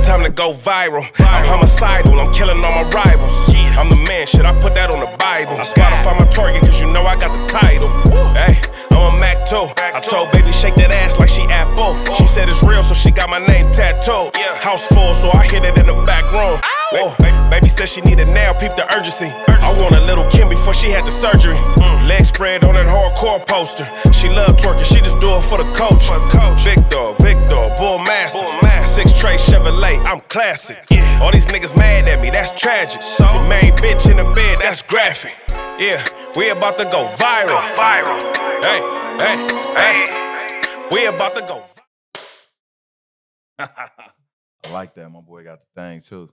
time to go viral. I'm homicidal, I'm killing all my rivals. I'm the man, shit, I put that on the Bible. I Spotify my target, cause you know I got the title. Hey, I'm a Mac too. I told baby shake that ass like she Apple. She said it's real, so she got my name tattooed. House full, so I hit it in the back room. Oh, baby said she needed now, peep the urgency. I want a little Kim before she had the surgery. Leg spread on that hardcore poster. She love twerking, she just do it for the coach. Big dog, bull massive. 6 tray Chevrolet, I'm classic. All these niggas mad at me, that's tragic. The main bitch in the bed, that's graphic. Yeah, we about to go viral. Hey, we about to go. I like that. My boy got the thing too.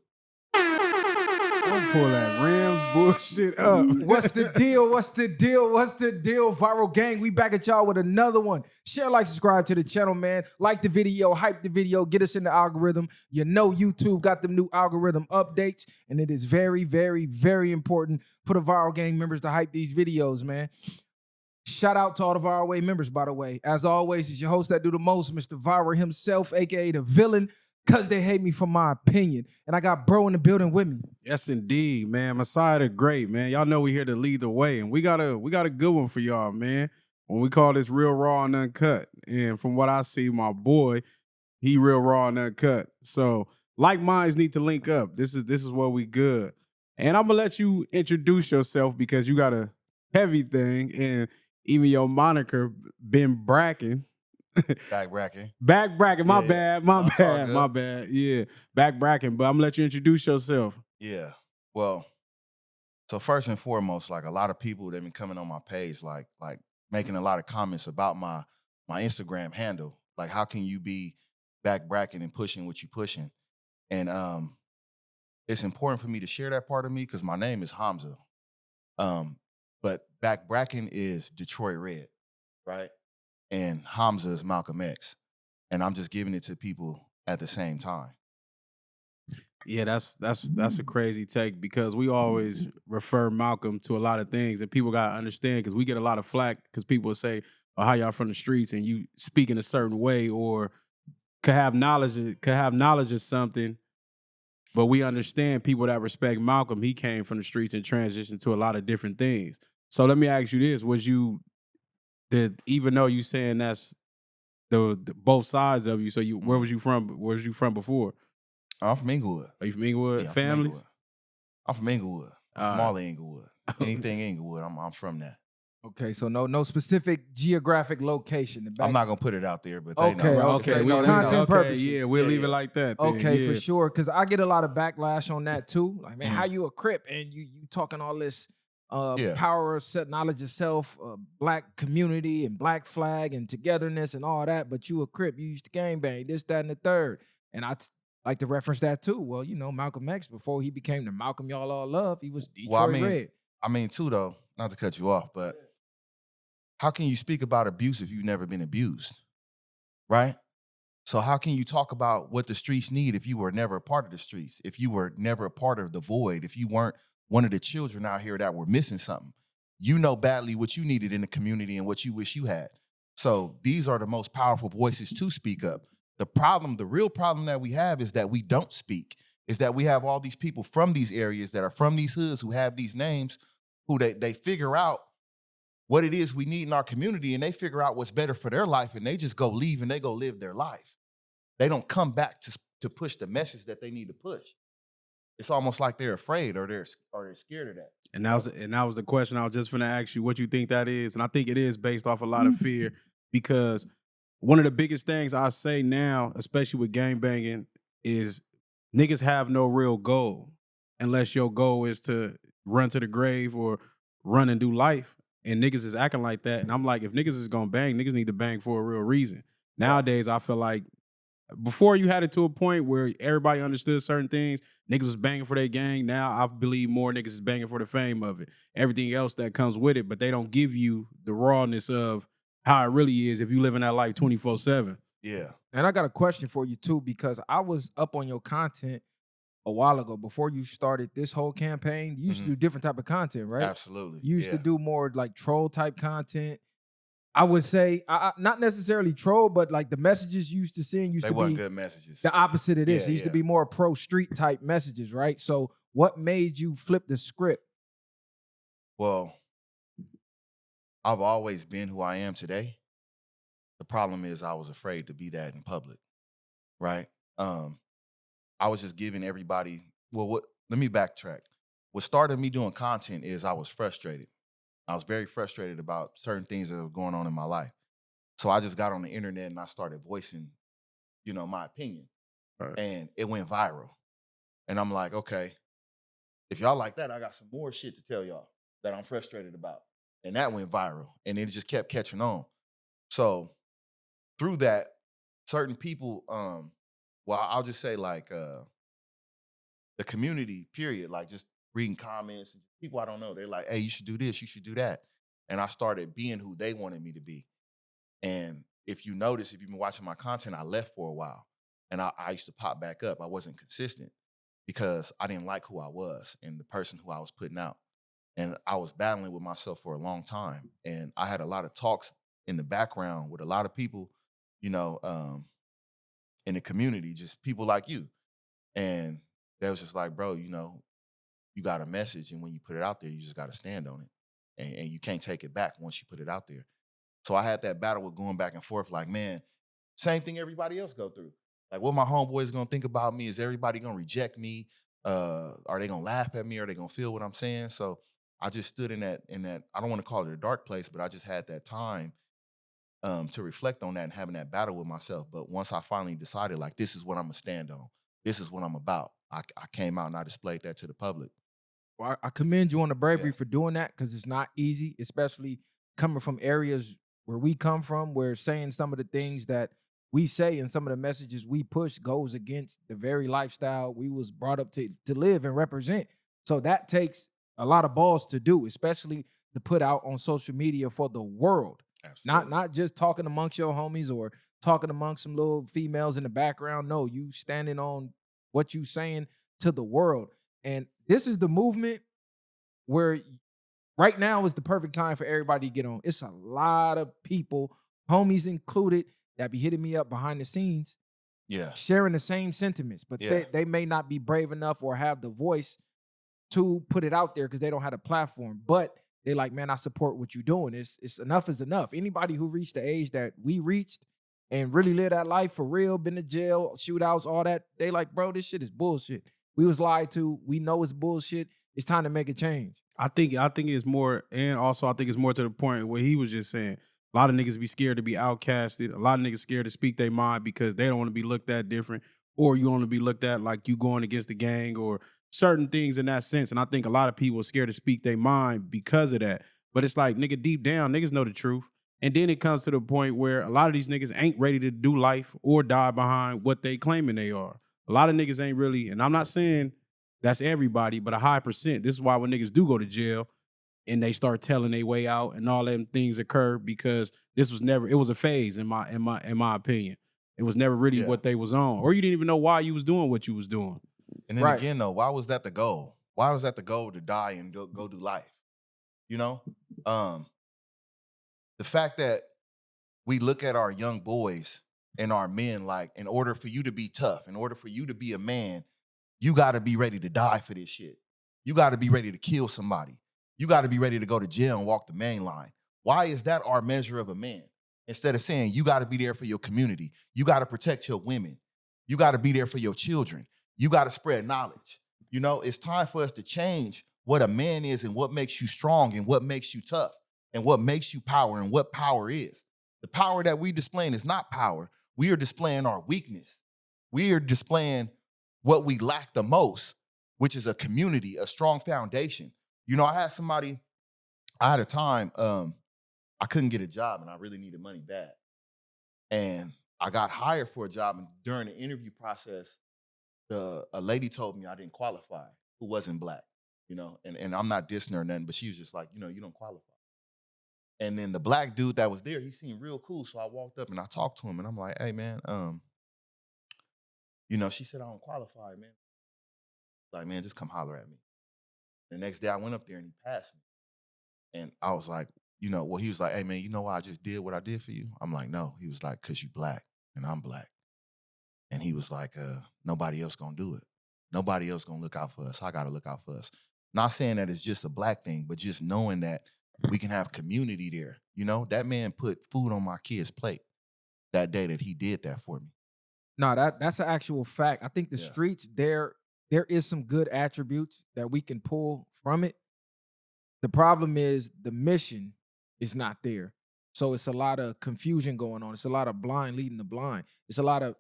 Don't pull that Rams bullshit up. What's the deal? What's the deal? What's the deal? Viral gang, we back at y'all with another one. Share, like, subscribe to the channel, man. Like the video, hype the video, get us in the algorithm. You know YouTube got them new algorithm updates, and it is very, very, very important for the Viral Gang members to hype these videos, man. Shout out to all the Viral Way members, by the way. As always, it's your host that do the most, Mr. Viral himself, a.k.a. the villain, because they hate me for my opinion. And I got bro in the building with me. Yes, indeed, man. Messiah the Great, man. Y'all know we here to lead the way, and we got a good one for y'all, man. When we call this real raw and uncut. And from what I see, my boy, he real raw and uncut. So like minds need to link up. This is where we good. And I'm gonna let you introduce yourself because you got a heavy thing, and even your moniker been Brackin. Back Brackin. Back Brackin. My bad. My All bad. Yeah. Back Brackin. But I'm gonna let you introduce yourself. Yeah. Well, so first and foremost, like a lot of people that been coming on my page, like making a lot of comments about my Instagram handle. Like, how can you be back Brackin and pushing what you pushing? And it's important for me to share that part of me because my name is Hamza. But back Brackin is Detroit Red, right? And Hamza is Malcolm X. And I'm just giving it to people at the same time. Yeah, that's a crazy take because we always refer Malcolm to a lot of things, and people gotta understand because we get a lot of flack because people say, "Oh, how y'all from the streets?" and you speak in a certain way or could have knowledge of something. But we understand people that respect Malcolm. He came from the streets and transitioned to a lot of different things. So let me ask you this: even though you saying that's the both sides of you, so where was you from? Where was you from before? I'm from Inglewood. Are you from Inglewood? Yeah, Families? I'm from Inglewood. Small Inglewood. Anything Inglewood, I'm from that. Okay, so no specific geographic location. I'm not gonna put it out there, but they know. Okay. They know. Content purposes. Yeah, we'll leave it like that. Then. Okay, yeah. for sure. Because I get a lot of backlash on that too. Like, man, how you a Crip and you talking all this power, knowledge of self, black community and black flag and togetherness and all that, but you a Crip, you used to gangbang, this, that, and the third. And I like to reference that too. Well, you know, Malcolm X, before he became the Malcolm y'all all love, he was Detroit Red. I mean, too, though, not to cut you off, but how can you speak about abuse if you've never been abused, right? So how can you talk about what the streets need if you were never a part of the streets, if you were never a part of the void, if you weren't one of the children out here that were missing something? You know badly what you needed in the community and what you wish you had. So these are the most powerful voices to speak up. The real problem that we have is that we don't speak, is that we have all these people from these areas that are from these hoods who have these names, who they figure out what it is we need in our community, and they figure out what's better for their life, and they just go leave and they go live their life. They don't come back to push the message that they need to push. It's almost like they're afraid or they're scared of that. And that was the question I was just finna ask you, what you think that is. And I think it is based off a lot of fear, because one of the biggest things I say now, especially with gangbanging, is niggas have no real goal unless your goal is to run to the grave or run and do life. And niggas is acting like that. And I'm like, if niggas is gonna bang, niggas need to bang for a real reason. Nowadays, I feel like before you had it to a point where everybody understood certain things, niggas was banging for their gang. Now I believe more niggas is banging for the fame of it. Everything else that comes with it, but they don't give you the rawness of how it really is if you live in that life 24/7. Yeah. And I got a question for you too, because I was up on your content a while ago before you started this whole campaign. You used to do different type of content, right? Absolutely. You used to do more like troll type content. I would say not necessarily troll, but like the messages you used to send used They to weren't be good messages. the opposite of this. Yeah, It used to yeah. be more pro street type messages, right? So what made you flip the script? Well, I've always been who I am today. The problem is I was afraid to be that in public, right? I was just giving everybody, let me backtrack. What started me doing content is I was frustrated. I was very frustrated about certain things that were going on in my life. So I just got on the internet and I started voicing, my opinion. Right. And it went viral. And I'm like, okay, if y'all like that, I got some more shit to tell y'all that I'm frustrated about. And that went viral. And it just kept catching on. So through that, certain people, I'll just say like the community, period, like just reading comments, people I don't know, they're like, hey, you should do this, you should do that. And I started being who they wanted me to be. And if you notice, if you've been watching my content, I left for a while. And I used to pop back up. I wasn't consistent because I didn't like who I was and the person who I was putting out. And I was battling with myself for a long time. And I had a lot of talks in the background with a lot of people, in the community, just people like you. And they was just like, bro, you got a message. And when you put it out there, you just got to stand on it. And you can't take it back once you put it out there. So I had that battle with going back and forth like, man, same thing everybody else go through. Like, what my homeboys going to think about me? Is everybody going to reject me? Are they going to laugh at me? Are they going to feel what I'm saying? So I just stood in that, I don't want to call it a dark place, but I just had that time to reflect on that and having that battle with myself. But once I finally decided, like, this is what I'm going to stand on. This is what I'm about. I came out and I displayed that to the public. Well, I commend you on the bravery for doing that because it's not easy, especially coming from areas where we come from, where saying some of the things that we say and some of the messages we push goes against the very lifestyle we was brought up to live and represent. So that takes a lot of balls to do, especially to put out on social media for the world. Absolutely. Not just talking amongst your homies or talking amongst some little females in the background. No, you standing on what you saying to the world. And this is the movement where right now is the perfect time for everybody to get on. It's a lot of people, homies included, that be hitting me up behind the scenes, sharing the same sentiments, but they may not be brave enough or have the voice to put it out there because they don't have a platform. But they're like, man, I support what you're doing. It's enough is enough. Anybody who reached the age that we reached and really live that life for real, been to jail, shootouts, all that, they like, bro, this shit is bullshit. We was lied to. We know it's bullshit. It's time to make a change. I think it's more, and also I think it's more to the point where he was just saying, a lot of niggas be scared to be outcasted. A lot of niggas scared to speak their mind because they don't want to be looked at different, or you want to be looked at like you going against the gang or certain things in that sense. And I think a lot of people are scared to speak their mind because of that. But it's like, nigga, deep down, niggas know the truth. And then it comes to the point where a lot of these niggas ain't ready to do life or die behind what they claiming they are. A lot of niggas ain't really, and I'm not saying that's everybody, but a high percent. This is why when niggas do go to jail and they start telling their way out and all them things occur, because it was a phase in my opinion. It was never really what they was on. Or you didn't even know why you was doing what you was doing. And then again, though, why was that the goal? Why was that the goal to die and go do life? The fact that we look at our young boys and our men like, in order for you to be tough, in order for you to be a man, you got to be ready to die for this shit. You got to be ready to kill somebody. You got to be ready to go to jail and walk the main line. Why is that our measure of a man? Instead of saying you got to be there for your community. You got to protect your women. You got to be there for your children. You got to spread knowledge. It's time for us to change what a man is and what makes you strong and what makes you tough and what makes you power and what power is. The power that we displaying is not power. We are displaying our weakness. We are displaying what we lack the most, which is a community, a strong foundation. I had a time, I couldn't get a job and I really needed money bad. And I got hired for a job, and during the interview process, a lady told me I didn't qualify, who wasn't black, and I'm not dissing her or nothing, but she was just like, you don't qualify. And then the black dude that was there, he seemed real cool. So I walked up and I talked to him and I'm like, hey man, she said I don't qualify, man. Like, man, just come holler at me. The next day I went up there and he passed me. And I was like, well, he was like, hey man, you know why I just did what I did for you? I'm like, no. He was like, cause you black and I'm black. And he was like, nobody else gonna do it. Nobody else gonna look out for us. I gotta look out for us. Not saying that it's just a black thing, but just knowing that we can have community there. That man put food on my kid's plate that day that he did that for me. No, that's an actual fact. I think the Yeah. streets, there is some good attributes that we can pull from it. The problem is the mission is not there. So it's a lot of confusion going on. It's a lot of blind leading the blind. It's a lot of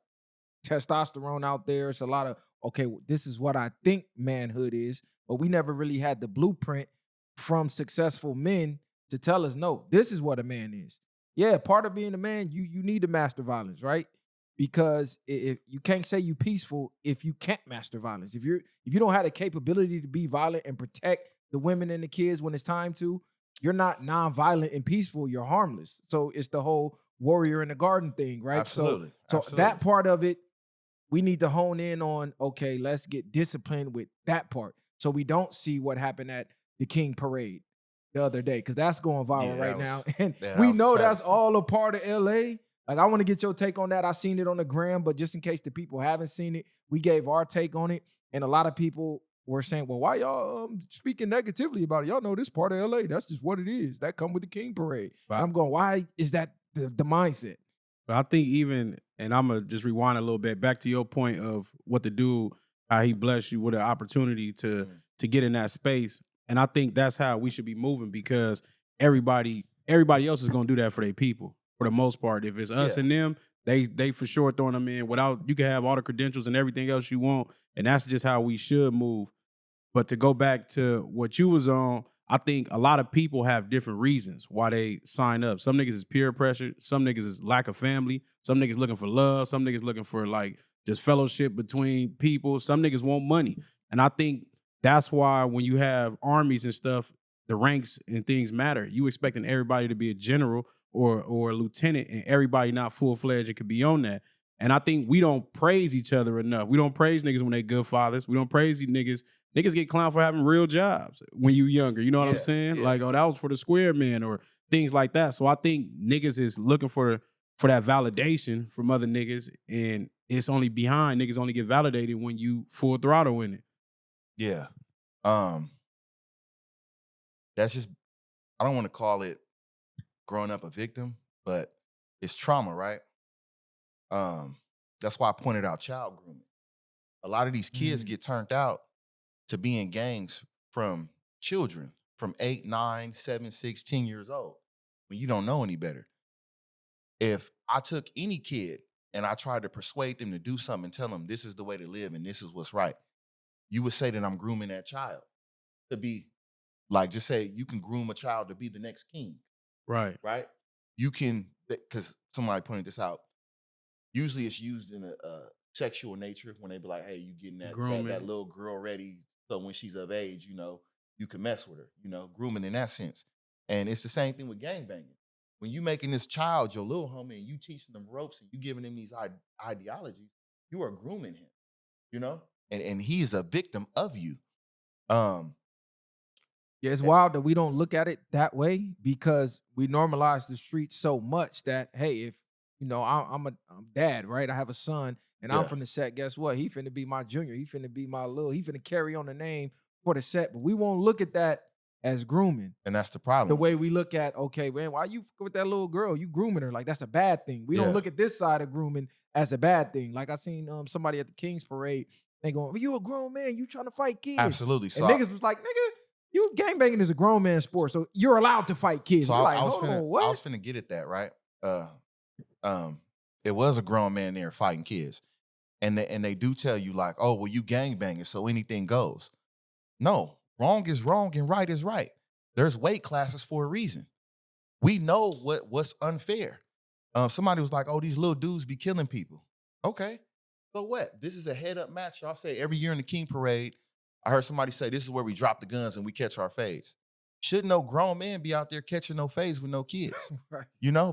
testosterone out there. It's a lot of, okay, this is what I think manhood is, but we never really had the blueprint from successful men to tell us, no, this is what a man is. Yeah, part of being a man, you need to master violence, right? Because if you can't say you peaceful if you can't master violence. If you don't have the capability to be violent and protect the women and the kids when it's time to, you're not nonviolent and peaceful. You're harmless. So it's the whole warrior in the garden thing, right? Absolutely. So Absolutely. that part of it, we need to hone in on, okay, let's get disciplined with that part. So we don't see what happened at the King Parade the other day, because that's going viral right now. And we know that's all a part of LA. Like, I want to get your take on that. I seen it on the gram, but just in case the people haven't seen it, we gave our take on it. And a lot of people were saying, well, why y'all speaking negatively about it? Y'all know this part of LA. That's just what it is. That come with the King Parade. But I'm going, why is that the mindset? But I think even, and I'm going to just rewind a little bit, back to your point of what the dude, how he blessed you with an opportunity to get in that space. And I think that's how we should be moving, because everybody else is going to do that for their people, for the most part. If it's us and them, they for sure throwing them in without, you can have all the credentials and everything else you want. And that's just how we should move. But to go back to what you was on, I think a lot of people have different reasons why they sign up. Some niggas is peer pressure. Some niggas is lack of family. Some niggas looking for love. Some niggas looking for like just fellowship between people. Some niggas want money. And I think that's why when you have armies and stuff, the ranks and things matter. You expecting everybody to be a general or a lieutenant, and everybody not full-fledged and could be on that. And I think we don't praise each other enough. We don't praise niggas when they good fathers. We don't praise these niggas. Niggas get clowned for having real jobs when you younger. You know what I'm saying? Yeah. Like, oh, that was for the square man or things like that. So I think niggas is looking for that validation from other niggas, and it's only behind. Niggas only get validated when you full throttle in it. Yeah. That's just, I don't want to call it growing up a victim, but it's trauma, right? That's why I pointed out child grooming. A lot of these kids get turned out to be in gangs from children, from 8, 9, 7, 6, 10 years old, when you don't know any better. If I took any kid and I tried to persuade them to do something and tell them this is the way to live and this is what's right, you would say that I'm grooming that child to be, like, just say you can groom a child to be the next king. Right. Right? You can, because somebody pointed this out, usually it's used in a sexual nature when they be like, hey, you getting that little girl ready so when she's of age, you can mess with her, grooming in that sense. And it's the same thing with gangbanging. When you making this child your little homie and you teaching them ropes and you giving him these ideologies, you are grooming him, and he's a victim of you. Yeah, it's wild that we don't look at it that way, because we normalize the streets so much that, hey, if I'm dad, right? I have a son, and I'm from the set. Guess what? He finna be my junior. He finna be my little. He finna carry on the name for the set. But we won't look at that as grooming. And that's the problem. The way we look at, okay, man, why you with that little girl? You grooming her. Like, that's a bad thing. We don't look at this side of grooming as a bad thing. Like, I seen somebody at the King's Parade. They going, well, you a grown man. You trying to fight kids. Absolutely. So and niggas was like, nigga, gangbanging is a grown man sport, so you're allowed to fight kids. So I was finna get at that, right? It was a grown man there fighting kids. And they do tell you, like, oh, well, you gangbanging, so anything goes. No, wrong is wrong and right is right. There's weight classes for a reason. We know what's unfair. Somebody was like, oh, these little dudes be killing people. Okay, so what? This is a head-up match. Y'all say every year in the King Parade, I heard somebody say this is where we drop the guns and we catch our fades. Shouldn't no grown man be out there catching no fades with no kids? Right.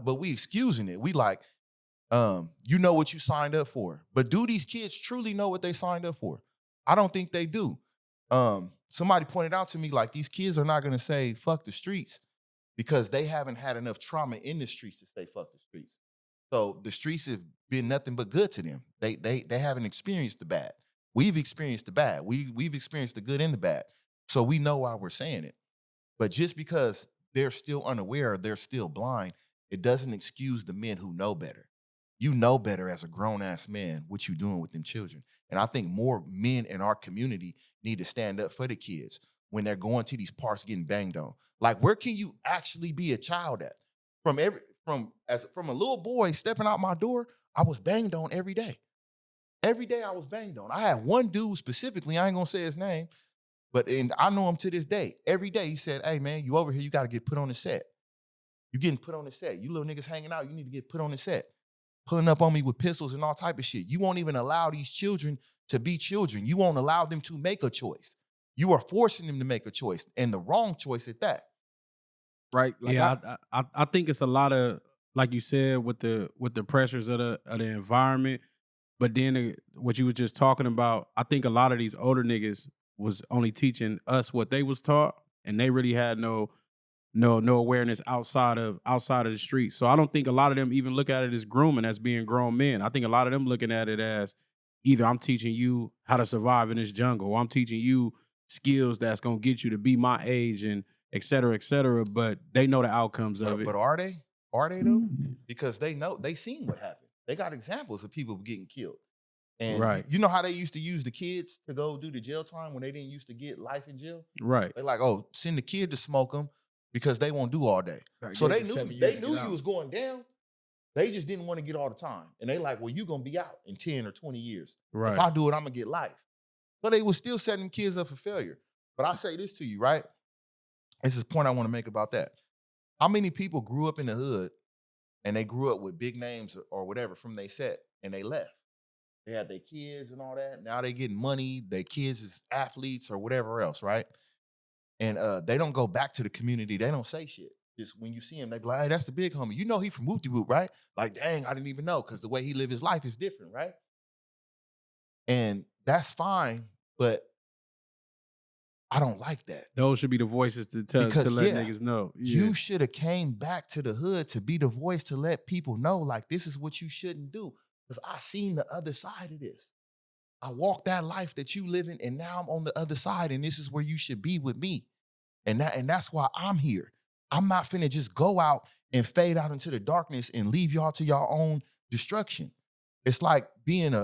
But we excusing it. We like, you know what you signed up for. But do these kids truly know what they signed up for? I don't think they do. Somebody pointed out to me, like, these kids are not going to say, fuck the streets, because they haven't had enough trauma in the streets to say fuck the streets. So the streets have been nothing but good to them. They haven't experienced the bad. We've experienced the bad. We've experienced the good and the bad. So we know why we're saying it. But just because they're still unaware, they're still blind, it doesn't excuse the men who know better. You know better as a grown-ass man what you doing with them children. And I think more men in our community need to stand up for the kids when they're going to these parks getting banged on. Like, where can you actually be a child at? From a little boy stepping out my door, I was banged on every day. Every day I was banged on. I had one dude specifically, I ain't gonna say his name, and I know him to this day. Every day he said, hey man, you over here, you gotta get put on the set. You getting put on the set. You little niggas hanging out, you need to get put on the set. Pulling up on me with pistols and all type of shit. You won't even allow these children to be children. You won't allow them to make a choice. You are forcing them to make a choice, and the wrong choice at that. Right? Like I think it's a lot of, like you said, with the pressures of the environment. But then what you were just talking about, I think a lot of these older niggas was only teaching us what they was taught, and they really had no awareness outside of the street. So I don't think a lot of them even look at it as grooming, as being grown men. I think a lot of them looking at it as either I'm teaching you how to survive in this jungle, or I'm teaching you skills that's gonna get you to be my age, and et cetera, et cetera. But they know the outcomes of it. But are they? Are they though? Because they know, they seen what happened. They got examples of people getting killed. And right. You know how they used to use the kids to go do the jail time when they didn't used to get life in jail? Right. They're like, oh, send the kid to smoke them because they won't do all day. Right, so they knew you out. was going down. They just didn't want to get all the time. And they like, well, you going to be out in 10 or 20 years. Right. If I do it, I'm going to get life. So they were still setting kids up for failure. But I say this to you, right? This is a point I want to make about that. How many people grew up in the hood and they grew up with big names or whatever from they set and they left? They had their kids and all that. Now they getting money. Their kids is athletes or whatever else, right? And they don't go back to the community. They don't say shit. Just when you see him, they be like, hey, that's the big homie. You know he from Whoop-de-Whoop, right? Like, dang, I didn't even know, because the way he live his life is different, right? And that's fine, but I don't like that. Those should be the voices to let niggas know. Yeah. You should have came back to the hood to be the voice to let people know, like, this is what you shouldn't do. Because I seen the other side of this. I walked that life that you living, and now I'm on the other side, and this is where you should be with me. And that's why I'm here. I'm not finna just go out and fade out into the darkness and leave y'all to your own destruction. It's like being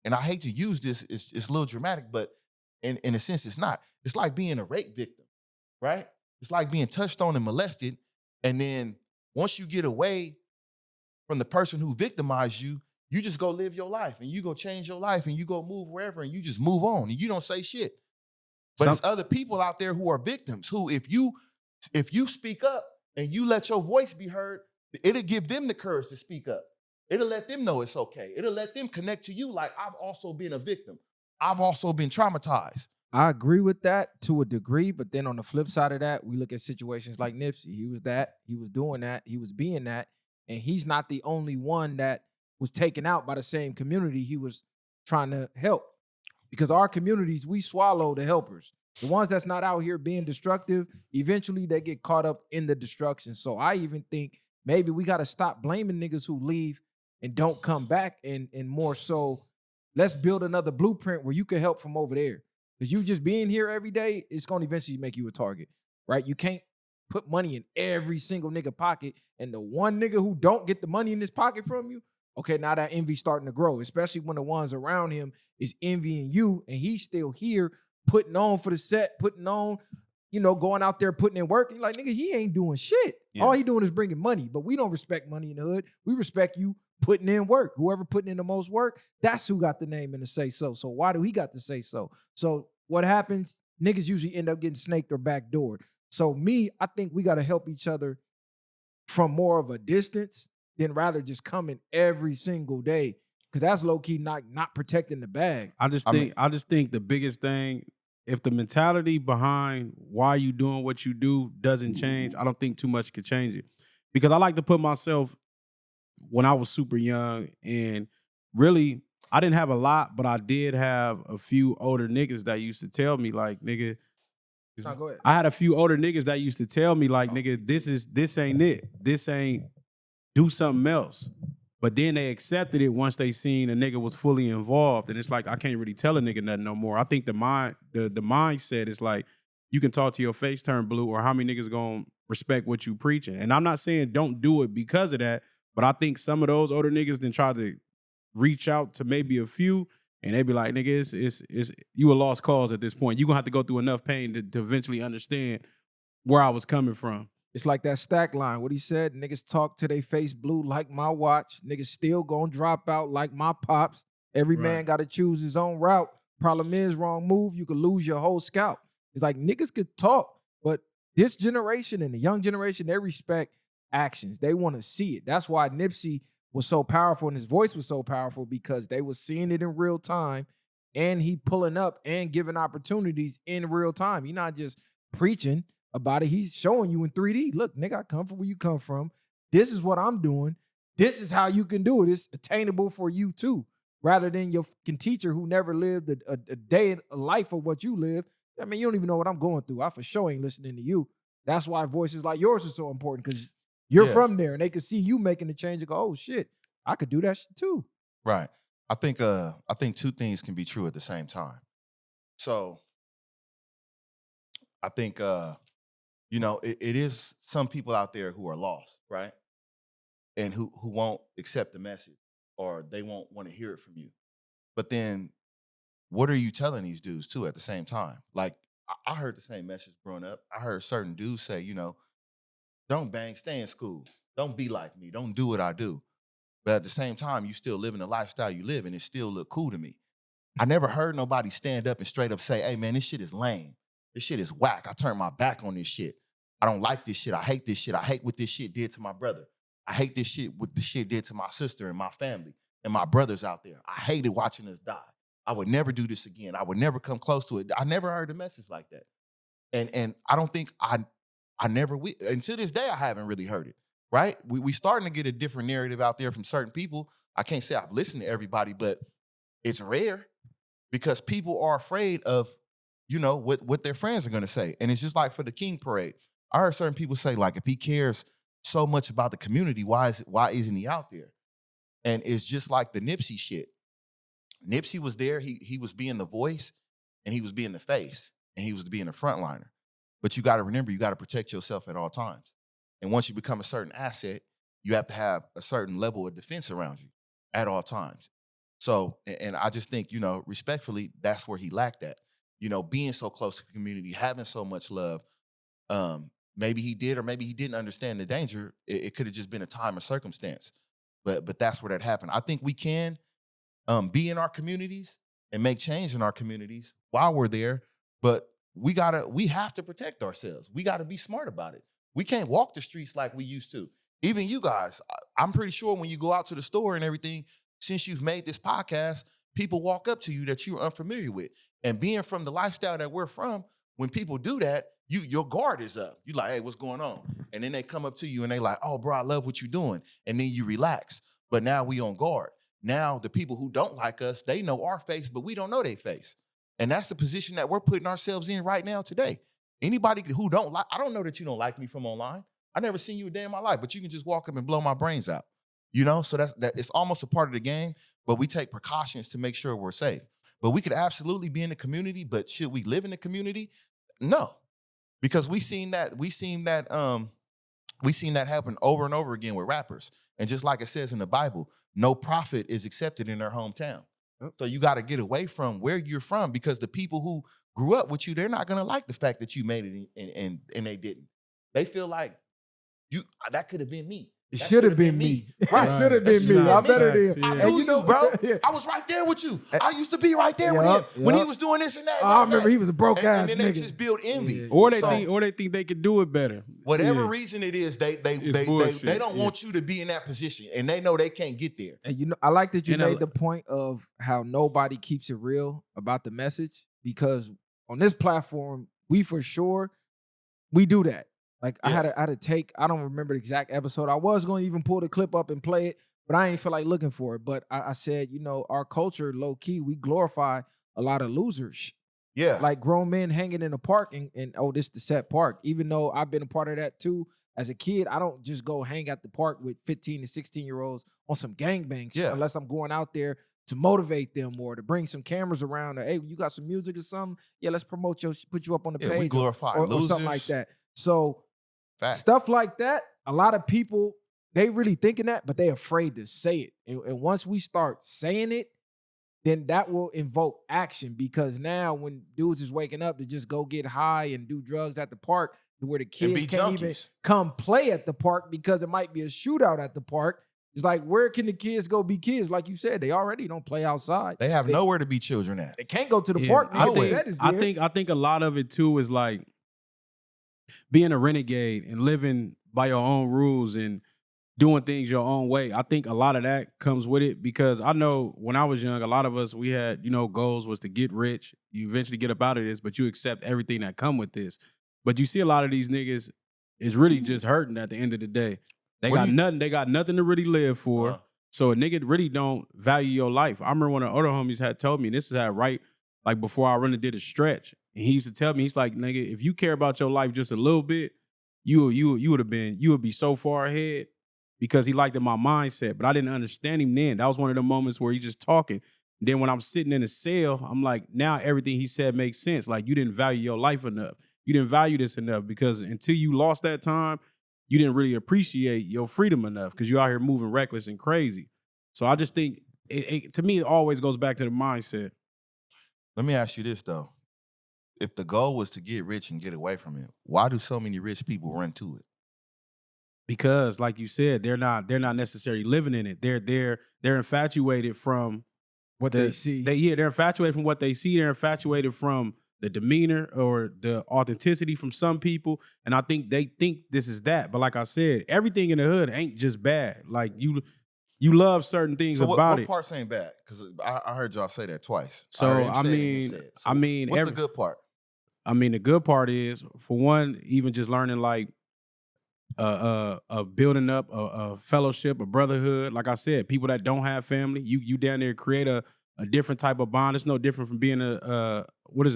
and I hate to use this, it's a little dramatic, but in a sense it's not. It's like being a rape victim, right? It's like being touched on and molested, and then once you get away from the person who victimized you, you just go live your life, and you go change your life, and you go move wherever, and you just move on, and you don't say shit. But there's other people out there who are victims, who if you speak up and you let your voice be heard, it'll give them the courage to speak up. It'll let them know it's okay. It'll let them connect to you like, I've also been a victim. I've also been traumatized. I agree with that to a degree, but then on the flip side of that, we look at situations like Nipsey. He was that, he was doing that, he was being that, and he's not the only one that was taken out by the same community he was trying to help. Because our communities, we swallow the helpers. The ones that's not out here being destructive, eventually they get caught up in the destruction. So I even think maybe we got to stop blaming niggas who leave and don't come back, and more so, let's build another blueprint where you can help from over there. Because you just being here every day, it's going to eventually make you a target, right? You can't put money in every single nigga pocket, and the one nigga who don't get the money in his pocket from you, okay, now that envy's starting to grow, especially when the ones around him is envying you, and he's still here putting on for the set, putting on, going out there putting in work. And you're like, nigga, he ain't doing shit. Yeah. All he doing is bringing money, but we don't respect money in the hood. We respect you putting in work. Whoever putting in the most work, that's who got the name and the say so. So why do he got to say so? So what happens? Niggas usually end up getting snaked or backdoored. So I think we got to help each other from more of a distance than rather just coming every single day, because that's low key not protecting the bag. I just think the biggest thing, if the mentality behind why you doing what you do doesn't change, I don't think too much could change it. Because I like to put myself when I was super young, and really I didn't have a lot, but I did have a few older niggas that used to tell me like, nigga, No, go ahead. I had a few older niggas that used to tell me like, nigga, this ain't it. This ain't, do something else. But then they accepted it once they seen a nigga was fully involved. And it's like, I can't really tell a nigga nothing no more. I think the mindset is like, you can talk to your face turn blue, or how many niggas gonna respect what you preaching. And I'm not saying don't do it because of that, but I think some of those older niggas then try to reach out to maybe a few, and they be like, nigga, it's you a lost cause at this point. You gonna have to go through enough pain to eventually understand where I was coming from. It's like that stack line. What he said, niggas talk to their face blue like my watch. Niggas still gonna drop out like my pops. Every man got to choose his own route. Problem is, wrong move, you could lose your whole scalp. It's like niggas could talk, but this generation and the young generation, they respect actions. They want to see it. That's why Nipsey was so powerful and his voice was so powerful, because they was seeing it in real time, and he pulling up and giving opportunities in real time. He not just preaching about it. He's showing you in 3D. Look, nigga, I come from where you come from. This is what I'm doing. This is how you can do it. It's attainable for you too, rather than your fucking teacher who never lived a day, a life of what you live. I mean, you don't even know what I'm going through. I for sure ain't listening to you. That's why voices like yours are so important, because you're from there and they can see you making the change and go, oh shit, I could do that shit too. Right. I think two things can be true at the same time. So I think it is some people out there who are lost, right? And who won't accept the message, or they won't want to hear it from you. But then what are you telling these dudes too at the same time? Like, I heard the same message growing up. I heard certain dudes say, don't bang, stay in school. Don't be like me. Don't do what I do. But at the same time, you still living the lifestyle you live, and it still look cool to me. I never heard nobody stand up and straight up say, hey man, this shit is lame. This shit is whack. I turned my back on this shit. I don't like this shit. I hate this shit. I hate what this shit did to my brother. I hate this shit, what this shit did to my sister and my family and my brothers out there. I hated watching us die. I would never do this again. I would never come close to it. I never heard a message like that. And I don't think I never, and to this day, I haven't really heard it, right? We starting to get a different narrative out there from certain people. I can't say I've listened to everybody, but it's rare because people are afraid of, what their friends are going to say. And it's just like for the King Parade. I heard certain people say, like, if he cares so much about the community, why isn't he out there? And it's just like the Nipsey shit. Nipsey was there. He was being the voice, and he was being the face, and he was being the frontliner. But you got to remember, you got to protect yourself at all times. And once you become a certain asset, you have to have a certain level of defense around you at all times. So, and I just think, respectfully, that's where he lacked at. Being so close to the community, having so much love. Maybe he did, or maybe he didn't understand the danger. It could have just been a time or circumstance. But that's where that happened. I think we can be in our communities and make change in our communities while we're there. But we have to protect ourselves. We got to be smart about it. We can't walk the streets like we used to. Even you guys, I'm pretty sure when you go out to the store and everything, since you've made this podcast, people walk up to you that you're unfamiliar with. And being from the lifestyle that we're from, when people do that, your guard is up. You like, hey, what's going on? And then they come up to you and they like, oh, bro, I love what you're doing. And then you relax. But now we on guard. Now the people who don't like us, they know our face, but we don't know their face. And that's the position that we're putting ourselves in right now today. Anybody who don't like, I don't know that you don't like me from online. I never seen you a day in my life, but you can just walk up and blow my brains out. So that it's almost a part of the game, but we take precautions to make sure we're safe. But we could absolutely be in the community, but should we live in the community? No. Because we seen that happen over and over again with rappers. And just like it says in the Bible, no prophet is accepted in their hometown. So you got to get away from where you're from, because the people who grew up with you, they're not going to like the fact that you made it and they didn't. They feel like that could have been me. It should have been me. Right. It should have been me. I better than. I knew you, bro. I was right there with you. I used to be right there with him when he was doing this and that. I remember he was a broke ass nigga. And then they nigga. just build envy. Yeah. Or they think they could do it better. Whatever reason it is, they don't want you to be in that position, and they know they can't get there. And I like that you made the point of how nobody keeps it real about the message, because on this platform, we for sure we do that. Like I had a take. I don't remember the exact episode. I was going to even pull the clip up and play it, but I ain't feel like looking for it. But I said, our culture, low key, we glorify a lot of losers. Yeah. Like grown men hanging in a park and oh, this the set park. Even though I've been a part of that too. As a kid, I don't just go hang at the park with 15 to 16-year-olds on some gangbang shit Yeah. unless I'm going out there to motivate them or to bring some cameras around. Or, hey, you got some music or something? Yeah, let's promote put you up on the Yeah, page we glorify or losers. something like that. So Fact. stuff like that, a lot of people, they really thinking that, but they afraid to say it. And once we start saying it, then that will invoke action because now when dudes is waking up to just go get high and do drugs at the park to where the kids be can't even junkies. come play at the park because it might be a shootout at the park. It's like, where can the kids go be kids? Like you said, they already don't play outside. They have nowhere to be children at. They can't go to the park. I I think a lot of it too is like being a renegade and living by your own rules and doing things your own way. I think a lot of that comes with it because I know when I was young, a lot of us, we had, goals was to get rich. You eventually get up out of this, but you accept everything that come with this. But you see a lot of these niggas is really just hurting at the end of the day. They got nothing to really live for. So a nigga really don't value your life. I remember one of the other homies had told me, and this is how right, like before I run and did a stretch. And he used to tell me, he's like, nigga, if you care about your life just a little bit, you would be so far ahead. Because he liked my mindset, but I didn't understand him then. That was one of the moments where he's just talking. And then when I'm sitting in a cell, I'm like, now everything he said makes sense. Like, you didn't value your life enough. You didn't value this enough because until you lost that time, you didn't really appreciate your freedom enough because you're out here moving reckless and crazy. So I just think, to me, it always goes back to the mindset. Let me ask you this, though. If the goal was to get rich and get away from it, why do so many rich people run to it? Because, like you said, they're not necessarily living in it. They're infatuated from what they see. They're infatuated from what they see. They're infatuated from the demeanor or the authenticity from some people. And I think they think this is that. But like I said, everything in the hood ain't just bad. Like you love certain things so about what parts ain't bad? Because I heard y'all say that twice. So I mean, what's the good part? I mean, the good part is, for one, even just learning like building up a fellowship, a brotherhood. Like I said, people that don't have family, you down there create a different type of bond. It's no different from being a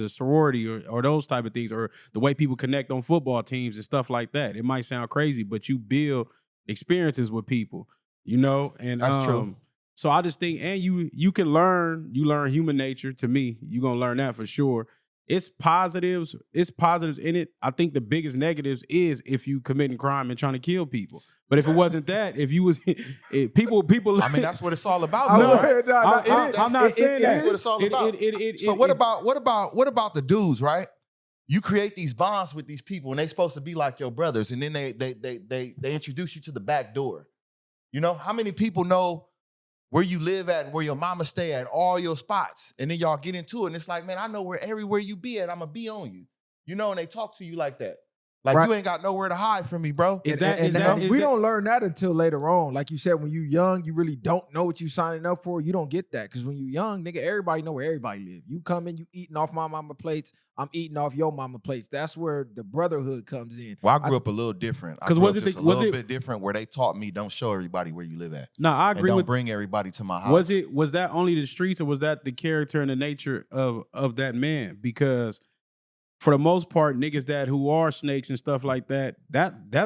sorority or those type of things, or the way people connect on football teams and stuff like that. It might sound crazy, but you build experiences with people, and that's true. So I just think, and you learn human nature. To me, you're gonna learn that for sure. It's positives in it. I think the biggest negatives is if you committing crime and trying to kill people. But if it wasn't that, if you was people, I mean, that's what it's all about. I'm not saying that. That's what it's all about. So what about the dudes, right? You create these bonds with these people, and they supposed to be like your brothers, and then they introduce you to the back door. How many people know where you live at and where your mama stay at, all your spots. And then y'all get into it. And it's like, man, I know where everywhere you be at, I'm going to be on you. And they talk to you like that. Like, you ain't got nowhere to hide from me, bro. We don't learn that until later on. Like you said, when you young, you really don't know what you signing up for. You don't get that. Because when you young, nigga, everybody know where everybody live. You come in, you eating off my mama plates. I'm eating off your mama plates. That's where the brotherhood comes in. Well, I grew up a little different. Because was it a little bit different where they taught me don't show everybody where you live at. No, I agree. Don't bring everybody to my house. Was that only the streets, or was that the character and the nature of that man? Because for the most part, niggas who are snakes and stuff like that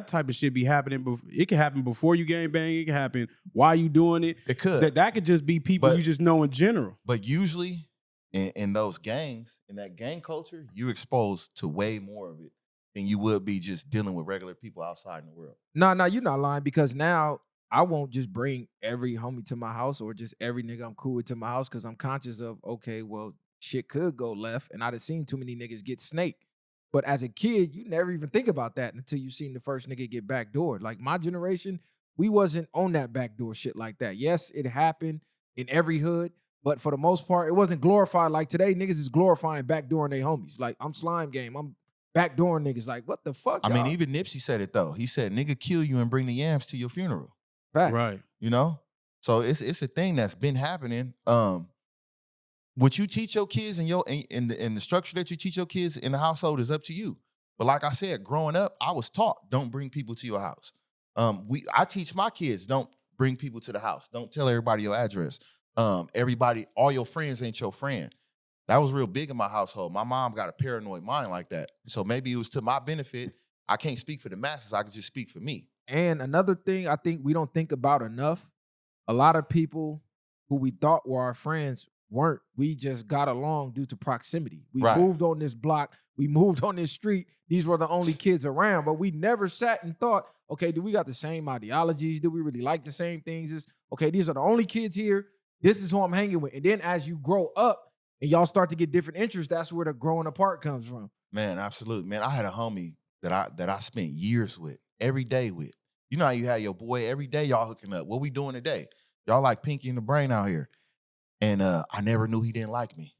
type of shit be happening. It can happen before you gang bang. It can happen while you doing it. It could. That could just be people you just know in general. But usually in those gangs, in that gang culture, you're exposed to way more of it than you would be just dealing with regular people outside in the world. No, you're not lying, because now I won't just bring every homie to my house or just every nigga I'm cool with to my house, because I'm conscious of, okay, well, shit could go left, and I'd have seen too many niggas get snaked. But as a kid, you never even think about that until you seen the first nigga get backdoored. Like my generation, we wasn't on that backdoor shit like that. Yes, it happened in every hood, but for the most part, it wasn't glorified like today. Niggas is glorifying backdooring their homies. Like, I'm slime game, I'm backdooring niggas. Like, what the fuck? I mean, even Nipsey said it though. He said, "Nigga, kill you and bring the yams to your funeral." Facts. Right. So it's a thing that's been happening. What you teach your kids and the structure that you teach your kids in the household is up to you. But like I said, growing up, I was taught, don't bring people to your house. I teach my kids, don't bring people to the house. Don't tell everybody your address. Everybody, all your friends ain't your friend. That was real big in my household. My mom got a paranoid mind like that. So maybe it was to my benefit. I can't speak for the masses. I can just speak for me. And another thing I think we don't think about enough, a lot of people who we thought were our friends weren't. We just got along due to proximity. We Right. moved on this block. We moved on this street. These were the only kids around, but we never sat and thought, okay, do we got the same ideologies? Do we really like the same things? Okay, these are the only kids here. This is who I'm hanging with. And then as you grow up and y'all start to get different interests, that's where the growing apart comes from. Man, absolutely. Man, I had a homie that I spent years with, every day with. You know how you had your boy every day, y'all hooking up. What we doing today? Y'all like Pinky and the Brain out here. And I never knew he didn't like me.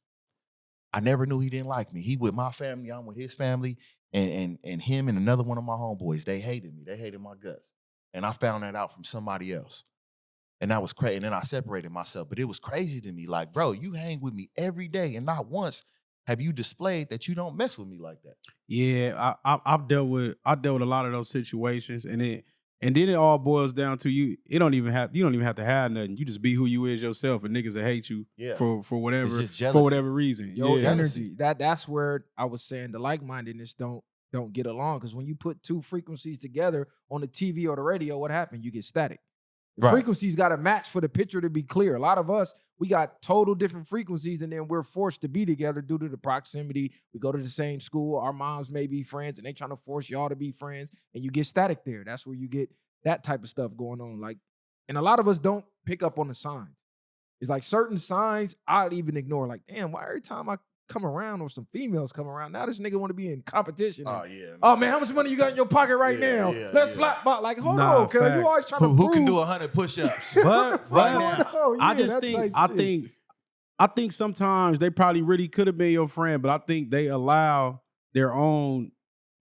I never knew he didn't like me. He with my family, I'm with his family, and him and another one of my homeboys, they hated me. They hated my guts. And I found that out from somebody else. And that was crazy. And then I separated myself. But it was crazy to me. Like, bro, you hang with me every day, and not once have you displayed that you don't mess with me like that. Yeah, I've dealt with a lot of those situations, and then it all boils down to you. You don't even have to have nothing. You just be who you is yourself, and niggas will hate you for whatever It's just jealousy. reason. Your Yeah. energy. That's where I was saying the like-mindedness don't get along. Because when you put two frequencies together on the TV or the radio, what happened? You get static. The Right. frequencies got to match for the picture to be clear. A lot of us, we got total different frequencies, and then we're forced to be together due to the proximity. We go to the same school. Our moms may be friends, and they trying to force y'all to be friends, and you get static there. That's where you get that type of stuff going on. Like, and a lot of us don't pick up on the signs. It's like certain signs I'd even ignore. Like, damn, why every time I come around or some females come around, now this nigga want to be in competition. Oh, And, yeah. oh, man, how much money you got in your pocket right Yeah, now? yeah, Let's yeah. slap by. Like, hold Nah, on, cuz you facts. always trying to Who can prove- do 100 push-ups? But Right now, Yeah, I just that type shit. I think sometimes they probably really could have been your friend, but I think they allow their own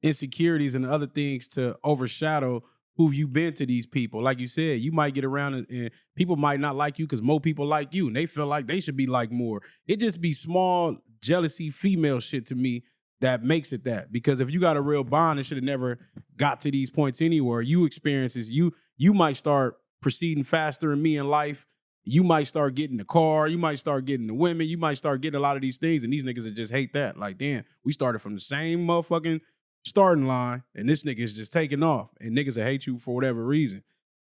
insecurities and other things to overshadow who you've been to these people. Like you said, you might get around and people might not like you because more people like you, and they feel like they should be liked more. It just be small jealousy female shit to me that makes it that. Because if you got a real bond, it should have never got to these points anywhere. You experiences, you might start proceeding faster than me in life. You might start getting the car. You might start getting the women. You might start getting a lot of these things, and these niggas that just hate that. Like, damn, we started from the same motherfucking starting line, and this nigga is just taking off, and niggas that hate you for whatever reason.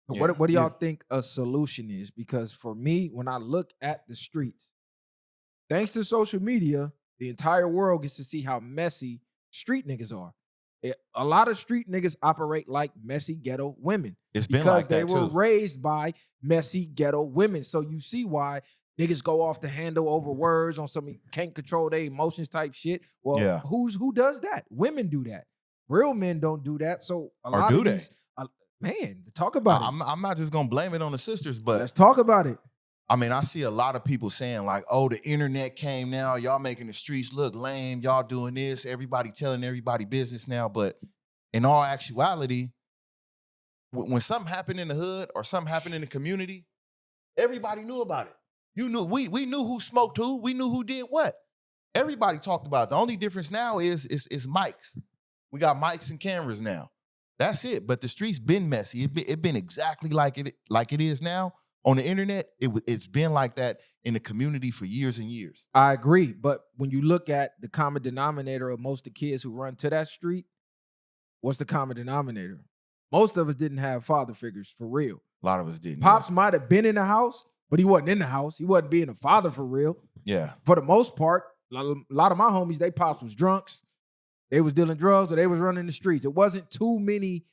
But Yeah. what do y'all think a solution is? Because for me, when I look at the streets, thanks to social media, the entire world gets to see how messy street niggas are. A lot of street niggas operate like messy ghetto women It's been because like they that, were too. raised by messy ghetto women. So you see why niggas go off the handle over words on some can't control their emotions type shit. Well, Yeah. who does that? Women do that. Real men don't do that. So a Or lot do of they? these, man, talk about it. I'm not just going to blame it on the sisters, but Let's talk about it. I mean, I see a lot of people saying like, oh, the internet came now. Y'all making the streets look lame. Y'all doing this. Everybody telling everybody business now. But in all actuality, when something happened in the hood or something happened in the community, everybody knew about it. You knew, we knew who smoked who. We knew who did what. Everybody talked about it. The only difference now is mics. We got mics and cameras now. That's it. But the streets been messy. It been exactly like it is now. On the internet, it's been like that in the community for years and years. I agree. But when you look at the common denominator of most of the kids who run to that street, what's the common denominator? Most of us didn't have father figures for real. A lot of us didn't. Pops might have been in the house, but he wasn't in the house. He wasn't being a father for real. Yeah. For the most part, a lot of my homies, they pops was drunks. They was dealing drugs or they was running the streets. It wasn't too many.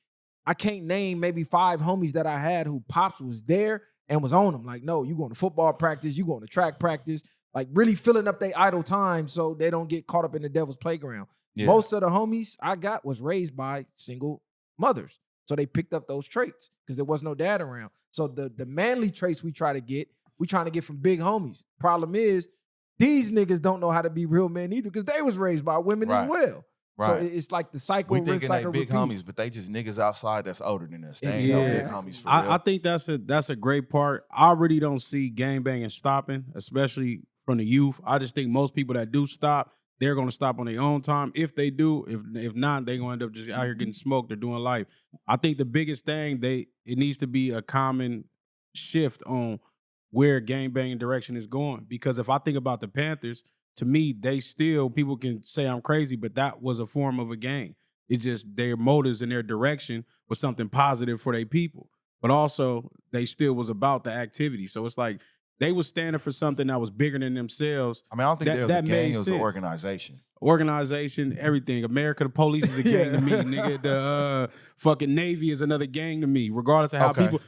I can't name maybe 5 homies that I had who pops was there and was on them. Like, no, you going to football practice, you going to track practice, like really filling up their idle time so they don't get caught up in the devil's playground. Yeah. Most of the homies I got was raised by single mothers. So they picked up those traits because there was no dad around. So the manly traits we trying to get from big homies. Problem is, these niggas don't know how to be real men either because they was raised by women as Right. well. Right. So it's like the cycle, We rinse, thinking they cycle, big repeat. homies, but they just niggas outside that's older than us. They ain't no Yeah. big homies for real. I think that's a great part. I really don't see gangbanging stopping, especially from the youth. I just think most people that do stop, they're going to stop on their own time. If they do, if not, they're going to end up just out here getting smoked or doing life. I think the biggest thing, it needs to be a common shift on where gangbanging direction is going. Because if I think about the Panthers, to me, people can say I'm crazy, but that was a form of a gang. It's just their motives and their direction was something positive for their people. But also, they still was about the activity. So it's like they was standing for something that was bigger than themselves. I mean, I don't think there was a gang, it was an organization. Organization, everything. America, the police is a gang to me, nigga. The fucking Navy is another gang to me. Regardless of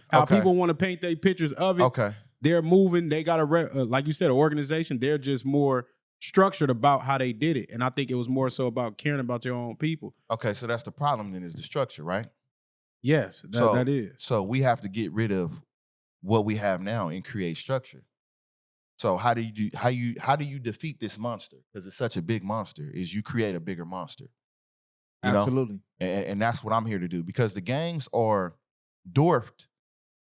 how people want to paint their pictures of it. Okay. They're moving. They got like you said, an organization. They're just more structured about how they did it. And I think it was more so about caring about your own people. Okay, so that's the problem then, is the structure, right? Yes, that is. So we have to get rid of what we have now and create structure. So how do you defeat this monster? Because it's such a big monster, is you create a bigger monster. You Absolutely. know? And that's what I'm here to do, because the gangs are dwarfed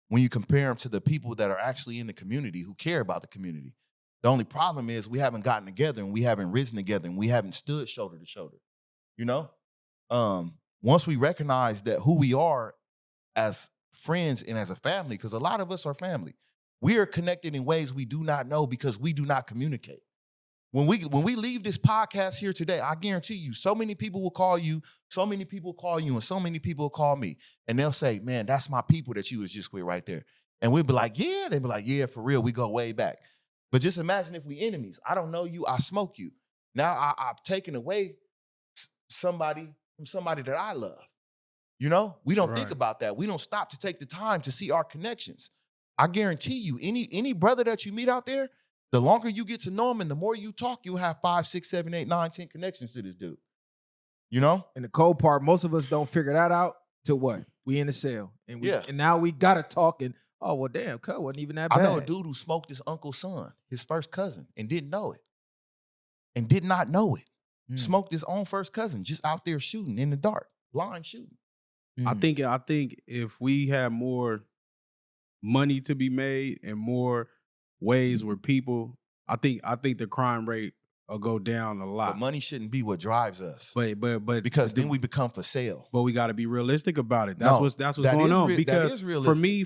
when you compare them to the people that are actually in the community who care about the community. The only problem is we haven't gotten together and we haven't risen together and we haven't stood shoulder to shoulder. You know? Once we recognize that who we are as friends and as a family, because a lot of us are family, we are connected in ways we do not know because we do not communicate. When we leave this podcast here today, I guarantee you, so many people will call you, so many people call you, and so many people will call me. And they'll say, man, that's my people that you was just with right there. And we'll be like, yeah. They'll be like, yeah, for real, we go way back. But just imagine if we enemies. I don't know you, I smoke you. Now I've taken away somebody from somebody that I love. You know, we don't think about that. We don't stop to take the time to see our connections. I guarantee you, any brother that you meet out there, the longer you get to know him and the more you talk, you'll have 5, 6, 7, 8, 9, 10 connections to this dude. You know? And the cold part, most of us don't figure that out till what? We in the cell. And and now we gotta talk and, oh, well, damn, cuz wasn't even that bad. I know a dude who smoked his uncle's son, his first cousin, and didn't know it. And did not know it. Smoked his own first cousin, just out there shooting in the dark, blind shooting. I think if we had more money to be made and more ways where people, I think the crime rate will go down a lot. But money shouldn't be what drives us. But because then we become for sale. But we got to be realistic about it. That's what's going on. Because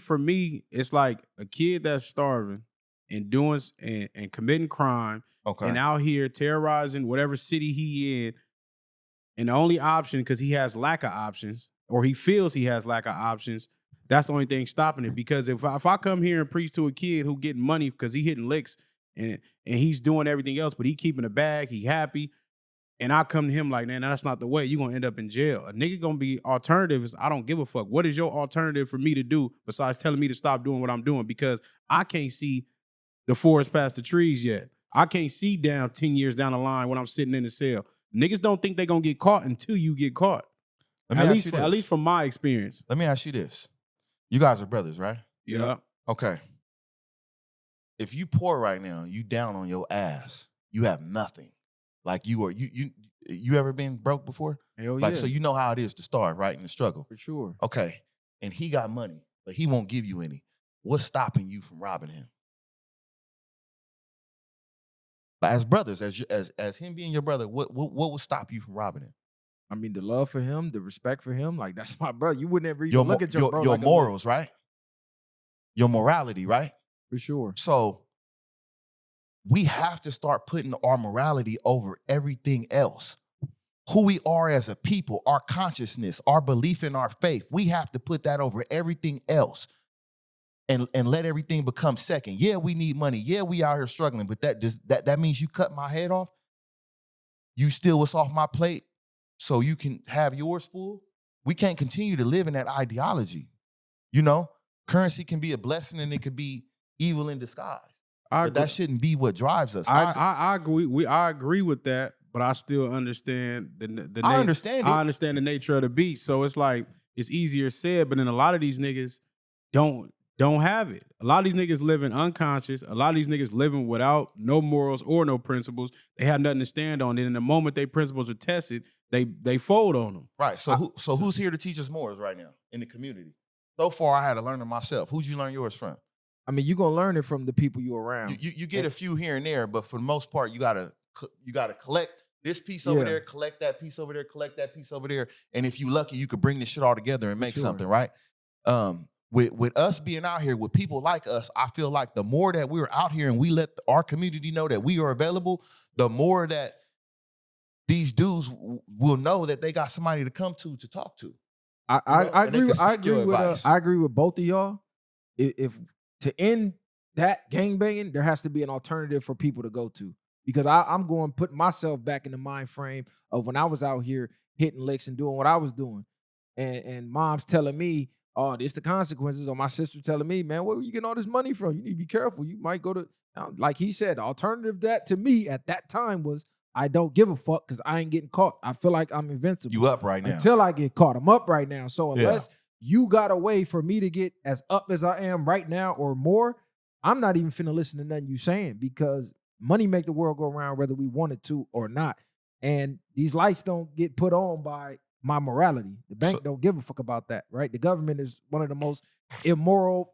for me, it's like a kid that's starving and doing and committing crime and out here terrorizing whatever city he in. And the only option, because he has lack of options, or he feels he has lack of options, that's the only thing stopping it. Because if I come here and preach to a kid who getting money because he hitting licks and he's doing everything else, but he keeping a bag, he happy, and I come to him like, man, that's not the way. You're going to end up in jail. A nigga going to be alternative is, I don't give a fuck. What is your alternative for me to do besides telling me to stop doing what I'm doing? Because I can't see the forest past the trees yet. I can't see down 10 years down the line when I'm sitting in the cell. Niggas don't think they're going to get caught until you get caught. At least from my experience. Let me ask you this. You guys are brothers, right? Yeah. Okay. If you poor right now, you down on your ass, you have nothing. Like you ever been broke before? Hell like, yeah. so you know how it is to start, right? In the struggle. For sure. Okay. And he got money, but he won't give you any. What's stopping you from robbing him? As brothers, as him being your brother, what will stop you from robbing him? I mean, the love for him, the respect for him, like, that's my brother. You would never even look at your bro. Your morals, right? Your morality, right? For sure. So we have to start putting our morality over everything else. Who we are as a people, our consciousness, our belief in our faith, we have to put that over everything else and let everything become second. Yeah, we need money. Yeah, we out here struggling, but that means you cut my head off? You steal what's off my plate so you can have yours full? We can't continue to live in that ideology. You know, currency can be a blessing and it could be evil in disguise. But that shouldn't be what drives us. I agree. I agree with that, but I still understand I understand it. I understand the nature of the beast. So it's like it's easier said, but then a lot of these niggas don't have it. A lot of these niggas living unconscious. A lot of these niggas living without no morals or no principles. They have nothing to stand on. And in the moment their principles are tested, they fold on them. Right. So who's here to teach us morals right now in the community? So far, I had to learn it myself. Who'd you learn yours from? I mean, you're gonna learn it from the people you around. You get a few here and there, but for the most part, you gotta collect this piece over there, collect that piece over there, collect that piece over there, and if you lucky, you could bring this shit all together and make something, right? with us being out here, with people like us, I feel like the more that we're out here and we let our community know that we are available, the more that these dudes will know that they got somebody to come to talk to. I agree. Advice. I agree with both of y'all. If to end that gangbanging, there has to be an alternative for people to go to. Because I'm going putting myself back in the mind frame of when I was out here hitting licks and doing what I was doing, and mom's telling me, "Oh, this the consequences," or my sister telling me, "Man, where are you getting all this money from? You need to be careful. You might go to," like he said, the alternative that to me at that time was, I don't give a fuck because I ain't getting caught. I feel like I'm invincible. You up right now. Until I get caught. I'm up right now. So unless you got a way for me to get as up as I am right now or more, I'm not even finna listen to nothing you saying, because money make the world go around whether we want it to or not. And these lights don't get put on by my morality. The bank don't give a fuck about that, right? The government is one of the most immoral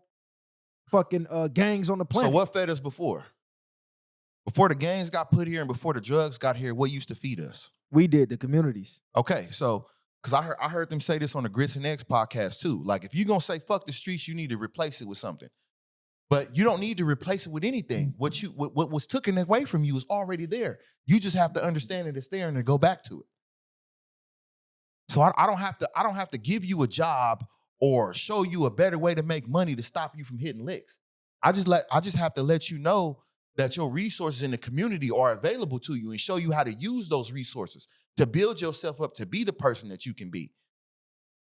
fucking gangs on the planet. So what fed us before? Before the gangs got put here and before the drugs got here, what used to feed us? We did, the communities. Okay, so because I heard them say this on the Grits and Eggs podcast too. Like, if you're gonna say fuck the streets, you need to replace it with something. But you don't need to replace it with anything. What was taken away from you is already there. You just have to understand that it's there and then go back to it. So I don't have to give you a job or show you a better way to make money to stop you from hitting licks. I just have to let you know that your resources in the community are available to you and show you how to use those resources to build yourself up to be the person that you can be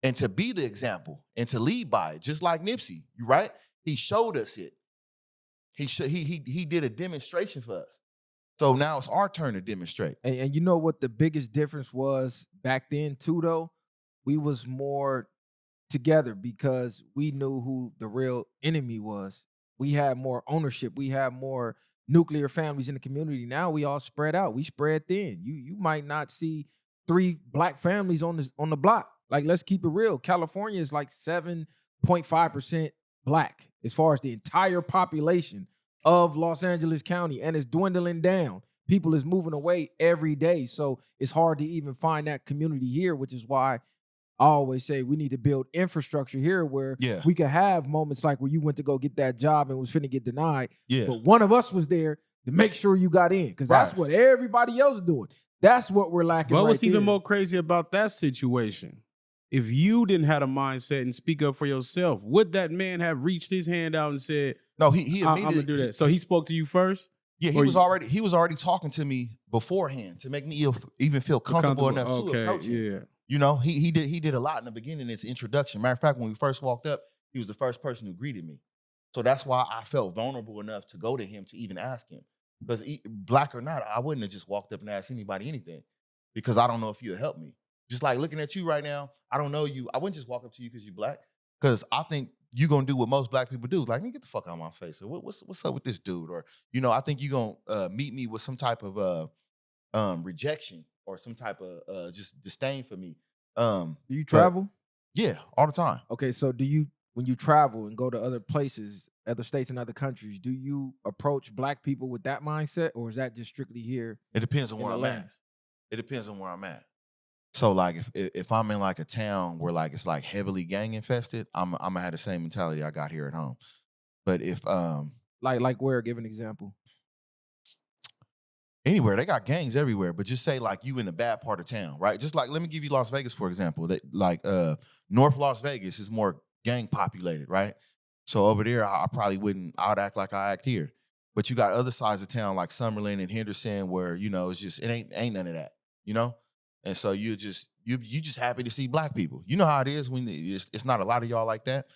and to be the example and to lead by it, just like Nipsey, right? He showed us it. He did a demonstration for us. So now it's our turn to demonstrate. And you know what the biggest difference was back then too, though? We was more together because we knew who the real enemy was. We had more ownership. We had more nuclear families in the community. Now we all spread out. We spread thin. You might not see 3 black families on the block. Like, let's keep it real. California is like 7.5% black as far as the entire population of Los Angeles County, and it's dwindling down. People is moving away every day. So it's hard to even find that community here, which is why I always say we need to build infrastructure here where we could have moments like where you went to go get that job and was finna get denied. Yeah. But one of us was there to make sure you got in, because that's what everybody else is doing. That's what we're lacking. But what's even more crazy about that situation? If you didn't have a mindset and speak up for yourself, would that man have reached his hand out and said, "No, he I'm gonna do that"? So he spoke to you first? Yeah, he was already talking to me beforehand to make me even feel comfortable enough to approach him. Yeah. You know, he did a lot in the beginning, his introduction. Matter of fact, when we first walked up, he was the first person who greeted me. So that's why I felt vulnerable enough to go to him to even ask him. Because black or not, I wouldn't have just walked up and asked anybody anything, because I don't know if you'd help me. Just like looking at you right now, I don't know you. I wouldn't just walk up to you because you're black, because I think you're going to do what most black people do. Like, get the fuck out of my face. Or what's up with this dude? Or, I think you're going to meet me with some type of rejection or some type of just disdain for me. Do you travel? Yeah, all the time. Okay, so do you, when you travel and go to other places, other states and other countries, do you approach black people with that mindset, or is that just strictly here? It depends on where I'm at. It depends on where I'm at. So like if I'm in like a town where like it's like heavily gang infested, I'm gonna have the same mentality I got here at home. But if like where? Give an example. Anywhere, they got gangs everywhere. But just say like you in a bad part of town, right? Just like, let me give you Las Vegas for example. North Las Vegas is more gang populated, right? So over there, I probably wouldn't. I'd act like I act here. But you got other sides of town like Summerlin and Henderson where it's just it ain't none of that, And so you just happy to see black people. You know how it is when it's not a lot of y'all like that.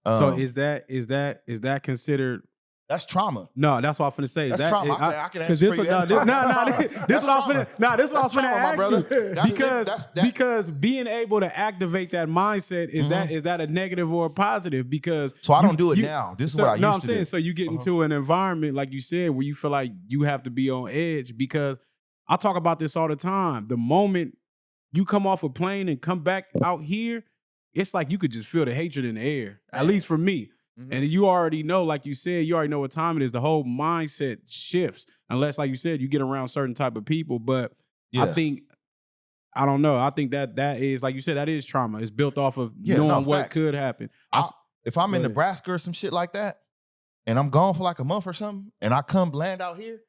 So is that considered? That's trauma. No, that's what I'm finna say. Is that's that trauma? I can answer for you. This is what I was finna ask you. Because being able to activate that mindset is that a negative or a positive? Because so I don't do it now. This is what I used to do. No, I'm saying so you get into an environment like you said where you feel like you have to be on edge. Because I talk about this all the time. The moment you come off a plane and come back out here, it's like you could just feel the hatred in the air. At least for me. Mm-hmm. And you already know, like you said, you already know what time it is. The whole mindset shifts. Unless, like you said, you get around certain type of people. But I think that is, like you said, that is trauma. It's built off of knowing what could happen. If I'm in Right. Nebraska or some shit like that, and I'm gone for like a month or something, and I come land out here,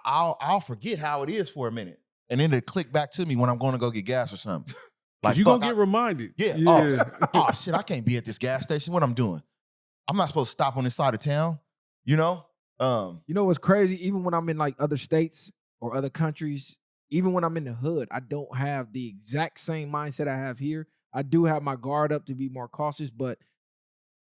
I'll forget how it is for a minute, and then it click back to me when I'm going to go get gas or something. Like, you fuck, gonna get reminded. Yeah. Yeah. Oh shit, I can't be at this gas station. What I'm doing? I'm not supposed to stop on this side of town. You know? You know what's crazy? Even when I'm in like other states or other countries, even when I'm in the hood, I don't have the exact same mindset I have here. I do have my guard up to be more cautious, but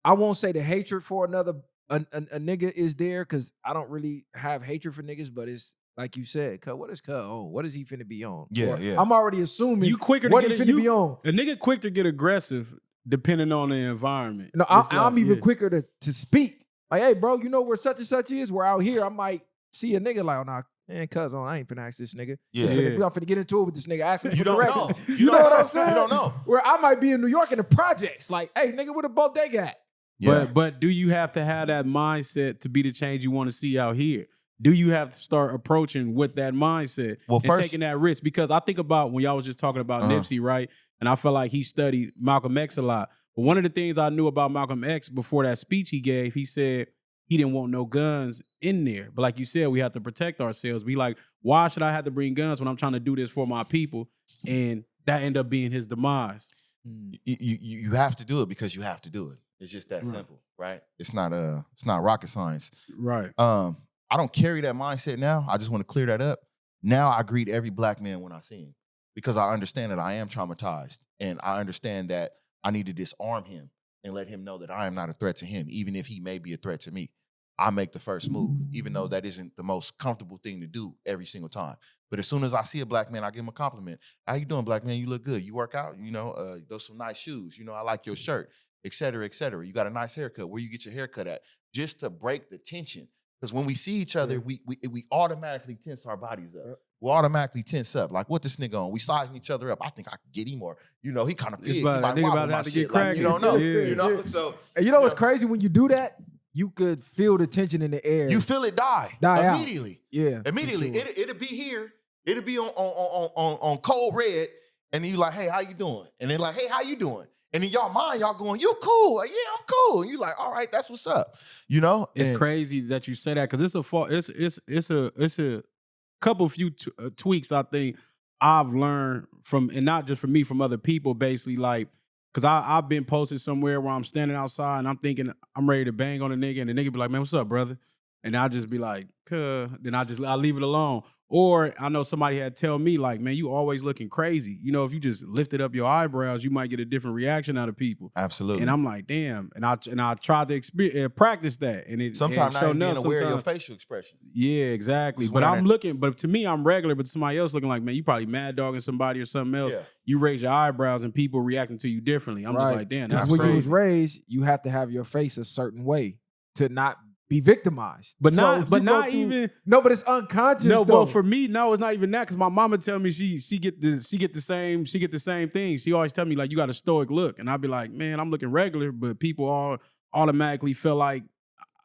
I won't say the hatred for another a nigga is there because I don't really have hatred for niggas, but it's like you said, cuz what is cuz on? What is he finna be on? Yeah, Or yeah. I'm already assuming You quicker to what get he it. finna be on. A nigga quick to get aggressive depending on the environment. No, It's I'm like, even yeah. quicker to speak. Like, hey, bro, you know where such and such is? Where out here, I might see a nigga like, oh, nah, man, cuz on, I ain't finna ask this nigga. Yeah. Yeah. We finna get into it with this nigga. Asking You for the don't record. know. You know what I'm saying? You don't know. Where I might be in New York in the projects. Like, hey, nigga, where the bodega at? Yeah. But do you have to have that mindset to be the change you want to see out here? Do you have to start approaching with that mindset Well, and first- taking that risk? Because I think about when y'all was just talking about Nipsey, right? And I felt like he studied Malcolm X a lot. But one of the things I knew about Malcolm X before that speech he gave, he said he didn't want no guns in there. But like you said, we have to protect ourselves. Be like, why should I have to bring guns when I'm trying to do this for my people? And that ended up being his demise. You have to do it because you have to do it. It's just that simple, right? It's not rocket science. Right. I don't carry that mindset now. I just want to clear that up. Now I greet every black man when I see him because I understand that I am traumatized and I understand that I need to disarm him and let him know that I am not a threat to him, even if he may be a threat to me. I make the first move, even though that isn't the most comfortable thing to do every single time. But as soon as I see a black man, I give him a compliment. How you doing, black man? You look good. You work out? You know, those some nice shoes. You know, I like your shirt, et cetera, et cetera. You got a nice haircut. Where you get your haircut at? Just to break the tension. Because when we see each other, we automatically tense our bodies up. We automatically tense up. Like, what this nigga on? We sizing each other up. I think I can get him, or you know, he kind of big. He might nigga wobble about to my have to shit. get Like, you don't know. cracking. Yeah. You know, so And you know what's crazy? When you do that, you could feel the tension in the air. you feel it die out. immediately. Yeah. for Immediately, sure. it'll be here. It'll be on cold red, and then you like, hey, how you doing? And then like, hey, how you doing? And in y'all mind, y'all going, you cool? Like, yeah, I'm cool. And you like, all right, that's what's up. You know, It's And- crazy that you say that because it's a couple few tweaks I think I've learned from, and not just from me, from other people. Basically, like, because I've been posted somewhere where I'm standing outside and I'm thinking I'm ready to bang on a nigga, and the nigga be like, man, what's up, brother? And I just be like, cuh. Then I leave it alone. Or I know somebody had tell me like, man, you always looking crazy. You know, if you just lifted up your eyebrows, you might get a different reaction out of people. Absolutely. And I'm like, damn. And I tried to practice that, and it Sometimes and not even being enough, aware of your sometimes- facial expression. Yeah, exactly. Just But wearing I'm that- looking, but to me, I'm regular, but somebody else looking like, man, you probably mad dogging somebody or something else. Yeah. You raise your eyebrows and people reacting to you differently. I'm just like, damn, that's Because when you was crazy. raised, you have to have your face a certain way to not be victimized. But So not, you but go not through- even. No, but it's unconscious. No, though. but for me, no, it's not even that. Because my mama tell me she get the same thing. She always tell me like, you got a stoic look, and I'd be like, man, I'm looking regular, but people all automatically feel like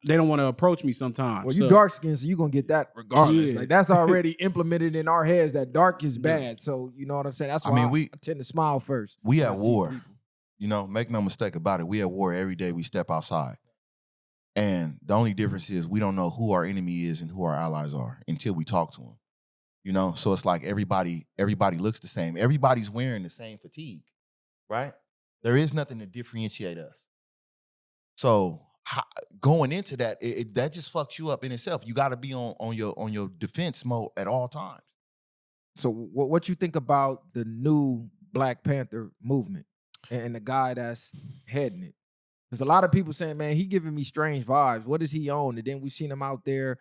they don't want to approach me sometimes. Well, you So- dark skinned, so you're gonna get that regardless. Yeah. Like that's already implemented in our heads that dark is bad. So you know what I'm saying? That's I why mean, I tend to smile first. We when at I see war. people. You know, make no mistake about it. We at war every day we step outside. And the only difference is we don't know who our enemy is and who our allies are until we talk to them. You know, so it's like everybody looks the same. Everybody's wearing the same fatigue, right? There is nothing to differentiate us. So going into that, that just fucks you up in itself. You got to be on your defense mode at all times. So what you think about the new Black Panther movement and the guy that's heading it? There's a lot of people saying, man, he giving me strange vibes. What is he on? And then we've seen him out there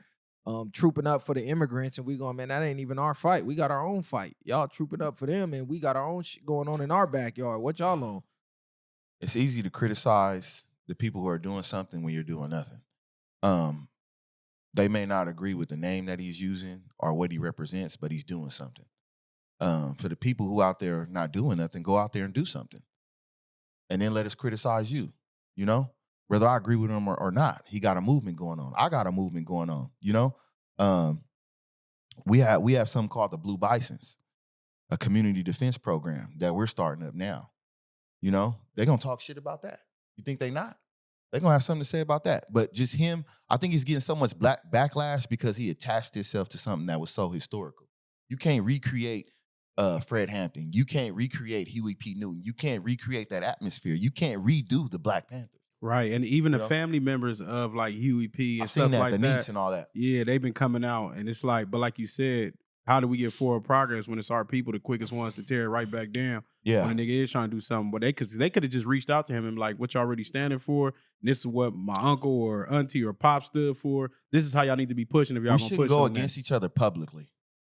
trooping up for the immigrants, and we going, man, that ain't even our fight. We got our own fight. Y'all trooping up for them, and we got our own shit going on in our backyard. What y'all on? It's easy to criticize the people who are doing something when you're doing nothing. They may not agree with the name that he's using or what he represents, but he's doing something. For the people who out there not doing nothing, go out there and do something. And then let us criticize you, you know? Whether I agree with him or not, he got a movement going on. I got a movement going on, you know? We have something called the Blue Bisons, a community defense program that we're starting up now. You know? They're going to talk shit about that. You think they not? They're gonna have something to say about that. But just him, I think he's getting so much backlash because he attached himself to something that was so historical. You can't recreate Fred Hampton. You can't recreate Huey P. Newton. You can't recreate that atmosphere. You can't redo the Black Panthers. Right, and even the know? family members of like Huey P. and I've stuff seen that, like the that. niece and all that. Yeah, they've been coming out, and it's like, but like you said, how do we get forward progress when it's our people the quickest ones to tear it right back down? Yeah. When a nigga is trying to do something, but they could have just reached out to him and like, what y'all really standing for? This is what my uncle or auntie or pop stood for. This is how y'all need to be pushing if y'all We gonna shouldn't push go on that. against each other publicly.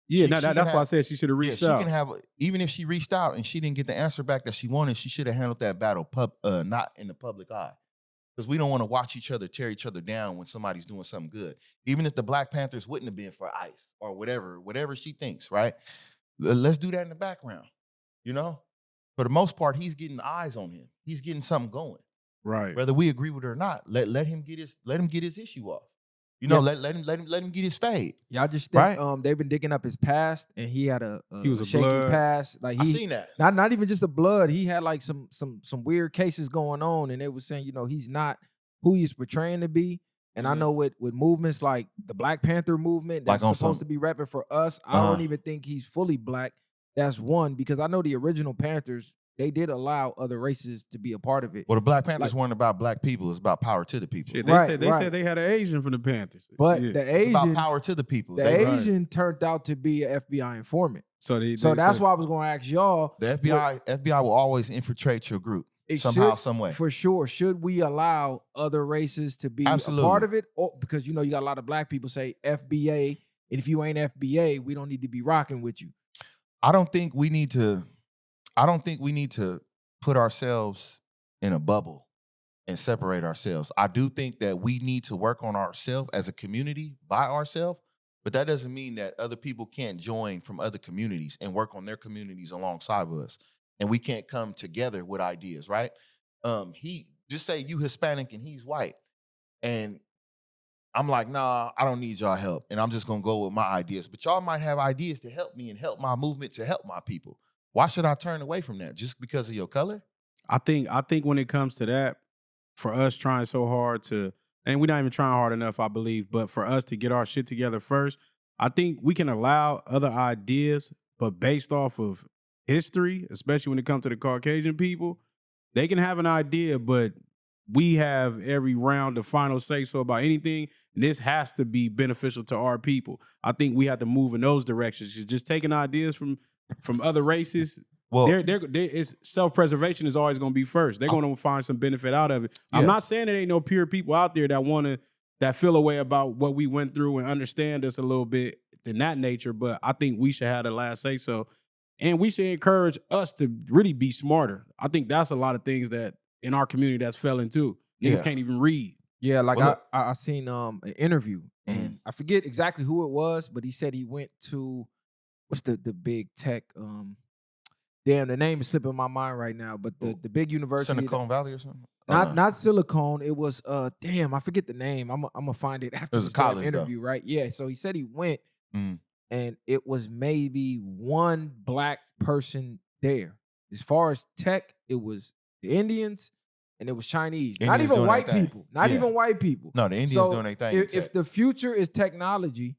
Yeah, She can that's why I have- said she should have reached she out. can have, even if she reached out and she didn't get the answer back that she wanted, she should have handled that battle not in the public eye. Because we don't want to watch each other tear each other down when somebody's doing something good. Even if the Black Panthers wouldn't have been for ICE or whatever she thinks, right? Let's do that in the background, you know? For the most part, he's getting eyes on him. He's getting something going. Right. Whether we agree with it or not, let him get his issue off. You know, let him get his fade. Y'all just think Right? they've been digging up his past, and he had He was a shaky blood. past. Like I he seen that. not even just the blood. He had like some weird cases going on, and they were saying, he's not who he's portraying to be. And I know with movements like the Black Panther movement that's Like on supposed some- to be repping for us, I don't even think he's fully black. That's one, because I know the original Panthers, they did allow other races to be a part of it. Well, the Black Panthers weren't about black people. It's about power to the people. Shit, they Right, said they right. said they had an Asian from the Panthers. But Yeah. the It's about Asian, power to the people. the They- Asian turned out to be an FBI informant. So they So that's said- why I was going to ask y'all. The FBI will always infiltrate your group It somehow, should- some way. For sure. Should we allow other races to be Absolutely. a part of it? Or, because you got a lot of black people say FBA, and if you ain't FBA, we don't need to be rocking with you. I don't think we need to put ourselves in a bubble and separate ourselves. I do think that we need to work on ourselves as a community by ourselves, but that doesn't mean that other people can't join from other communities and work on their communities alongside of us. And we can't come together with ideas, right? He just say you Hispanic and he's white. And I'm like, nah, I don't need y'all help. And I'm just gonna go with my ideas. But y'all might have ideas to help me and help my movement to help my people. Why should I turn away from that just because of your color? I think when it comes to that, for us trying so hard to, and we're not even trying hard enough, I believe, but for us to get our shit together first, I think we can allow other ideas, but based off of history, especially when it comes to the Caucasian people, they can have an idea, but we have every round the final say so about anything, and this has to be beneficial to our people. I think we have to move in those directions. Just taking ideas from other races. Well, It's self-preservation is always going to be first. They're going to find some benefit out of it. Yeah. I'm not saying there ain't no pure people out there that feel a way about what we went through and understand us a little bit in that nature, but I think we should have the last say so. And we should encourage us to really be smarter. I think that's a lot of things that in our community that's failing too. Niggas Yeah. can't even read. Yeah, like Well, look- I seen an interview, and I forget exactly who it was, but he said he went to what's the big tech damn, the name is slipping my mind right now, but the big university. Silicon Valley or something? Not Silicon. It was damn, I forget the name. I'm gonna find it after was this a college, though. interview, right? Yeah. So he said he went, Mm. and it was maybe one black person there. As far as tech, it was the Indians and it was Chinese. Not Indians even doing white their thing. people. Not Yeah. even white people. No, the Indians So doing their thing. in If tech. the future is technology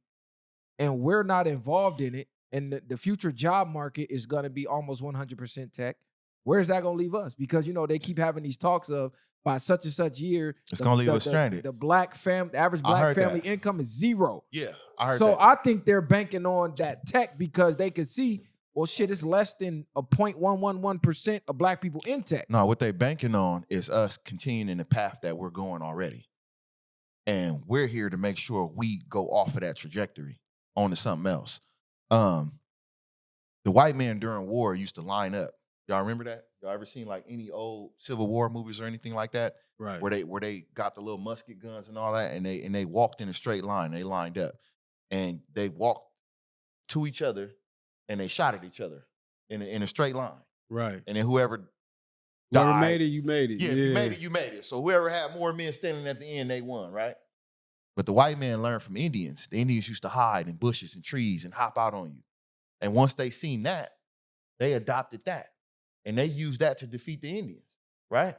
and we're not involved in it, and the future job market is going to be almost 100% tech, where's that going to leave us? Because, they keep having these talks of by such and such year, It's gonna leave us stranded. The average I black heard family that. income is zero. Yeah, I heard So that. I think they're banking on that tech because they can see, well, shit, it's less than a 0.111% of black people in tech. No, what they banking on is us continuing the path that we're going already. And we're here to make sure we go off of that trajectory onto something else. The white man during war used to line up. Y'all remember that? Y'all ever seen like any old Civil War movies or anything like that? Right. Where they got the little musket guns and all that, and they walked in a straight line. They lined up. And they walked to each other and they shot at each other in a straight line. Right. And then whoever Whoever died- made it, you made it. yeah, you made it, you made it. So whoever had more men standing at the end, they won, right? But the white man learned from Indians. The Indians used to hide in bushes and trees and hop out on you. And once they seen that, they adopted that. And they used that to defeat the Indians, right?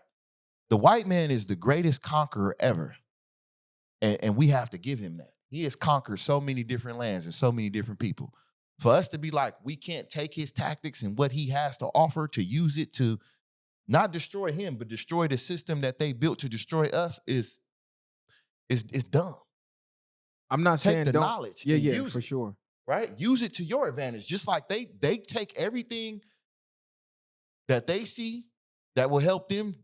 The white man is the greatest conqueror ever. And we have to give him that. He has conquered so many different lands and so many different people. For us to be like, we can't take his tactics and what he has to offer to use it to not destroy him, but destroy the system that they built to destroy us is dumb. I'm not Take saying the don't. knowledge. Yeah, and yeah, use for it, sure. right? Use it to your advantage. Just like they take everything that they see that will help them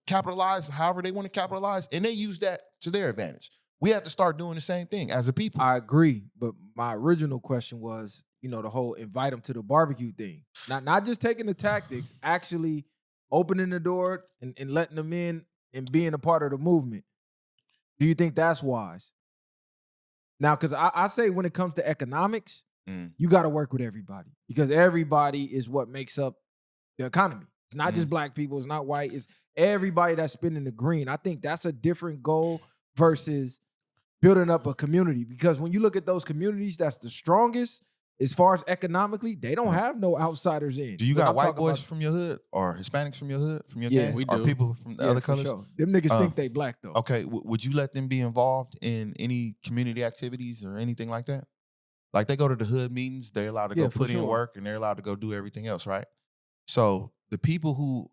capitalize however they want to capitalize, and they use that to their advantage. We have to start doing the same thing as a people. I agree, but my original question was, the whole invite them to the barbecue thing. Not just taking the tactics, actually opening the door and letting them in and being a part of the movement. Do you think that's wise? Now, because I say when it comes to economics, you got to work with everybody because everybody is what makes up the economy. It's not just black people. It's not white. It's everybody that's spending the green. I think that's a different goal versus building up a community. Because when you look at those communities that's the strongest as far as economically, they don't have no outsiders in. Do you When got I'm white talking boys about- from your hood or Hispanics from your hood, from your Yeah, gang? we Or do. people from the Yeah, other for colors? sure. Them niggas think they black though. Okay, would you let them be involved in any community activities or anything like that? Like they go to the hood meetings, they're allowed to Yeah, go for put in sure. work and they're allowed to go do everything else, right? So the people who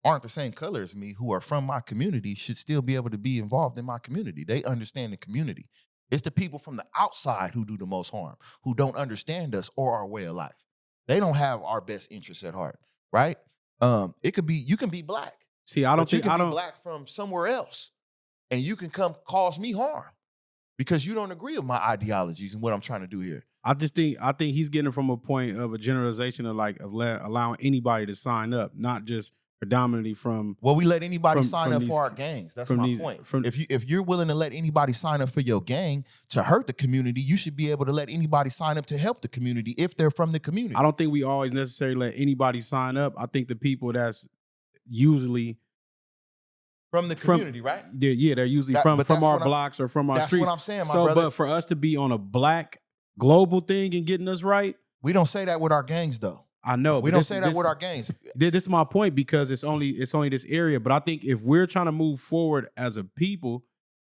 aren't the same color as me, who are from my community, should still be able to be involved in my community. They understand the community. It's the people from the outside who do the most harm, who don't understand us or our way of life. They don't have our best interests at heart, right? It could be, you can be black. See, I don't But you think can I be don't. black from somewhere else, and you can come cause me harm because you don't agree with my ideologies and what I'm trying to do here. I think he's getting from a point of a generalization of allowing anybody to sign up, not just predominantly from. Well, we let anybody From- sign from up these- for our gangs. That's from my these- point. from- If you're willing to let anybody sign up for your gang to hurt the community, you should be able to let anybody sign up to help the community if they're from the community. I don't think we always necessarily let anybody sign up. I think the people that's usually From the community, right? they're usually That- from but that's our what I'm- blocks or from our That's streets. what I'm saying, my So, brother. but for us to be on a black global thing and getting us right, We don't say that with our gangs, though. I know We but don't this- say that this- with our gangs. This is my point because it's only this area. But I think if we're trying to move forward as a people,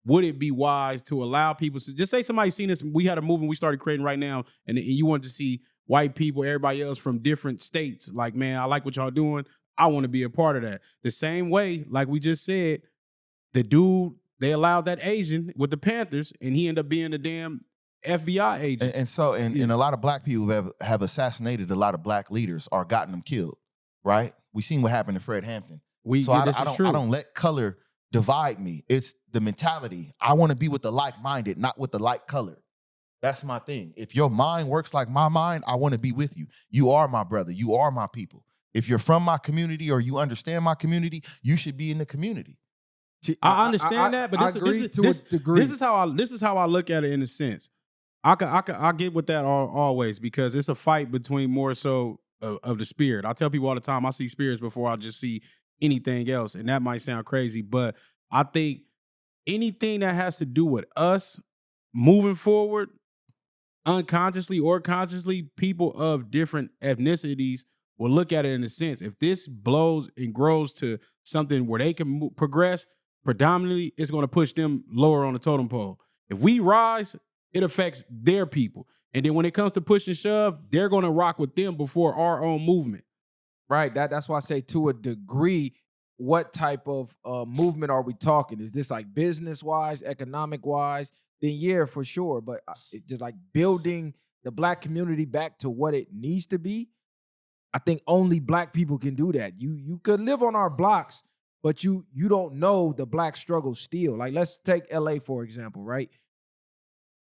would it be wise to allow people to just say somebody's seen this? We had a movement we started creating right now, and you want to see white people, everybody else from different states. Like, man, I like what y'all doing. I want to be a part of that. The same way, like we just said, the dude, they allowed that Asian with the Panthers, and he ended up being a damn FBI agent. And a lot of black people have assassinated a lot of black leaders or gotten them killed, right? We seen what happened to Fred Hampton. This is true. I don't let color divide me. It's the mentality. I want to be with the like-minded, not with the like color. That's my thing. If your mind works like my mind, I want to be with you. You are my brother. You are my people. If you're from my community or you understand my community, you should be in the community. See, I understand that, but I this agree is to a degree. this is how I look at it in a sense. I get with that always because it's a fight between more so of the spirit. I tell people all the time I see spirits before I just see anything else, and that might sound crazy, but I think anything that has to do with us moving forward, unconsciously or consciously, people of different ethnicities will look at it in a sense. If this blows and grows to something where they can progress, predominantly, it's going to push them lower on the totem pole. If we rise, it affects their people. And then when it comes to push and shove, they're going to rock with them before our own movement. Right. That's why I say to a degree, what type of movement are we talking? Is this like business wise, economic wise? Then yeah, for sure. But it just like building the black community back to what it needs to be. I think only black people can do that. You could live on our blocks, but you don't know the black struggle still. Like let's take LA for example, right?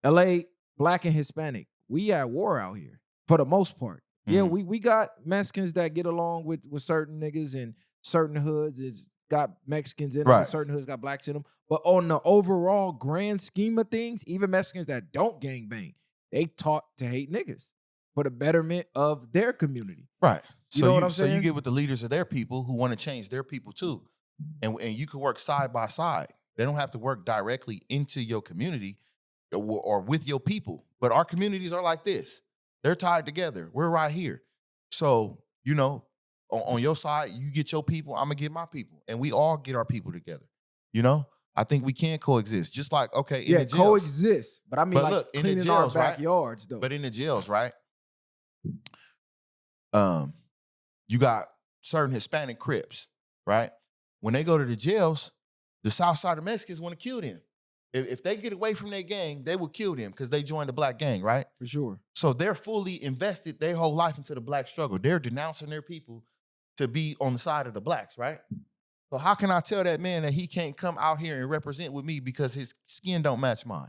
LA, black and Hispanic, we at war out here for the most part. Yeah, we got Mexicans that get along with certain niggas and certain hoods. It's got Mexicans in them, Right. and certain hoods got blacks in them. But on the overall grand scheme of things, even Mexicans that don't gangbang, they taught to hate niggas for the betterment of their community. Right. You know what I'm So you saying? get with the leaders of their people who want to change their people too. And you can work side by side. They don't have to work directly into your community or with your people. But our communities are like this. They're tied together. We're right here. So, On your side, you get your people, I'm gonna get my people. And we all get our people together. You know? I think we can coexist. Just like, okay, in the jails. Coexist. But I mean, But like look, in the cleaning jails, our right? backyards, though. But in the jails, right? You got certain Hispanic Crips, right? When they go to the jails, the South Side of Mexicans want to kill them. If they get away from their gang, they will kill them because they joined the black gang, right? For sure. So they're fully invested their whole life into the black struggle. They're denouncing their people to be on the side of the blacks, right? So how can I tell that man that he can't come out here and represent with me because his skin don't match mine?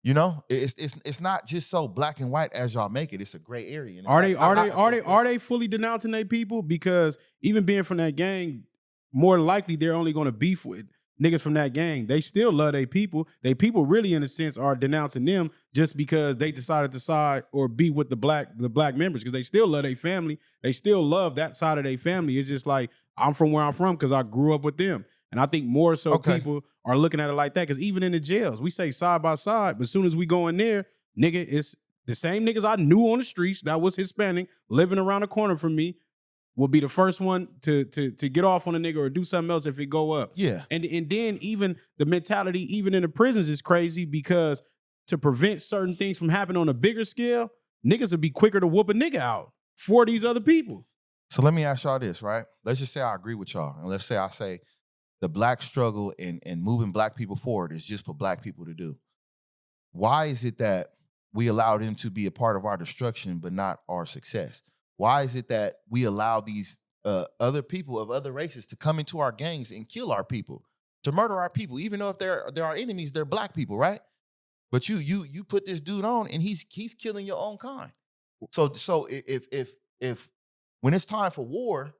You know, it's not just so black and white as y'all make it. It's a gray area. And Are they fully denouncing their people? Because even being from that gang, more likely they're only going to beef with niggas from that gang. They still love their people. They people really, in a sense, are denouncing them just because they decided to side or be with the black members, because they still love their family. They still love that side of their family. It's just like, I'm from where I'm from because I grew up with them. And I think more so people are looking at it like that, because even in the jails, we say side by side, but as soon as we go in there, nigga, it's the same niggas I knew on the streets that was Hispanic living around the corner from me will be the first one to get off on a nigga or do something else if it go up. Yeah. And then even the mentality, even in the prisons, is crazy, because to prevent certain things from happening on a bigger scale, niggas would be quicker to whoop a nigga out for these other people. So let me ask y'all this, right? Let's just say I agree with y'all. And let's say I say the black struggle and moving black people forward is just for black people to do. Why is it that we allow them to be a part of our destruction but not our success? Why is it that we allow these other people of other races to come into our gangs and kill our people, to murder our people, even though if they're our enemies, they're black people, right? But you put this dude on and he's killing your own kind. So if when it's time for war,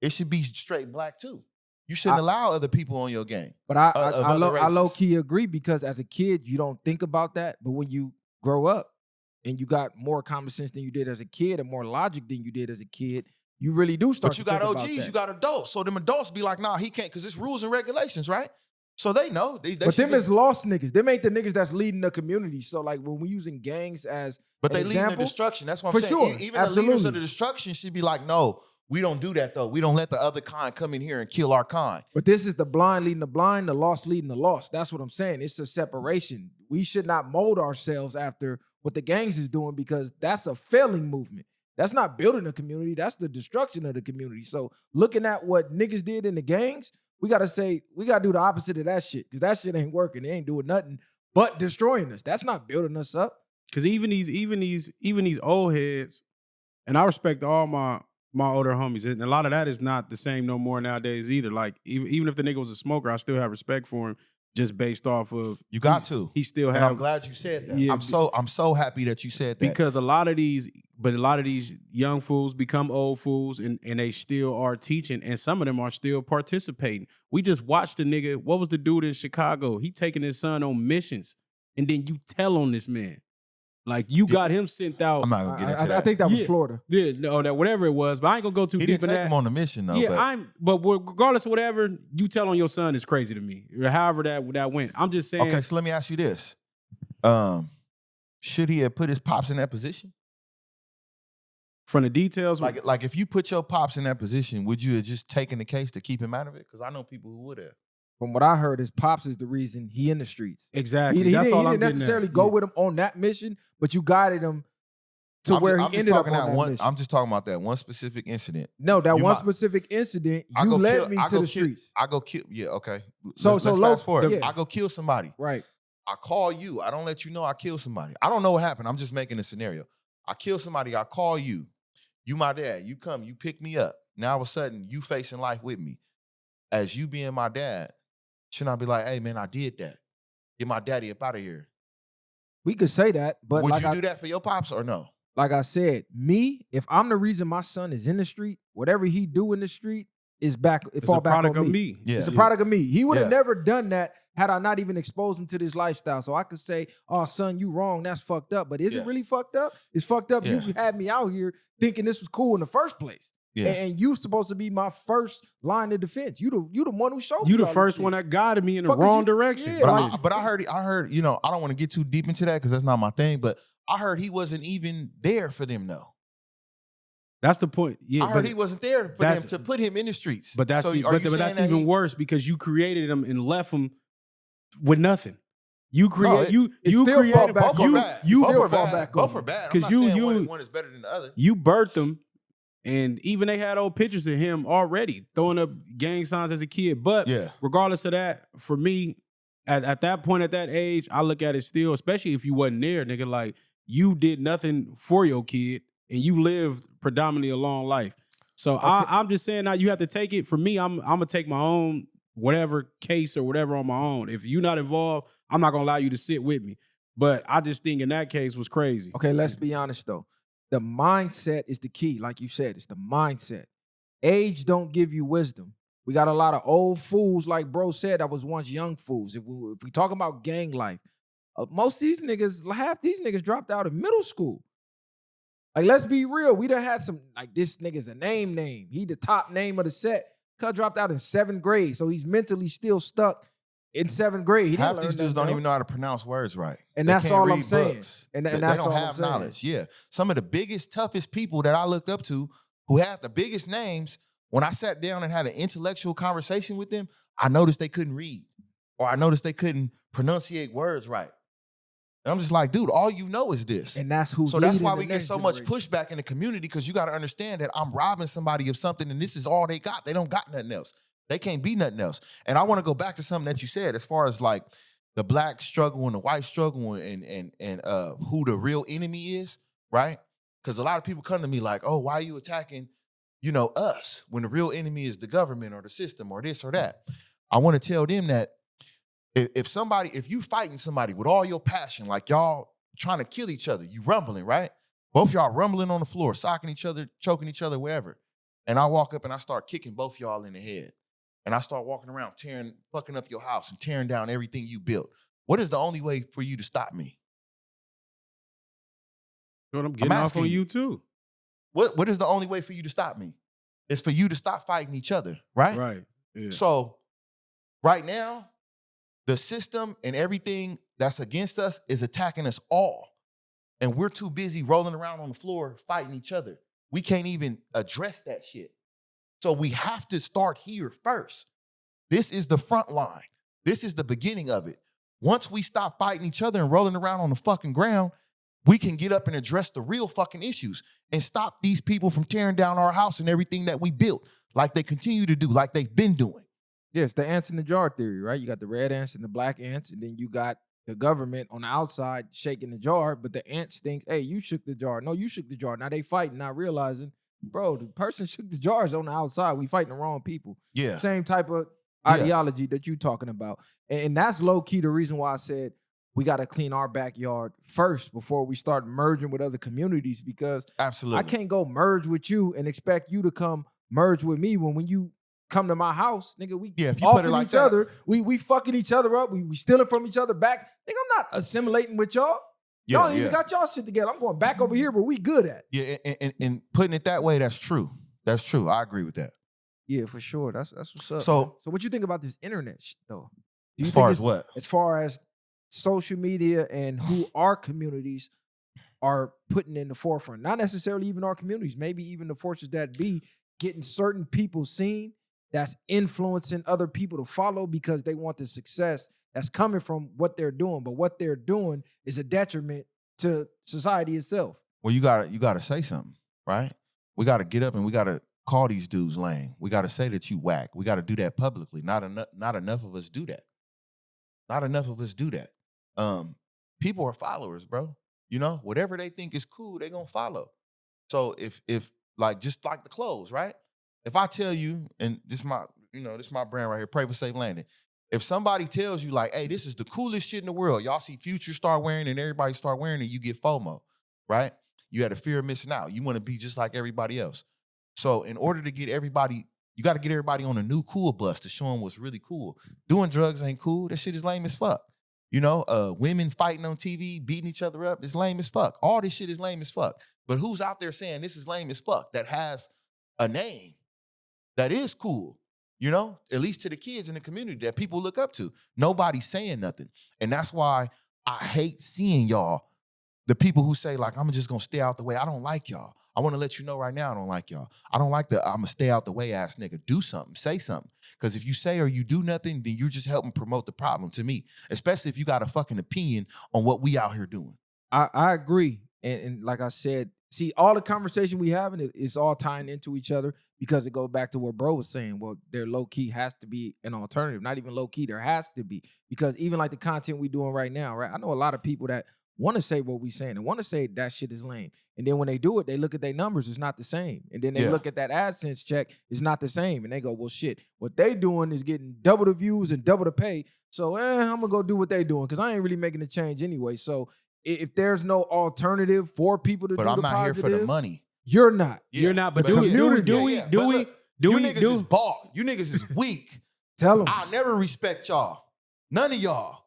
it should be straight black too. You shouldn't allow other people on your gang. But I low-key agree, because as a kid, you don't think about that. But when you grow up and you got more common sense than you did as a kid and more logic than you did as a kid, you really do start to think about that. But you got OGs, you got adults. So them adults be like, nah, he can't, because it's rules and regulations, right? So they know. But them is lost niggas. Them ain't the niggas that's leading the community. So like when we're using gangs as But they leading the destruction. That's what I'm saying. Sure. Even the leaders of the destruction should be like, no, we don't do that though. We don't let the other kind come in here and kill our kind. But this is the blind leading the blind, the lost leading the lost. That's what I'm saying. It's a separation. We should not mold ourselves after what the gangs is doing, because that's a failing movement. That's not building a community. That's the destruction of the community. So looking at what niggas did in the gangs, we got to do the opposite of that shit, because that shit ain't working. It ain't doing nothing but destroying us. That's not building us up. Because even these old heads, and I respect all my older homies, and a lot of that is not the same no more nowadays either. Like even if the nigga was a smoker, I still have respect for him, just based off of you got to. He still have. I'm glad you said that. Yeah, I'm so happy that you said that, because a lot of these young fools become old fools, and they still are teaching, and some of them are still participating. We just watched the nigga. What was the dude in Chicago? He taking his son on missions, and then you tell on this man. Like, you got him sent out. I'm not gonna get into that. I think that was Florida. Yeah, no, that whatever it was, but I ain't gonna go too deep in that. He didn't take him on the mission though. Yeah, but regardless of whatever you tell on your son is crazy to me. Or however that went. I'm just saying. Okay, so let me ask you this: should he have put his pops in that position? From the details, like if you put your pops in that position, would you have just taken the case to keep him out of it? Because I know people who would have. From what I heard, his pops is the reason he in the streets. Exactly. He didn't necessarily go with him on that mission, but you guided him to where he ended up on that mission. I'm just talking about that one specific incident. No, that one specific incident, you led me to the streets. I go kill. Yeah, okay. Let's fast forward. Yeah. I go kill somebody. Right. I call you. I don't let you know I killed somebody. I don't know what happened. I'm just making a scenario. I kill somebody. I call you. You my dad. You come. You pick me up. Now all of a sudden, you facing life with me. As you being my dad, shouldn't I be like, hey, man, I did that. Get my daddy up out of here. We could say that, but would you do that for your pops or no? Like I said, me, if I'm the reason my son is in the street, whatever he do in the street is back. It's a product of me. Yeah. It's a product of me. He would have never done that had I not even exposed him to this lifestyle. So I could say, oh, son, you wrong. That's fucked up. But is it really fucked up? It's fucked up. You had me out here thinking this was cool in the first place. Yeah. And you supposed to be my first line of defense. You the one who showed me. You the first one that guided me in the wrong direction. Yeah, but I heard, you know, I don't want to get too deep into that because that's not my thing, but I heard he wasn't even there for them though. That's the point. Yeah, I heard he wasn't there for them to put him in the streets. But that's so but that's even worse because you created him and left him with nothing. You create you created both are bad. Both are bad. I'm not saying one is better than the other. You birthed them, and even they had old pictures of him already throwing up gang signs as a kid. But regardless of that, for me, at that point, at that age, I look at it still, especially if you wasn't there, nigga. Like you did nothing for your kid, and you lived predominantly a long life. So I'm just saying now you have to take it. For me, I'm gonna take my own whatever case or whatever on my own. If you're not involved, I'm not gonna allow you to sit with me. But I just think in that case was crazy. Okay, let's be honest though. The mindset is the key. Like you said, it's the mindset. Age don't give you wisdom. We got a lot of old fools, like bro said, that was once young fools. If we talk about gang life, most of these niggas, half these niggas dropped out of middle school. Like, let's be real. We done had some, like, this nigga's a name. He the top name of the set. Cuz dropped out in 7th grade, so he's mentally still stuck in 7th grade. He half these dudes don't even know how to pronounce words right. And that's all I'm saying. And they that's don't all have I'm saying. knowledge. Yeah. Some of the biggest, toughest people that I looked up to who had the biggest names, when I sat down and had an intellectual conversation with them, I noticed they couldn't read. Or I noticed they couldn't pronunciate words right. And I'm just like, dude, all you know is this. And that's who. So that's why we get so much pushback in the community, because you got to understand that I'm robbing somebody of something and this is all they got. They don't got nothing else. They can't be nothing else. And I want to go back to something that you said as far as like the black struggle and the white struggle and who the real enemy is, right? Because a lot of people come to me like, oh, why are you attacking, us when the real enemy is the government or the system or this or that? I want to tell them that if you fighting somebody with all your passion, like y'all trying to kill each other, you rumbling, right? Both y'all rumbling on the floor, socking each other, choking each other, wherever. And I walk up and I start kicking both y'all in the head. And I start walking around fucking up your house and tearing down everything you built. What is the only way for you to stop me? I'm getting off on you too. What is the only way for you to stop me? It's for you to stop fighting each other, right? Right. Yeah. So right now, the system and everything that's against us is attacking us all. And we're too busy rolling around on the floor fighting each other. We can't even address that shit. So we have to start here first. This is the front line. This is the beginning of it. Once we stop fighting each other and rolling around on the fucking ground, we can get up and address the real fucking issues and stop these people from tearing down our house and everything that we built, like they continue to do, like they've been doing. Yes, the ants in the jar theory, right? You got the red ants and the black ants, and then you got the government on the outside shaking the jar, but the ants think, hey, you shook the jar. No, you shook the jar. Now they fighting, not realizing, bro, the person shook the jars on the outside. We fighting the wrong people. Yeah. Same type of ideology that you talking about. And that's low-key the reason why I said we got to clean our backyard first before we start merging with other communities, because absolutely, I can't go merge with you and expect you to come merge with me when you come to my house, nigga, we offing each other. We fucking each other up. We stealing from each other back. Nigga, I'm not assimilating with y'all. Y'all ain't even got y'all shit together. I'm going back over here where we good at. Yeah, and putting it that way, that's true. That's true. I agree with that. Yeah, for sure. That's what's up. So, man. So what you think about this internet shit, though? As far as what? As far as social media and who our communities are putting in the forefront. Not necessarily even our communities, maybe even the forces that be getting certain people seen that's influencing other people to follow because they want the success that's coming from what they're doing. But what they're doing is a detriment to society itself. Well, you gotta say something, right? We gotta get up and we gotta call these dudes lame. We gotta say that you whack. We gotta do that publicly. Not enough of us do that. Not enough of us do that. People are followers, bro. Whatever they think is cool, they gonna follow. So if like, just like the clothes, right? If I tell you, and this is my brand right here, Pray for Safe Landing. If somebody tells you like, hey, this is the coolest shit in the world, y'all see Future start wearing and everybody start wearing it, you get FOMO, right? You had a fear of missing out. You want to be just like everybody else. So in order to get everybody, you got to get everybody on a new cool bus to show them what's really cool. Doing drugs ain't cool. That shit is lame as fuck. Women fighting on TV, beating each other up, is lame as fuck. All this shit is lame as fuck. But who's out there saying this is lame as fuck that has a name that is cool, at least to the kids in the community that people look up to? Nobody's saying nothing. And that's why I hate seeing y'all, The people who say, like, I'm just gonna stay out the way. I don't like y'all. I want to let you know right now I don't like y'all. I don't like the I'm gonna stay out the way ass nigga. Do something. Say something. Because if you say or you do nothing, then you're just helping promote the problem to me. Especially if you got a fucking opinion on what we out here doing. I agree. And like I said, see, all the conversation we having is all tying into each other because it goes back to what bro was saying. Well, there low key has to be an alternative. Not even low key, there has to be. Because even like the content we doing right now, right? I know a lot of people that want to say what we saying and want to say that shit is lame. And then when they do it, they look at their numbers, it's not the same. And then they look at that AdSense check, it's not the same. And they go, well, shit, what they doing is getting double the views and double the pay. So I'm going to go do what they doing because I ain't really making a change anyway. So if there's no alternative for people to do the positive. But I'm not here for the money. You're not. Yeah. You're not. But You niggas is bald. You niggas is weak. Tell them. I'll never respect y'all. None of y'all.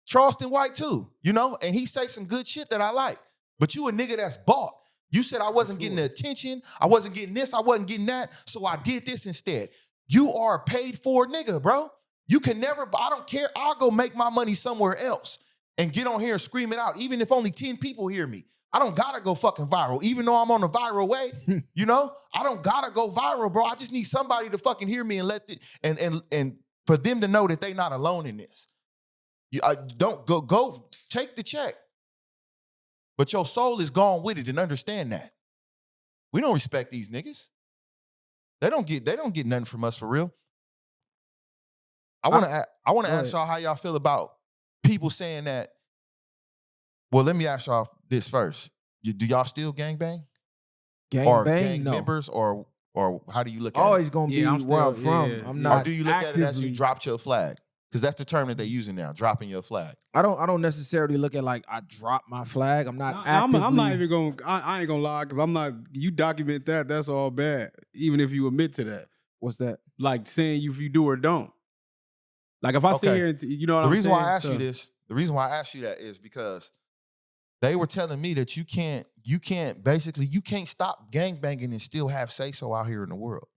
Charleston White too, you know? And he say some good shit that I like. But you a nigga that's bought. You said I wasn't getting the attention. I wasn't getting this. I wasn't getting that. So I did this instead. You are a paid for nigga, bro. You can never, I don't care. I'll go make my money somewhere else and get on here and scream it out, even if only 10 people hear me. I don't gotta go fucking viral, even though I'm on the viral way. You know, I don't gotta go viral, bro. I just need somebody to fucking hear me and and for them to know that they not alone in this. Don't go take the check, but your soul is gone with it, and understand that. We don't respect these niggas. They don't get nothing from us for real. I want to ask y'all how y'all feel about people saying that. Well, let me ask y'all this first. Do y'all still gangbang? Gang No. members, or how do you look at Always it? gonna be where I'm from. I'm not. Or do you look at it as you actively- dropped your flag? Because that's the term that they're using now, dropping your flag. I don't necessarily look at like I dropped my flag. I'm not I'm actively. not even going. I ain't gonna lie because I'm not. You document that. That's all bad. Even if you admit to that, What's that? like saying if you do or don't. Like if I sit here and you know what The I'm reason saying. why I asked you this, the reason why I asked you that is because they were telling me that you can't stop gangbanging and still have say-so out here in the world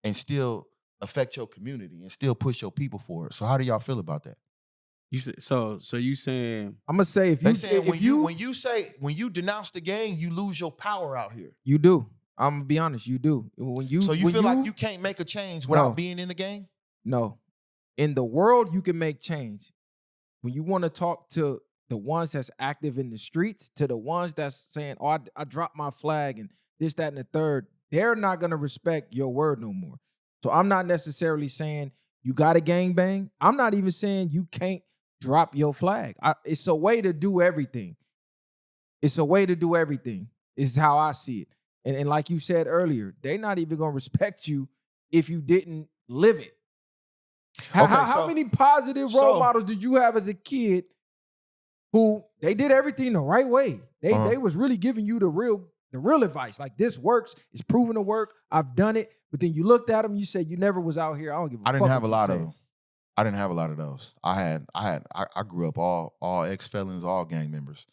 and still affect your community and still push your people forward. So how do y'all feel about that? You so you saying I'm gonna say They saying when you denounce the gang, you lose your power out here. you do. I'm gonna be honest. You do. So you feel like you can't make a change without being in the gang? No. In the world, you can make change. When you want to talk to the ones that's active in the streets, to the ones that's saying, oh, I dropped my flag and this, that, and the third, they're not going to respect your word no more. So I'm not necessarily saying you got to gangbang. I'm not even saying you can't drop your flag. It's a way to do everything. It's a way to do everything is how I see it. And like you said earlier, they're not even going to respect you if you didn't live it. How many positive role models did you have as a kid who they did everything the right way? They was really giving you the real advice. Like, this works. It's proven to work. I've done it. But then you looked at them, you said you never was out here. I don't give a fuck. I didn't have a lot of them. I didn't have a lot of those. I grew up all ex-felons, all gang members.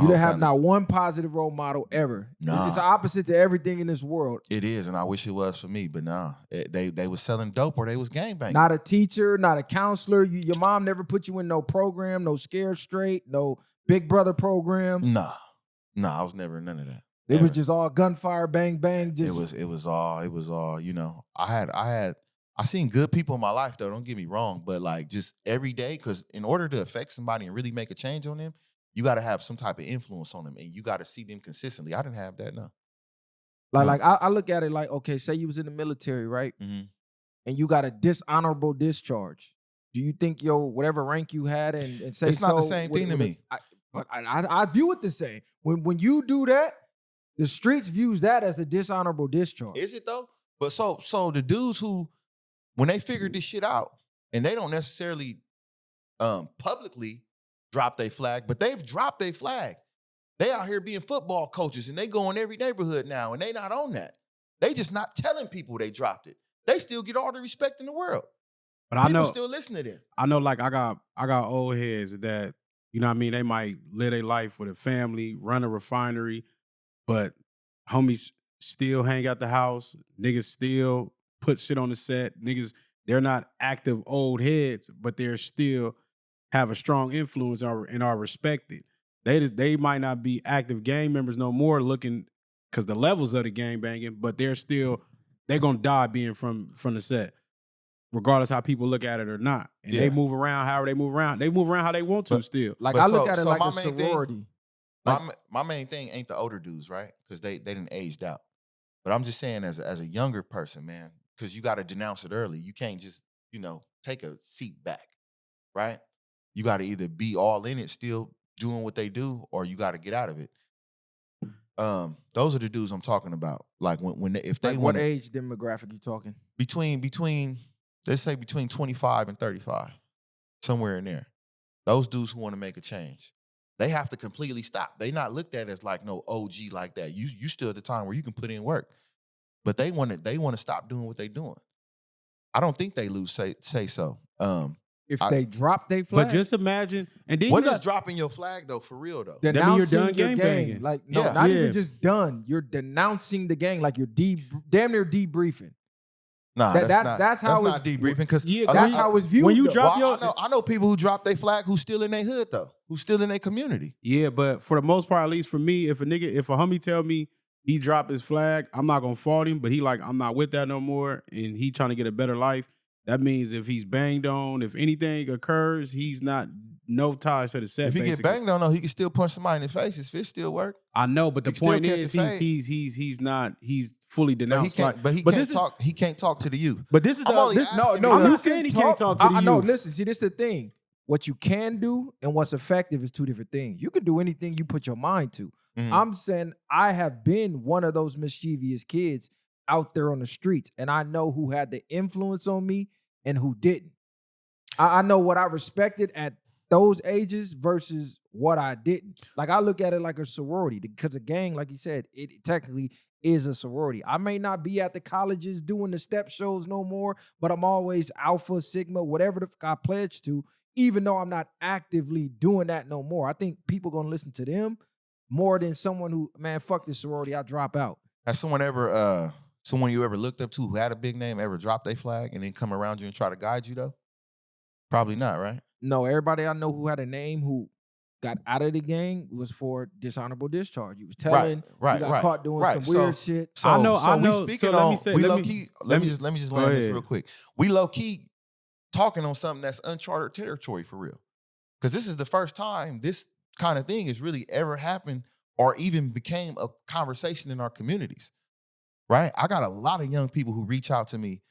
You didn't have not one positive role model ever. Nah. It's the opposite to everything in this world. It is, and I wish it was for me, but nah. They was selling dope or they was gangbanging. Not a teacher, not a counselor. Your mom never put you in no program, no Scared Straight, no Big Brother program. Nah, I was never in none of that. It was just all gunfire, bang, bang. Just It was all, you know. I seen good people in my life though, don't get me wrong, but like just every day, because in order to affect somebody and really make a change on them, you got to have some type of influence on them, and you got to see them consistently. I didn't have that, no. Like I look at it like, okay, say you was in the military, right? Mm-hmm. And you got a dishonorable discharge. Do you think your whatever rank you had and say it's not the same thing to me. I view it the same. When you do that, the streets views that as a dishonorable discharge. Is it though? But so the dudes who, when they figured this shit out, and they don't necessarily publicly drop their flag, but they've dropped their flag. They out here being football coaches, and they go in every neighborhood now, and they not on that. They just not telling people they dropped it. They still get all the respect in the world. But people I know still listen to them. I know, like I got old heads that, you know what I mean, they might live their life with a family, run a refinery, but homies still hang out the house. Niggas still put shit on the set. Niggas, they're not active old heads, but they're still have a strong influence and are respected. They might not be active gang members no more, looking because the levels of the gang banging, but they're gonna die being from the set, regardless how people look at it or not. And they move around however they move around. They move around how they want to still. Like I look at it like a sorority. My main thing ain't the older dudes, right? Because they didn't aged out. But I'm just saying as a younger person, man, because you got to denounce it early. You can't just, take a seat back, right? You got to either be all in it, still doing what they do, or you got to get out of it. Those are the dudes I'm talking about. Like if they what age demographic you talking? Between let's say between 25 and 35, somewhere in there. Those dudes who want to make a change. They have to completely stop. They not looked at as like no OG like that. You still at the time where you can put in work, but they want to stop doing what they doing. I don't think they lose say so. If they drop their flag, but just imagine. And then what is dropping your flag though? For real though, that mean you're done gang banging. Like not even just done. You're denouncing the gang. Like you're damn near debriefing. Nah, that's how it's not debriefing because that's how it's viewed. When you drop I know people who drop their flag who's still in their hood though, who's still in their community. Yeah, but for the most part, at least for me, if a homie tell me he dropped his flag, I'm not gonna fault him. But he like, I'm not with that no more, and he trying to get a better life. That means if he's banged on, if anything occurs, he's not no ties to the set. If he get banged on, though, he can still punch somebody in the face. His fist still work. I know, but the point is, he's fully denounced. But he can't talk to the youth. But this is I'm not saying he can't talk to the youth. No, listen, see, this is the thing. What you can do and what's effective is two different things. You can do anything you put your mind to. Mm-hmm. I'm saying I have been one of those mischievous kids out there on the streets, and I know who had the influence on me and who didn't. I know what I respected at those ages versus what I didn't. Like I look at it like a sorority because a gang, like you said, it technically is a sorority. I may not be at the colleges doing the step shows no more, but I'm always Alpha, Sigma, whatever the fuck I pledge to, even though I'm not actively doing that no more. I think people gonna listen to them more than someone who, man, fuck this sorority, I drop out. Has someone you ever looked up to who had a big name ever dropped their flag and then come around you and try to guide you though? Probably not, right? No, everybody I know who had a name who got out of the gang was for dishonorable discharge. You was telling, you got caught doing some weird shit. So I know. We speaking on. Let me just land this real quick. We low key talking on something that's uncharted territory for real, because this is the first time this kind of thing has really ever happened or even became a conversation in our communities. Right? I got a lot of young people who reach out to me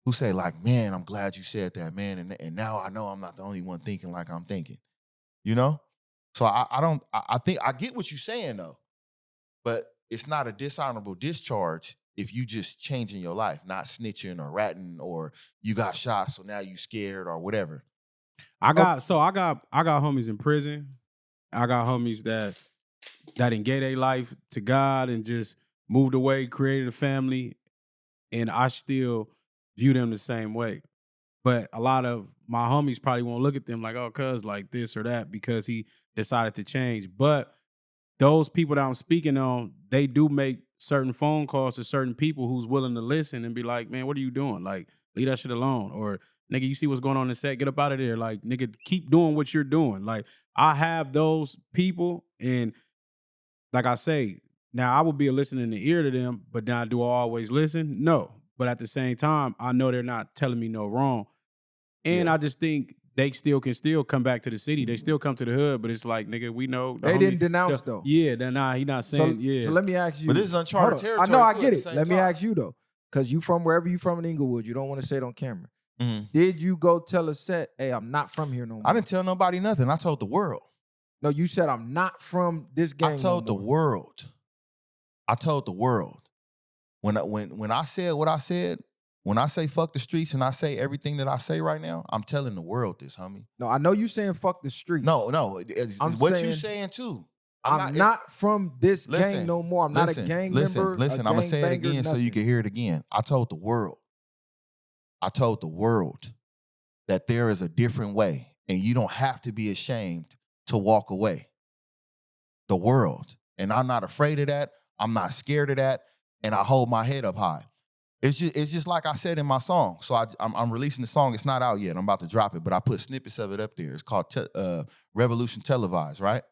who say like, man, I'm glad you said that, man. And now I know I'm not the only one thinking like I'm thinking, So I think I get what you're saying though, but it's not a dishonorable discharge if you just changing your life, not snitching or ratting or you got shot, so now you scared or whatever. I got homies in prison. I got homies that didn't gave their life to God and just moved away, created a family, and I still view them the same way. But a lot of my homies probably won't look at them like, oh, cuz like this or that because he decided to change. But those people that I'm speaking on, they do make certain phone calls to certain people who's willing to listen and be like, man, what are you doing? Like, leave that shit alone. Or, nigga, you see what's going on in the set? Get up out of there. Like, nigga, keep doing what you're doing. Like, I have those people, and like I say, now I will be a listening ear to them, but now do I always listen? No. But at the same time, I know they're not telling me no wrong. And I just think they can come back to the city. They still come to the hood, but it's like, nigga, we know. They didn't denounce though. Yeah, he not saying, So let me ask you. But this is uncharted territory. I know, I get it. Let me ask you though, because you from wherever you from in Inglewood, you don't want to say it on camera. Mm-hmm. Did you go tell a set, hey, I'm not from here no more? I didn't tell nobody nothing. I told the world. No, you said I'm not from this gang. I told the world. When I said what I said, when I say fuck the streets and I say everything that I say right now, I'm telling the world this, homie. No, I know you saying fuck the streets. No, it's what you saying too. I'm not from this gang no more. I'm not a gang member. Listen, I'm going to say it again so you can hear it again. I told the world that there is a different way and you don't have to be ashamed to walk away. The world. And I'm not afraid of that. I'm not scared of that. And I hold my head up high. It's just like I said in my song. So I'm releasing the song. It's not out yet. I'm about to drop it, but I put snippets of it up there. It's called Revolution Televised, right?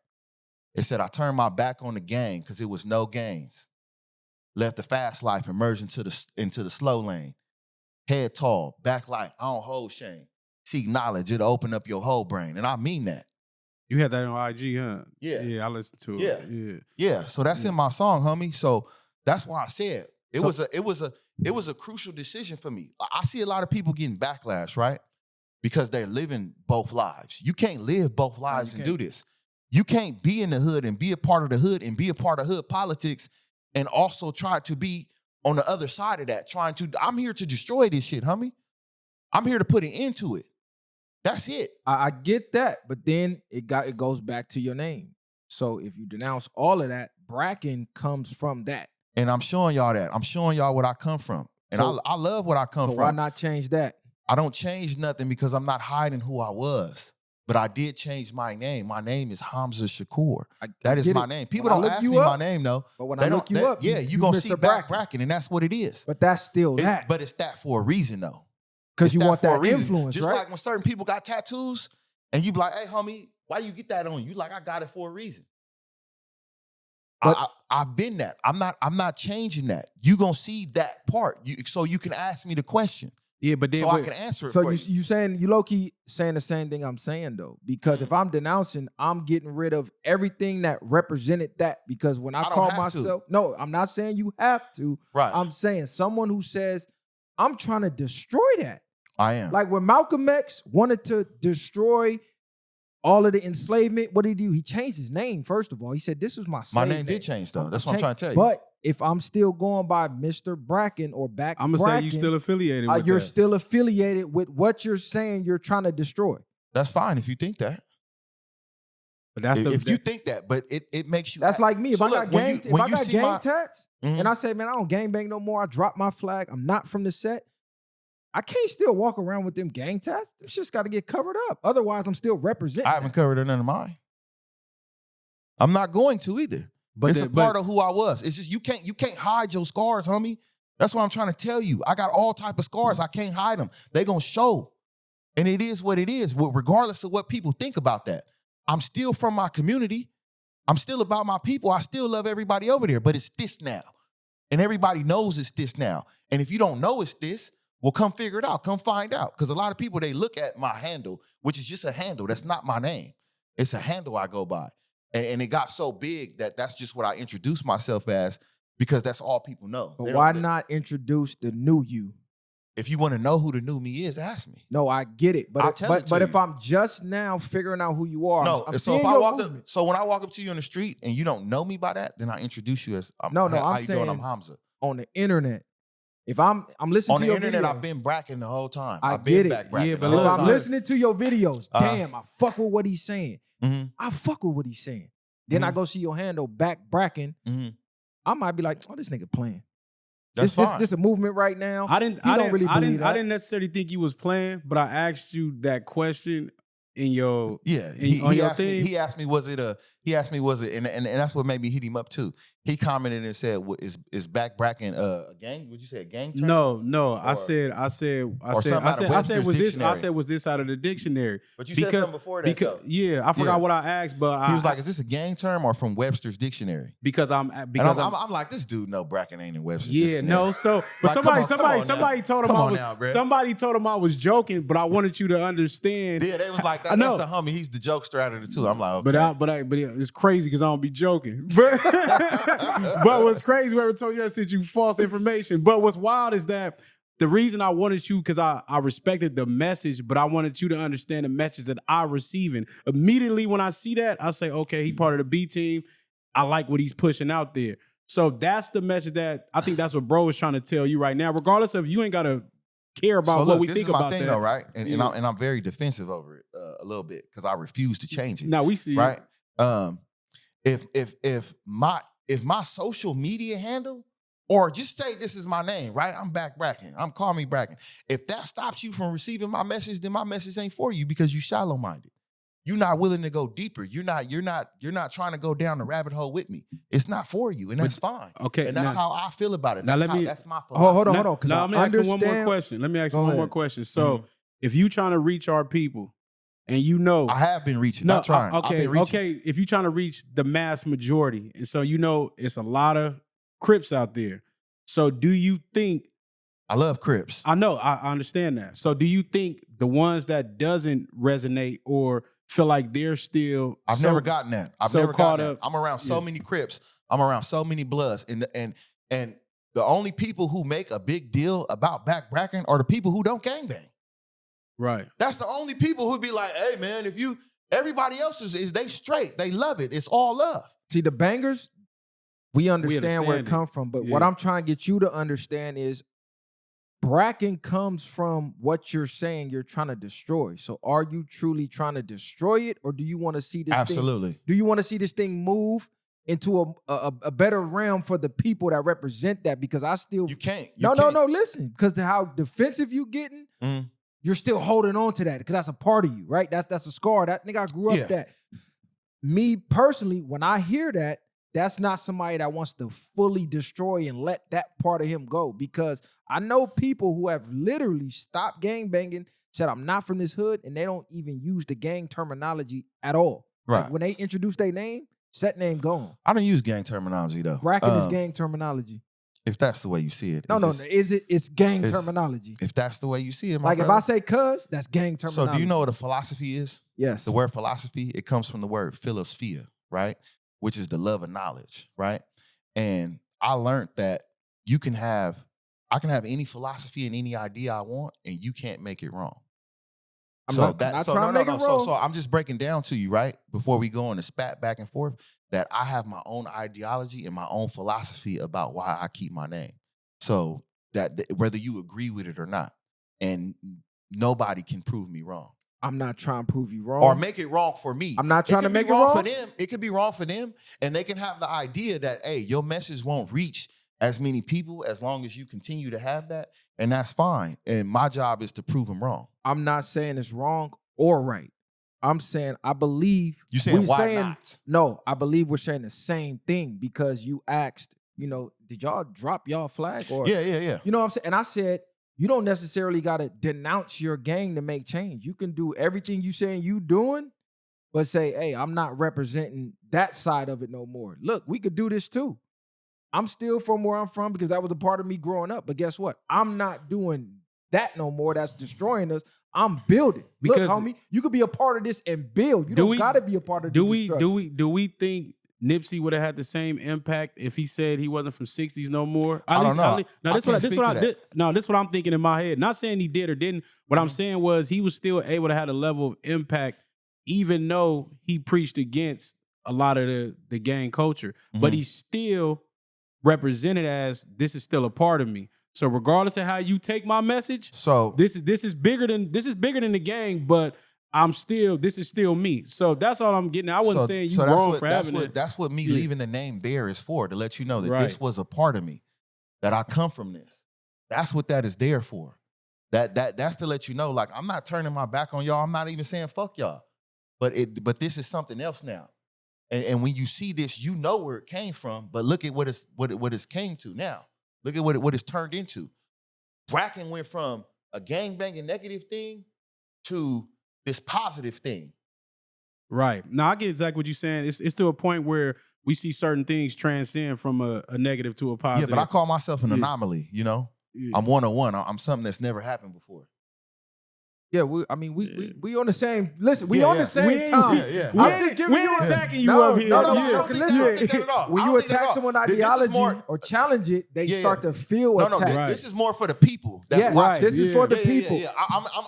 It said, I turned my back on the game because it was no gains. Left the fast life and merged into the slow lane. Head tall, back light, I don't hold shame. Seek knowledge, it'll open up your whole brain. And I mean that. You had that on IG, huh? Yeah. Yeah, I listened to Yeah. it. Yeah. So that's in my song, homie. So that's why I said it was a crucial decision for me. I see a lot of people getting backlash, right? Because they're living both lives. You can't live both lives and do this. You can't be in the hood and be a part of the hood and be a part of hood politics and also try to be on the other side of that, I'm here to destroy this shit, homie. I'm here to put an end to it. That's it. I get that, but then it goes back to your name. So if you denounce all of that, Brackin comes from that. And I'm showing y'all that. I'm showing y'all what I come from. And So- I love what I come So from. why not change that? I don't change nothing because I'm not hiding who I was. But I did change my name. My name is Hamza Shakur. That is get my it. name. People When I don't look ask you me up- my name, though. But when They I don't- look you they- up, yeah, you gonna see Mr. Brackin, and that's what it is. But that's still that. But it's that for a reason, though. Because It's you want for a that reason. influence, Just right? like when certain people got tattoos, and you be like, hey, homie, why you get that on you? Like, I got it for a reason. But- I've been that. I'm not changing that. You gonna see that part. So you can ask me the question. Yeah, but then So I can answer it So for you low-key saying the same thing I'm saying, though. Because if I'm denouncing, I'm getting rid of everything that represented that. Because when I don't call have to. myself, no, I'm not saying you have to. Right. I'm saying someone who says, I'm trying to destroy that. I am. Like when Malcolm X wanted to destroy all of the enslavement, what did he do? He changed his name, first of all. He said, this was my My slave name did change, though. That's what I'm trying to tell you. But if I'm still going by Mr. Brackin or Back I'm gonna say you still affiliated with you're that. still affiliated with what you're saying you're trying to destroy. That's fine if you think that. But that's If you think that, but it makes you. That's act. like me. If So I got look, when gang, you- when you see my- tats, Mhm. and I say, man, I don't gang bang no more. I drop my flag. I'm not from the set. I can't still walk around with them gang tats. This shit's got to get covered up. Otherwise, I'm still representing. I haven't covered none of mine. I'm not going to either. But It's a part of who I was. It's just you can't hide your scars, homie. That's what I'm trying to tell you. I got all type of scars. I can't hide them. They gonna show. And it is what it is, regardless of what people think about that. I'm still from my community. I'm still about my people. I still love everybody over there, but it's this now. And everybody knows it's this now. And if you don't know it's this, well, come figure it out. Come find out. Because a lot of people, they look at my handle, which is just a handle. That's not my name. It's a handle I go by. And it got so big that that's just what I introduced myself as because that's all people know. But why not introduce the new you? If you want to know who the new me is, ask me. No, I get it. I'll But tell it to but if you. I'm just now figuring out who you are, No, I'm so seeing if I your walk up, movement. so when I walk up to you on the street and you don't know me by that, then I introduce you as No, how I'm you saying doing? I'm Hamza. on the internet. If I'm listening On to the your internet, videos, I've been Brackin the whole time. I I've been get it. back Brackin Yeah, the but whole if look, I'm time. listening to your videos, Uh-huh. damn, I fuck with what he's saying. Mhm. I fuck with what he's saying. Then I go see your handle, Back Brackin. Mhm. I might be like, oh, this nigga playing. That's this, fine. This a movement right now. I didn't You don't really believe I that. didn't necessarily think you was playing, but I asked you that question in your Yeah, on your asked me, thing? he asked me, was it, and that's what made me hit him up too. He commented and said, is Back Brackin a gang? Would you say a gang term? No. I Or- said, something out of Webster's was dictionary. this out of the dictionary? But you said something before that, Because though. yeah, I forgot Yeah. what I asked, but He was like, is this a gang term or from Webster's dictionary? because I'm And because I'm like, this dude, no, Brackin ain't in Webster's yeah, dictionary. no. So, but Like, come on now. somebody told him Come I on was now, bruh. somebody told him I was joking, but I wanted you to understand. Yeah, they was like, I that's know. the homie. He's the jokester out of the two. I'm like, okay. But it's crazy because I don't be joking. But what's crazy, whoever told you I sent you false information. But what's wild is that the reason I wanted you, because I respected the message, but I wanted you to understand the message that I'm receiving. Immediately when I see that, I say, okay, he part of the B team. I like what he's pushing out there. So that's the message that I think that's what bro is trying to tell you right now. Regardless of you ain't got to care about So what look, we this think is my about thing, that. though, right? And, Yeah. and I'm very defensive over it a little bit because I refuse to change it. Now we see Right? If my social media handle, or just say this is my name, right? I'm Back Brackin. I'm Call Me Brackin. If that stops you from receiving my message, then my message ain't for you because you shallow minded. You're not willing to go deeper. You're not trying to go down the rabbit hole with me. It's not for you, and that's fine. Okay, and that's now- how I feel about it. now That's let me- that's my philosophy. Hold on. Now, I let me ask you one more understand- question. Let me ask you Go one more ahead. question. So, if you trying to reach our people and you know, I have been reaching. Not trying. I've okay, been reaching. okay. If you're trying to reach the mass majority, and so you know, it's a lot of Crips out there. So do you think? I love Crips. I know, I understand that. So do you think the ones that doesn't resonate or feel like they're still? I've never gotten that. I've so never caught gotten that. up. I'm around so many Crips. I'm around so many Bloods, and the only people who make a big deal about Brackin are the people who don't gangbang. Right. That's the only people who be like, hey man, if you everybody else is they straight, they love it. It's all love. See, the bangers, we understand where it understand it. comes from, but Yeah. what I'm trying to get you to understand is Brackin comes from what you're saying you're trying to destroy. So are you truly trying to destroy it, or do you want to see this Absolutely. thing? Do you want to see this thing move into a better realm for the people that represent that? Because I still You can't. no, listen, because how defensive you getting, you're still holding on to that because that's a part of you, right? That's a scar. That nigga, I grew up that. Me personally, when I hear that, that's not somebody that wants to fully destroy and let that part of him go, because I know people who have literally stopped gangbanging, said I'm not from this hood, and they don't even use the gang terminology at all. Right. Like when they introduce their name, set name gone. I don't use gang terminology though. Brackin is gang terminology. If that's the way you see it. No, it's gang it's- terminology. If that's the way you see it, my Like brother. if I say cuz, that's gang terminology. So do you know what a philosophy is? Yes. The word philosophy, it comes from the word philosophia, right? Which is the love of knowledge, right? And I learned that I can have any philosophy and any idea I want, and you can't make it wrong. I'm not trying to make it wrong. So I'm just breaking down to you, right? Before we go on a spat back and forth, that I have my own ideology and my own philosophy about why I keep my name. So that whether you agree with it or not, and nobody can prove me wrong. I'm not trying to prove you wrong. Or make it wrong for me. I'm not trying to make it wrong wrong for them. It could be wrong for them, and they can have the idea that, hey, your message won't reach as many people as long as you continue to have that, and that's fine. And my job is to prove them wrong. I'm not saying it's wrong or right. I'm saying I believe. You saying we're why not? No, I believe we're saying the same thing because you asked, did y'all drop y'all flag? Or Yeah. You know what I'm saying? And I said, you don't necessarily got to denounce your gang to make change. You can do everything you saying you doing, but say, hey, I'm not representing that side of it no more. Look, we could do this too. I'm still from where I'm from because that was a part of me growing up. But guess what? I'm not doing that no more. That's destroying us. I'm building. Because- look, homie, you could be a part of this and build. You don't got to be a part of Do the we destruction. do we think Nipsey would have had the same impact if he said he wasn't from '60s no more? I don't know. Now this I what can't speak to that. this what I'm thinking in my head. Not saying he did or didn't. What I'm saying was he was still able to have a level of impact, even though he preached against a lot of the gang culture. But he's still represented as this is still a part of me. So regardless of how you take my message, So this is bigger than the gang, but this is still me. So that's all I'm getting at. I wasn't saying you that's wrong what- for that's having what, it. That's what me Yeah. leaving the name there is for, to let you know that Right. this was a part of me, that I come from this. That's what that is there for. That's to let you know, like, I'm not turning my back on y'all. I'm not even saying fuck y'all. But this is something else now. And when you see this, you know where it came from. But look at what it's came to now. Look at what it's turned into. Brackin went from a gangbanging negative thing to this positive thing. Right. Now I get exactly what you're saying. It's to a point where we see certain things transcend from a negative to a positive. Yeah, but I call myself an Yeah. anomaly, you know? Yeah. I'm 101. I'm something that's never happened before. Yeah, we on the same. Listen, we Yeah, on yeah. the same We- time. yeah. We I'm ain't- just giving we you ain't a- attacking you No, up here. No, Yeah. no, I don't think listen. that at all. When I you don't think attack at all. someone's This is ideology more- or challenge it, they Yeah, start yeah. to feel No, attacked. Right. this is more for the people. That's Yes, watching. this is for the Yeah, people. Yeah.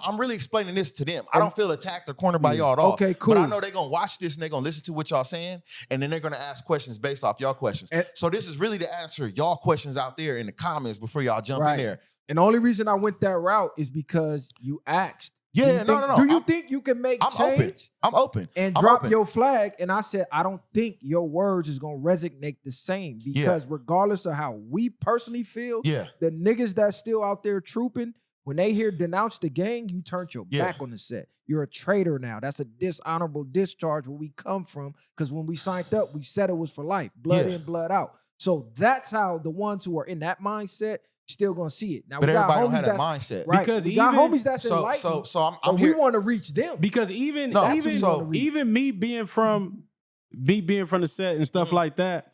I'm really explaining this to them. I don't feel attacked or cornered by y'all at all. Okay, cool. But I know they're gonna watch this and they're gonna listen to what y'all saying, and then they're gonna ask questions based off y'all questions. And- so this is really to answer y'all questions out there in the comments before y'all jump Right. in there. And the only reason I went that route is because you asked. Yeah, Do you no, think- no, no. Do you I'm- think you can make I'm change? open. I'm open. And I'm drop open. your flag. And I said, I don't think your words is gonna resonate the same because regardless of how we personally feel, Yeah. the niggas that's still out there trooping, when they hear denounce the gang, you turned your Yeah. back on the set. You're a traitor now. That's a dishonorable discharge where we come from. Because when we signed up, we said it was for life, blood Yeah. in, blood out. So that's how the ones who are in that mindset still gonna see it. Now But we got everybody don't homies have that that's mindset. right. Because we got even- homies that's So enlightened. I'm but here. we want to reach them. Because even No, even me being from the set and stuff like that,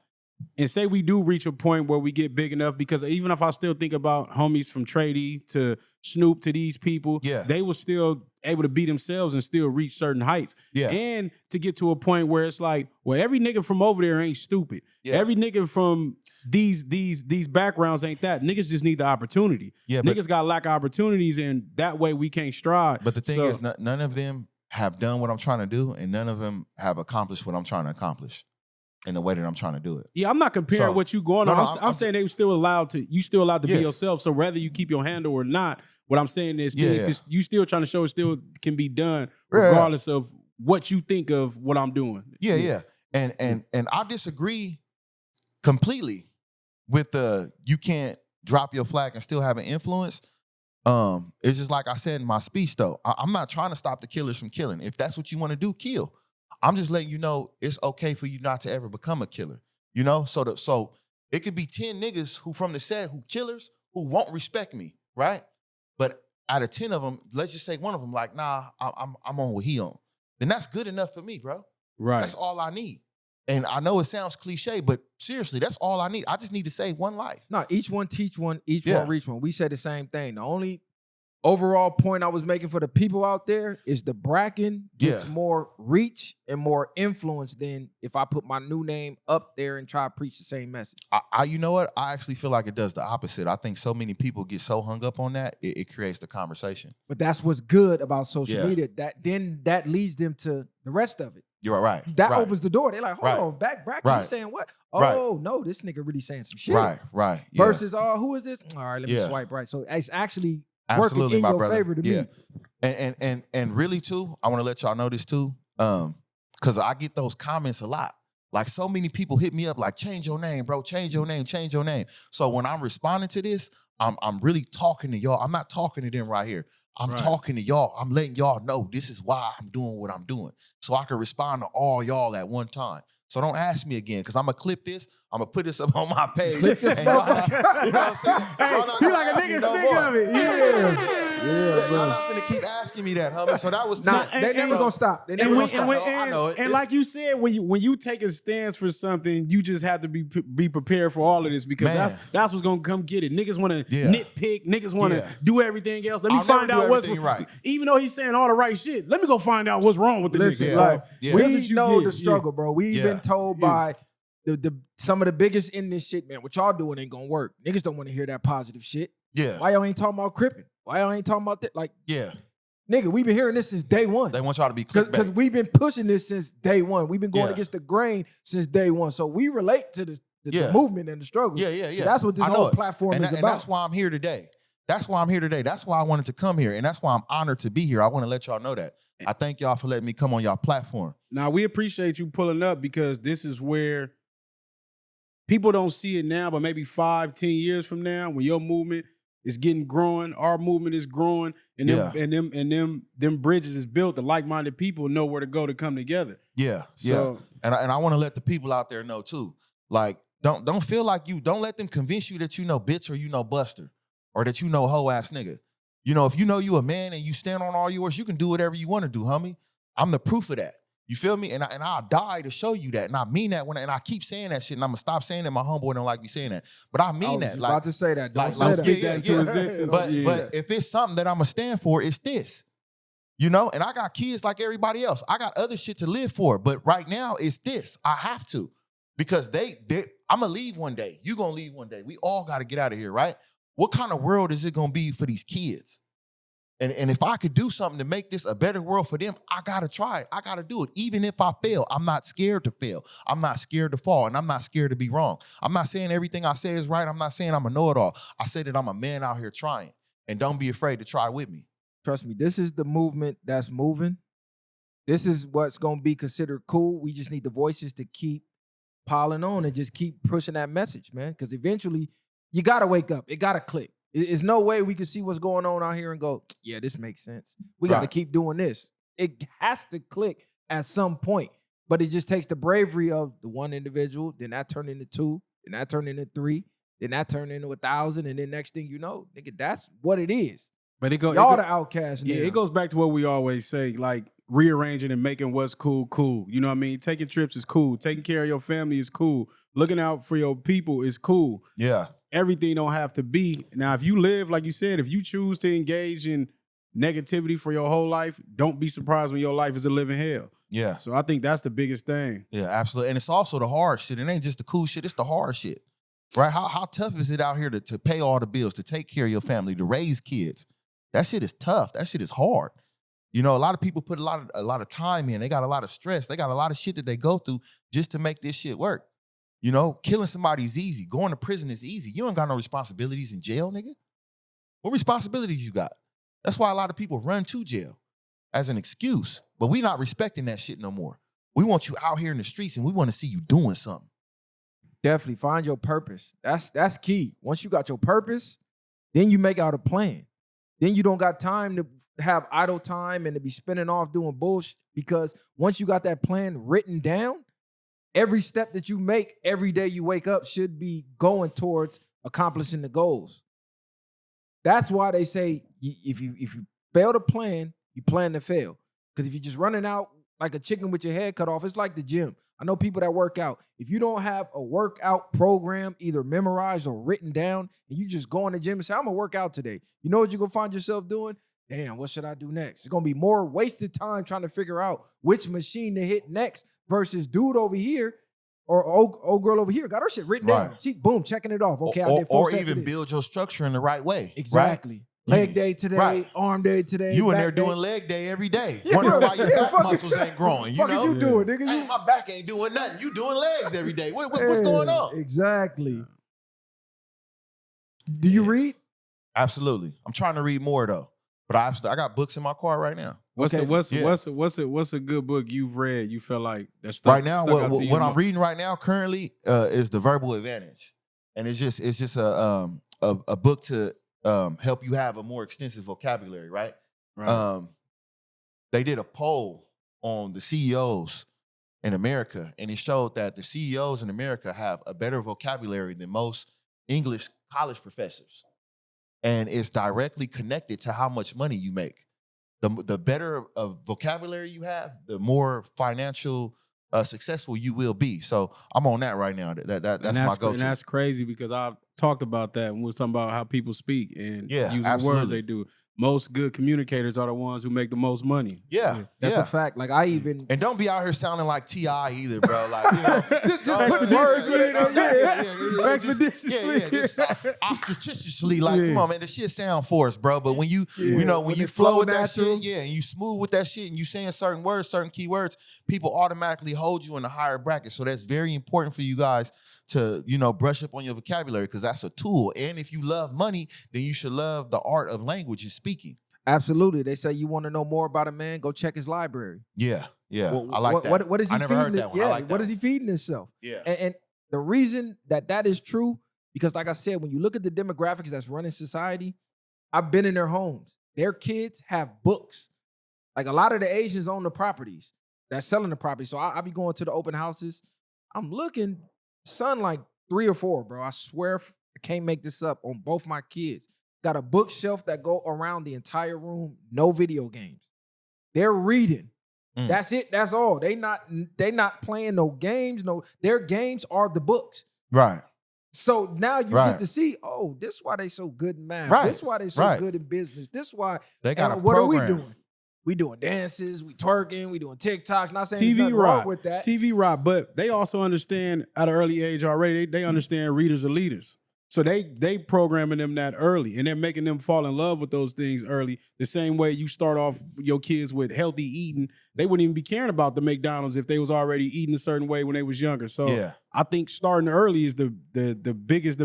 and say we do reach a point where we get big enough, because even if I still think about homies from Trady to Snoop to these people, Yeah. they were still able to be themselves and still reach certain heights. Yeah. And to get to a point where it's like, well, every nigga from over there ain't stupid. Yeah. Every nigga from these backgrounds ain't that. Niggas just need the opportunity. Yeah, but- Niggas got lack of opportunities, and that way we can't strive. But the thing So- is, none of them have done what I'm trying to do, and none of them have accomplished what I'm trying to accomplish in the way that I'm trying to do it. Yeah, I'm not comparing So- what you going No, on. no, I'm saying they still allowed to. You still allowed to be Yeah. yourself. So whether you keep your handle or not, what I'm saying is, Yeah, this, yeah. you still trying to show it still can be done, Yeah, yeah. regardless of what you think of what I'm doing. Yeah. And I disagree completely with the you can't drop your flag and still have an influence. It's just like I said in my speech, though. I'm not trying to stop the killers from killing. If that's what you want to do, kill. I'm just letting you know it's okay for you not to ever become a killer. You know, so it could be 10 niggas who from the set who killers who won't respect me, right? But out of 10 of them, let's just say one of them like, nah, I'm on what he on. Then that's good enough for me, bro. Right. That's all I need. And I know it sounds cliche, but seriously, that's all I need. I just need to save one life. No, each one teach one, each Yeah. one reach one. We said the same thing. The only overall point I was making for the people out there is the Brackin gets Yeah. more reach and more influence than if I put my new name up there and try to preach the same message. I you know what? I actually feel like it does the opposite. I think so many people get so hung up on that, it creates the conversation. But that's what's good about social Yeah. media. That leads them to the rest of it. You're right. That right. opens the door. They're like, hold Right. on, Brackin Right. saying what? Right. Oh, no, this nigga really saying some shit. Right. Yeah. Versus, oh, who is this? All right, let me Yeah. swipe right. So it's actually Absolutely, working in my your brother. favor to Yeah. me. And really too, I want to let y'all know this too, because I get those comments a lot. Like so many people hit me up like, change your name, bro, change your name, change your name. So when I'm responding to this, I'm really talking to y'all. I'm not talking to them right here. I'm Right. talking to y'all. I'm letting y'all know this is why I'm doing what I'm doing. So I can respond to all y'all at one time. So don't ask me again, because I'm going to clip this. I'm going to put this up on my page. Clip this and y'all not- motherfucker. you know what I'm saying? Hey, Y'all not you gonna like a ask me nigga no sick more. of it. Yeah. Yeah, y'all not finna keep asking me that, homie. So that was Nah, tough. they never gonna stop. They never And, gonna when, stop. and, when, I know. and It's- like you said, when you take a stance for something, you just have to be prepared for all of this, because Man. that's what's gonna come get it. Niggas want to Yeah. nitpick. Niggas want to Yeah. do everything else. Let me I'll find never out do what's everything right. Even though he's saying all the right shit, let me go find out what's wrong with the Listen, nigga. Yeah. Like, Yeah. that's what we you know get. the struggle, bro. We've Yeah. been told Yeah. by the some of the biggest in this shit, man. What y'all doing ain't gonna work. Niggas don't want to hear that positive shit. Yeah. Why y'all ain't talking about cripping? Why y'all ain't talking about that? Like, Yeah. nigga, we've been hearing this since day one. They want y'all to be Because clickbait. we've been pushing this since day one. We've been going Yeah. against the grain since day one. So we relate to the Yeah. movement and the struggle. Yeah. That's what this I know whole it. platform and is and about. that's why I'm here today. That's why I'm here today. That's why I wanted to come here. And that's why I'm honored to be here. I want to let y'all know that. I thank y'all for letting me come on y'all platform. Now, we appreciate you pulling up, because this is where people don't see it now, but maybe 5-10 years from now, when your movement is getting growing, our movement is growing, and them bridges is built, the like-minded people know where to go to come together. Yeah. So- And I want to let the people out there know too. Like, don't feel like don't let them convince you that you know bitch or you know buster or that you know hoe ass nigga. You know, if you know you a man and you stand on all yours, you can do whatever you want to do, homie. I'm the proof of that. You feel me? And I'll die to show you that. And I mean that and I keep saying that shit, and I'm gonna stop saying that. My homeboy don't like me saying that. But I I mean was that. just Like, about to say that. Don't like, say let's that. get that into existence. But Yeah. but if it's something that I'm gonna stand for, it's this. You know, and I got kids like everybody else. I got other shit to live for. But right now, it's this. I have to. Because I'm gonna leave one day. You gonna leave one day. We all gotta get out of here, right? What kind of world is it gonna be for these kids? And if I could do something to make this a better world for them, I gotta try it. I gotta do it. Even if I fail, I'm not scared to fail. I'm not scared to fall, and I'm not scared to be wrong. I'm not saying everything I say is right. I'm not saying I'm a know-it-all. I say that I'm a man out here trying. And don't be afraid to try with me. Trust me, this is the movement that's moving. This is what's gonna be considered cool. We just need the voices to keep piling on and just keep pushing that message, man. Because eventually, you gotta wake up. It gotta click. There's no way we can see what's going on out here and go, yeah, this makes sense. We got to Right. keep doing this. It has to click at some point, but it just takes the bravery of the one individual, then that turned into two, then that turned into three, Then that turned into 1,000, and then next thing you know, nigga, that's what it is. But Y'all the outcasts now. Yeah, it goes back to what we always say, like rearranging and making what's cool. You know what I mean? Taking trips is cool. Taking care of your family is cool. Looking out for your people is cool. Yeah. Everything don't have to be. Now, if you live, like you said, if you choose to engage in negativity for your whole life, don't be surprised when your life is a living hell. Yeah. So I think that's the biggest thing. Yeah, absolutely. And it's also the hard shit. It ain't just the cool shit, it's the hard shit. Right? How tough is it out here to pay all the bills, to take care of your family, to raise kids? That shit is tough. That shit is hard. You know, a lot of people put a lot of time in. They got a lot of stress. They got a lot of shit that they go through just to make this shit work. You know, killing somebody is easy. Going to prison is easy. You ain't got no responsibilities in jail, nigga. What responsibilities you got? That's why a lot of people run to jail as an excuse. But we not respecting that shit no more. We want you out here in the streets and we want to see you doing something. Definitely find your purpose. That's key. Once you got your purpose, then you make out a plan. Then you don't got time to have idle time and to be spinning off doing bullshit, because once you got that plan written down, every step that you make every day you wake up should be going towards accomplishing the goals. That's why they say if you fail to plan, you plan to fail. Because if you're just running out like a chicken with your head cut off, it's like the gym. I know people that work out. If you don't have a workout program either memorized or written down, and you just go in the gym and say, I'm going to work out today, you know what you're going to find yourself doing? Damn, what should I do next? It's going to be more wasted time trying to figure out which machine to hit next versus dude over here or old girl over here got her shit written down. She, boom, checking it off. Okay, I did 4 or sets even build your structure in the right way. Exactly. Right? Leg day today, arm day today. You in there back day. doing leg day every day. Wondering why your back muscles ain't growing. You Fuck know? is you doing, nigga? Hey, my back ain't doing nothing. You doing legs every day. What's going on? Exactly. Do you read? Absolutely. I'm trying to read more though. But I got books in my car right now. What's a good book you've read? You feel like that's right now. What I'm reading right now currently is The Verbal Advantage, and it's just a book to help you have a more extensive vocabulary. Right. They did a poll on the CEOs in America, and it showed that the CEOs in America have a better vocabulary than most English college professors. And it's directly connected to how much money you make. The better of vocabulary you have, the more financial successful you will be. So I'm on that right now. That's my go-to. And that's crazy because I've talked about that when we was talking about how people speak and using absolutely. the words they do. Most good communicators are the ones who make the most money. Yeah. That's a fact. Like I even and don't be out here sounding like T.I. either, bro. Like, you know, just put words in it. Expeditiously. Ostracistically, like, come on, man, the shit sound forced, bro. But when you when you flow with that shit, and you smooth with that shit, and you saying certain words, certain keywords, people automatically hold you in a higher bracket. So that's very important for you guys to, brush up on your vocabulary, because that's a tool. And if you love money, then you should love the art of language and speaking. Absolutely. They say you want to know more about a man, go check his library. Yeah. Well, I like that. What is he I never feeding heard that one. Yeah, I like that what is he feeding himself? Yeah. And the reason that is true, because like I said, when you look at the demographics that's running society, I've been in their homes. Their kids have books. Like a lot of the Asians own the properties that's selling the property. So I be going to the open houses. I'm looking, son, like 3 or 4, bro. I swear I can't make this up, on both my kids. Got a bookshelf that go around the entire room, no video games. They're reading. That's it. That's all. They not playing no games. No, their games are the books. Right. So now you get to see, this is why they so good in math. Right. This is why they so good in business. This is why they got a what program. are we doing? We doing dances, we twerking, we doing TikToks. Not saying TV there's nothing rock wrong with that. TV rock, but they also understand at an early age already. They understand readers are leaders. So they programming them that early, and they're making them fall in love with those things early. The same way you start off your kids with healthy eating, they wouldn't even be caring about the McDonald's if they was already eating a certain way when they was younger. So I think starting early is the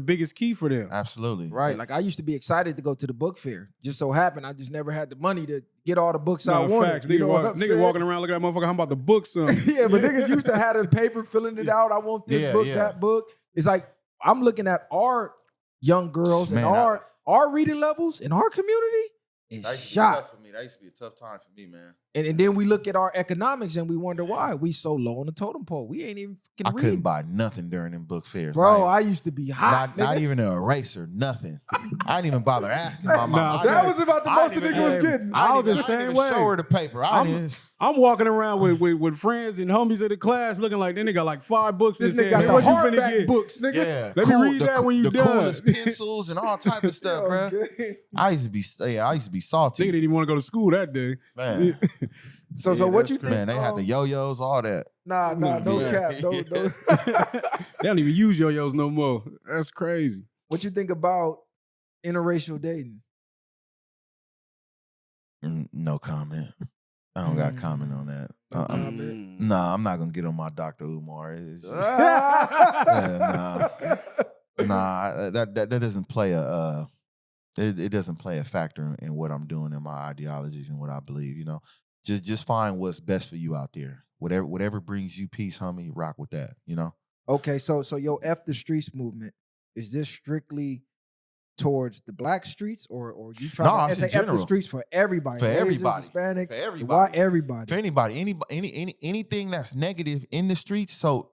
biggest key for them. Absolutely. Right. Like I used to be excited to go to the book fair. Just so happened I just never had the money to get all the books I wanted. Facts. Nigga walking around looking at that motherfucker, I'm about to book something. Yeah, but niggas used to have the paper filling it out. I want this book, that book. It's like I'm looking at our young girls and our reading levels in our community is shot. For me, mean, that used to be a tough time for me, man. And then we look at our economics and we wonder why we so low on the totem pole. We ain't even I fucking couldn't reading. buy nothing during them book fairs. Bro, I used to be hot. not nigga. even an eraser, nothing. I didn't even bother asking my mom. Nah, that was about the I most a didn't nigga was even- getting. I was the didn't same even way. Show her the paper. I'm walking around with friends and homies in the class looking like they got like 5 books in This his nigga got hand. the What you finna hardback get? books, nigga. Yeah, Let me read that when you the done. coolest pencils and all type of stuff, bro. Okay. I used to be Nigga salty, didn't even want to go to school that day. man. So Yeah, what that's you think? Man, they had the yo-yos, all that. Nah, no Yeah. cap. No. They don't even use yo-yos no more. That's crazy. What you think about interracial dating? No comment. I don't got comment on that. Nah, I'm not gonna get on my Dr. Umar. It's just- nah, that doesn't play it doesn't play a factor in what I'm doing in my ideologies and what I believe. You know, just find what's best for you out there. Whatever brings you peace, homie, rock with that. You know. Okay, so your F the Streets movement, is this strictly towards the black streets or you trying No, to it's say in F the general. streets for everybody? For Asians, everybody. Hispanic, For everybody. why everybody? For anybody, anything that's negative in the streets. So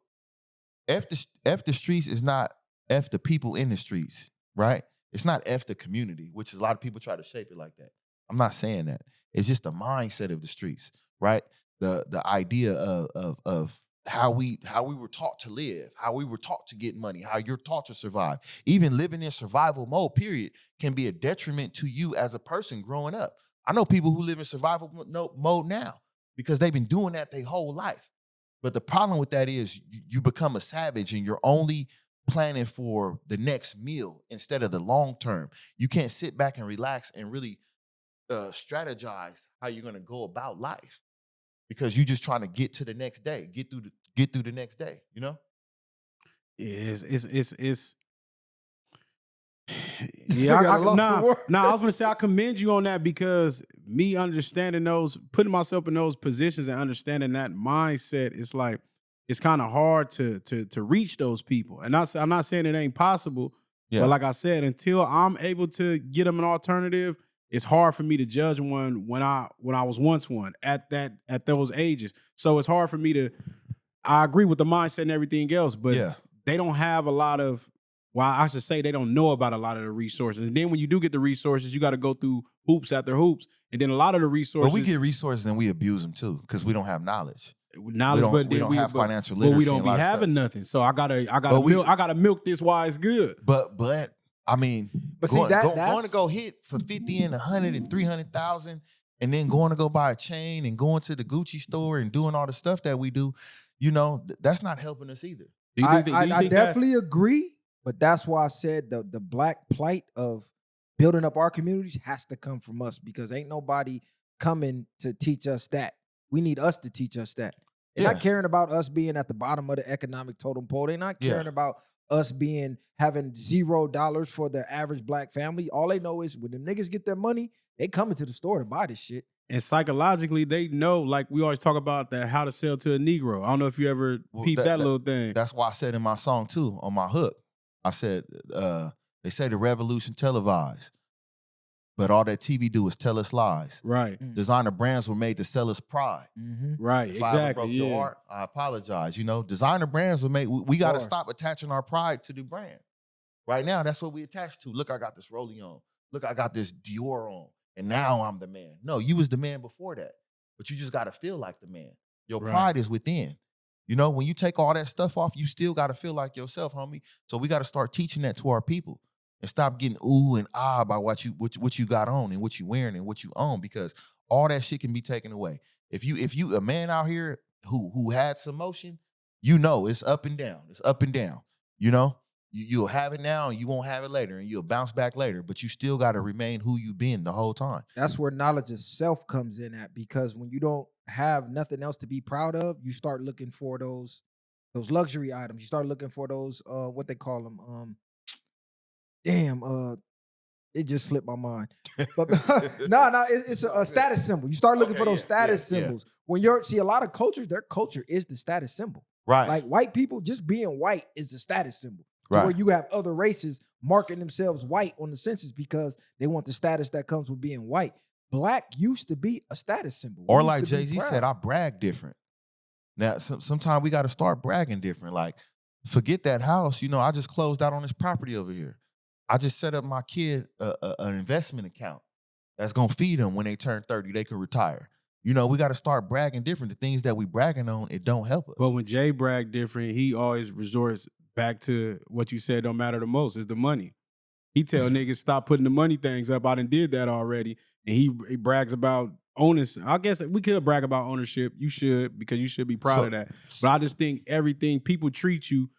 F the streets is not F the people in the streets, right? It's not F the community, which is a lot of people try to shape it like that. I'm not saying that. It's just the mindset of the streets, right? The idea of how we were taught to live, how we were taught to get money, how you're taught to survive. Even living in survival mode, period, can be a detriment to you as a person growing up. I know people who live in survival mode now because they've been doing that their whole life. But the problem with that is you become a savage and you're only planning for the next meal instead of the long term. You can't sit back and relax and really strategize how you're going to go about life because you're just trying to get to the next day, get through the next day, you know? Yeah, Nigga I lost the word. I was gonna say I commend you on that because me understanding putting myself in those positions and understanding that mindset, it's like it's kind of hard to reach those people. And I'm not saying it ain't possible, Yeah. but like I said, until I'm able to get them an alternative, it's hard for me to judge one when I was once one at those ages. So it's hard for me to. I agree with the mindset and everything else, but Yeah. they don't have a lot of. Well, I should say they don't know about a lot of the resources. And then when you do get the resources, you got to go through hoops after hoops. And then a lot of the resources. But we get resources and we abuse them too because we don't have knowledge. knowledge, we but don't then have financial but we literacy don't and be a lot of having stuff. nothing. So I gotta milk this while it's good. But I mean, But going, see, going that's to go hit for 50 and 100 and 300,000 and then going to go buy a chain and going to the Gucci store and doing all the stuff that we do, you know, that's not helping us either. Do you I think that- definitely agree, but that's why I said the black plight of building up our communities has to come from us because ain't nobody coming to teach us that. We need us to teach us that. They're Yeah. not caring about us being at the bottom of the economic totem pole. They're not caring about us having $0 for the average black family. All they know is when the niggas get their money, they coming to the store to buy this shit. And psychologically, they know, like we always talk about that, how to sell to a Negro. I don't know if you ever Well, peeped that little thing. That's why I said in my song too, on my hook, I said, they say the revolution televised, but all that TV do is tell us lies. Right, Designer brands were made to sell us pride. Mm-hmm. right, If I ever exactly. broke your Yeah. heart, I apologize. You know, designer brands were made. We got to course. stop attaching our pride to the brand. Right now, that's what we attach to. Look, I got this Rollie on. Look, I got this Dior on. And now I'm the man. No, you was the man before that. But you just got to feel like the man. Your Right. pride is within. You know, when you take all that stuff off, you still got to feel like yourself, homie. So we got to start teaching that to our people and stop getting ooh and ah by what you got on and what you wearing and what you own, because all that shit can be taken away. If you a man out here who had some motion, you know it's up and down. It's up and down. You know, you'll have it now and you won't have it later, and you'll bounce back later. But you still got to remain who you've been the whole time. That's where knowledge of self comes in at, because when you don't have nothing else to be proud of, you start looking for those luxury items. You start looking for those what they call them. It just slipped my mind. But no, it's a status symbol. You start looking Okay, for those status yeah. symbols. When you're see a lot of cultures, their culture is the status symbol. Right. Like white people, just being white is the status symbol. To Right. where you have other races marking themselves white on the census because they want the status that comes with being white. black used to be a status symbol. Or We used like to be Jay-Z proud. said, I brag different. Now, sometimes we got to start bragging different. Like, forget that house. You know, I just closed out on this property over here. I just set up my kid an investment account that's going to feed them when they turn 30. They can retire. You know, we got to start bragging different. The things that we bragging on, it don't help us. But when Jay brag different, he always resorts back to what you said don't matter the most, is the money. He tell niggas stop putting the money things up. I done did that already. And he brags about ownership. I guess we could brag about ownership. You should, because you should be proud of that. But I just think everything, people treat you,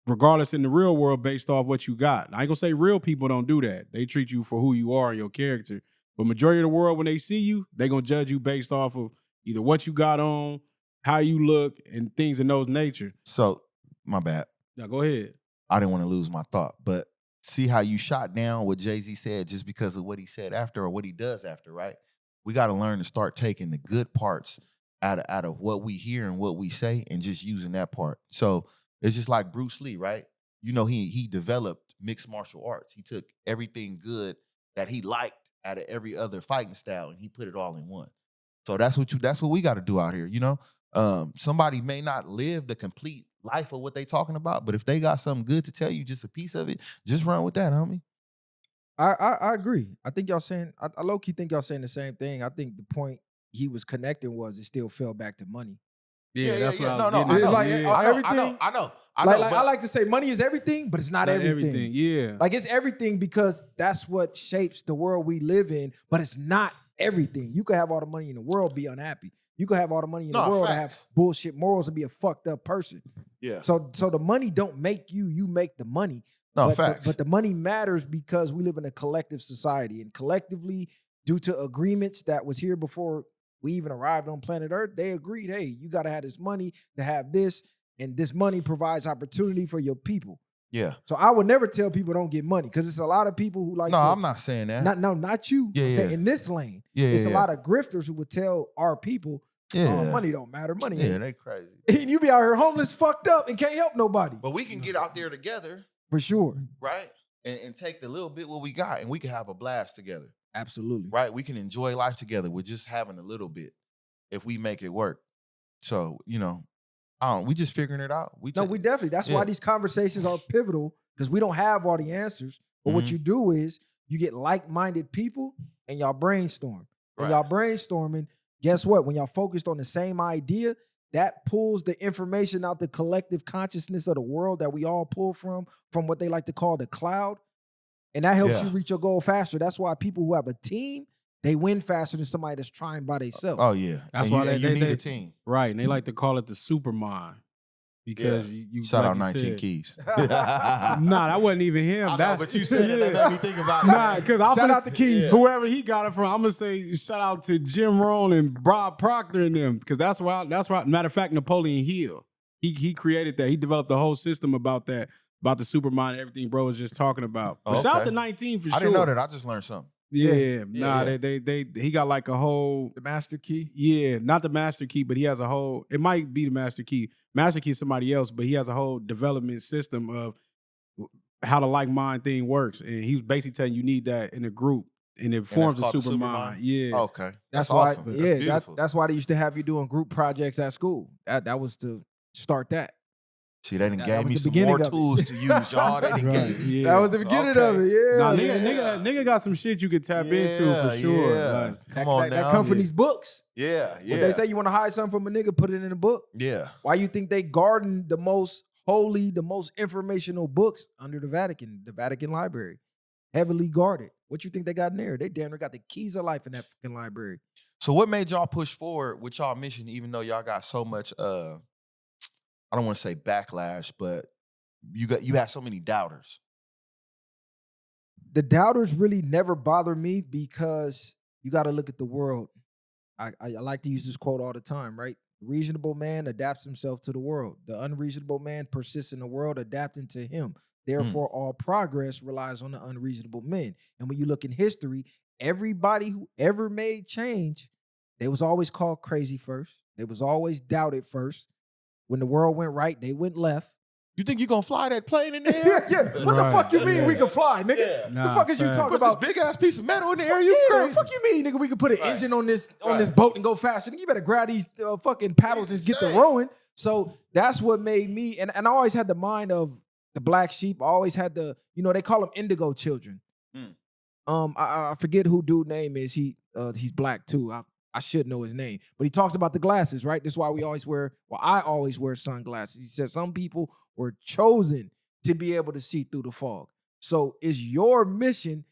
regardless in the real world, based off what you got. I ain't gonna say real people don't do that. They treat you for who you are and your character. But majority of the world, when they see you, they gonna judge you based off of either what you got on, how you look, and things in those nature. So, my bad. Now go ahead. I didn't want to lose my thought, but see how you shot down what Jay-Z said just because of what he said after or what he does after, right? We got to learn to start taking the good parts out of what we hear and what we say and just using that part. So it's just like Bruce Lee, right? You know, he developed mixed martial arts. He took everything good that he liked out of every other fighting style and he put it all in one. So that's what we got to do out here, you know? Somebody may not live the complete life of what they talking about, but if they got something good to tell you, just a piece of it, just run with that, homie. I agree. I think y'all saying, I low-key think y'all saying the same thing. I think the point he was connecting was it still fell back to money. Yeah, that's what I was No, getting at. It's like, Yeah. I know. I like to say money is everything, but it's not everything. Yeah. Like it's everything because that's what shapes the world we live in, but it's not everything. You could have all the money in the world, be unhappy. You could have all the money in the world and have bullshit morals and be a fucked up person. Yeah. So the money don't make you, you make the money. No, but facts. But the money matters because we live in a collective society. And collectively, due to agreements that was here before we even arrived on planet Earth, they agreed, hey, you got to have this money to have this. And this money provides opportunity for your people. Yeah. So I would never tell people don't get money because it's a lot of people who like. No, I'm not saying that. Not you. Yeah, I'm saying yeah. in this lane, Yeah, it's yeah, a lot of grifters who would tell our people, Yeah. money don't matter. Money Yeah, ain't. they crazy. And you be out here homeless, fucked up, and can't help nobody. But we can get out there together, For sure. right? And take the little bit what we got, and we can have a blast together, Absolutely. right? We can enjoy life together with just having a little bit if we make it work. So, you know, we just figuring it out. No, we definitely. That's why these conversations are pivotal because we don't have all the answers. But what you do is you get like-minded people and y'all brainstorm. When y'all brainstorming, guess what? When y'all focused on the same idea, that pulls the information out the collective consciousness of the world that we all pull from what they like to call the cloud. And that helps you reach your goal faster. That's why people who have a team, they win faster than somebody that's trying by themselves. Oh, yeah. That's And why you need they a team. Right. And they like to call it the supermind. Because you Shout like out you 19 said. Keys. Nah, that wasn't even him. I know, but you said it. That made me think about it. Nah, because Shout out to Keys. Whoever he got it from, I'm gonna say shout out to Jim Rohn and Bob Proctor and them, because that's why. Matter of fact, Napoleon Hill, he created that. He developed the whole system about that, about the supermind and everything bro was just talking about. But shout out to 19 for sure. I didn't know that. I just learned something. Yeah, Yeah. He got like a whole. The master key. Yeah, not the master key, but he has a whole. It might be the master key. Master key is somebody else, but he has a whole development system of how the like mind thing works, and he's basically telling you need that in a group, and it forms a called the super supermind? mind. Yeah, Okay. That's That's why. awesome. That's Yeah, beautiful. that's why they used to have you doing group projects at school. That was to start that. See, they done That gave was me the some beginning more of it. tools to use, y'all. They done Right, gave me. yeah. That was the beginning of Okay. it. Yeah. Nah, yeah. nigga got some shit you could tap into for sure. Yeah. Like, Come on that now. come from these books. Yeah, When yeah. they say you want to hide something from a nigga, put it in a book. Yeah. Why you think they garden the most holy, the most informational books under the Vatican Library? Heavily guarded. What you think they got in there? They damn near got the keys of life in that fucking library. So what made y'all push forward with y'all mission, even though y'all got so much I don't want to say backlash, but you had so many doubters. The doubters really never bother me because you got to look at the world. I like to use this quote all the time, right? The reasonable man adapts himself to the world. The unreasonable man persists in the world, adapting to him. Therefore, all progress relies on the unreasonable men. And when you look in history, everybody who ever made change, they was always called crazy first. They was always doubted first. When the world went right, they went left. You think you gonna fly that plane in the air? Yeah. What the fuck you mean we can fly, nigga? Nah, the fuck is you facts. talking Put about? this big ass piece of metal in the air? You Yeah, crazy? fuck you mean, nigga? We can put an engine on this boat and go faster. Nigga, you better grab these fucking paddles and get the rowing. So that's what made me, and I always had the mind of the black sheep. I always had the, they call them indigo children. I forget who dude name is. He's black too. I should know his name, but he talks about the glasses, right? That's why I always wear sunglasses. He said some people were chosen to be able to see through the fog. So it's your mission,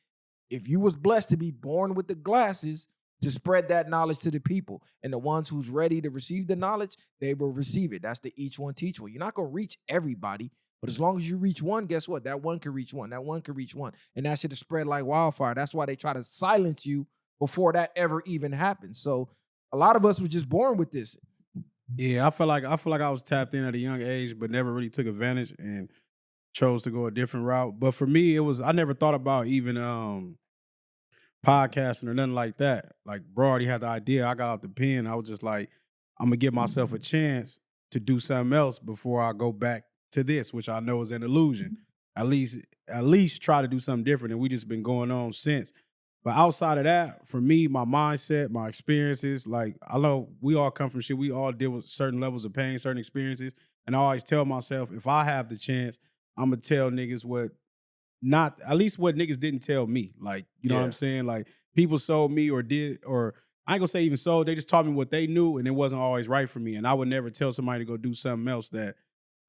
if you was blessed to be born with the glasses, to spread that knowledge to the people. And the ones who's ready to receive the knowledge, they will receive it. That's the each one teach one. You're not going to reach everybody, but as long as you reach one, guess what? That one can reach one. That one can reach one. And that shit is spread like wildfire. That's why they try to silence you before that ever even happens. So a lot of us were just born with this. Yeah, I feel like I was tapped in at a young age, but never really took advantage and chose to go a different route. But for me, I never thought about even podcasting or nothing like that. Like, bro already had the idea. I got out the pen. I was just like, I'm gonna give myself a chance to do something else before I go back to this, which I know is an illusion. At least try to do something different. And we just been going on since. But outside of that, for me, my mindset, my experiences, like, I know we all come from shit. We all deal with certain levels of pain, certain experiences. And I always tell myself, if I have the chance, I'm going to tell niggas at least what niggas didn't tell me. Like, you know what I'm saying? Like, people sold me or I ain't gonna say even sold, they just taught me what they knew and it wasn't always right for me. And I would never tell somebody to go do something else that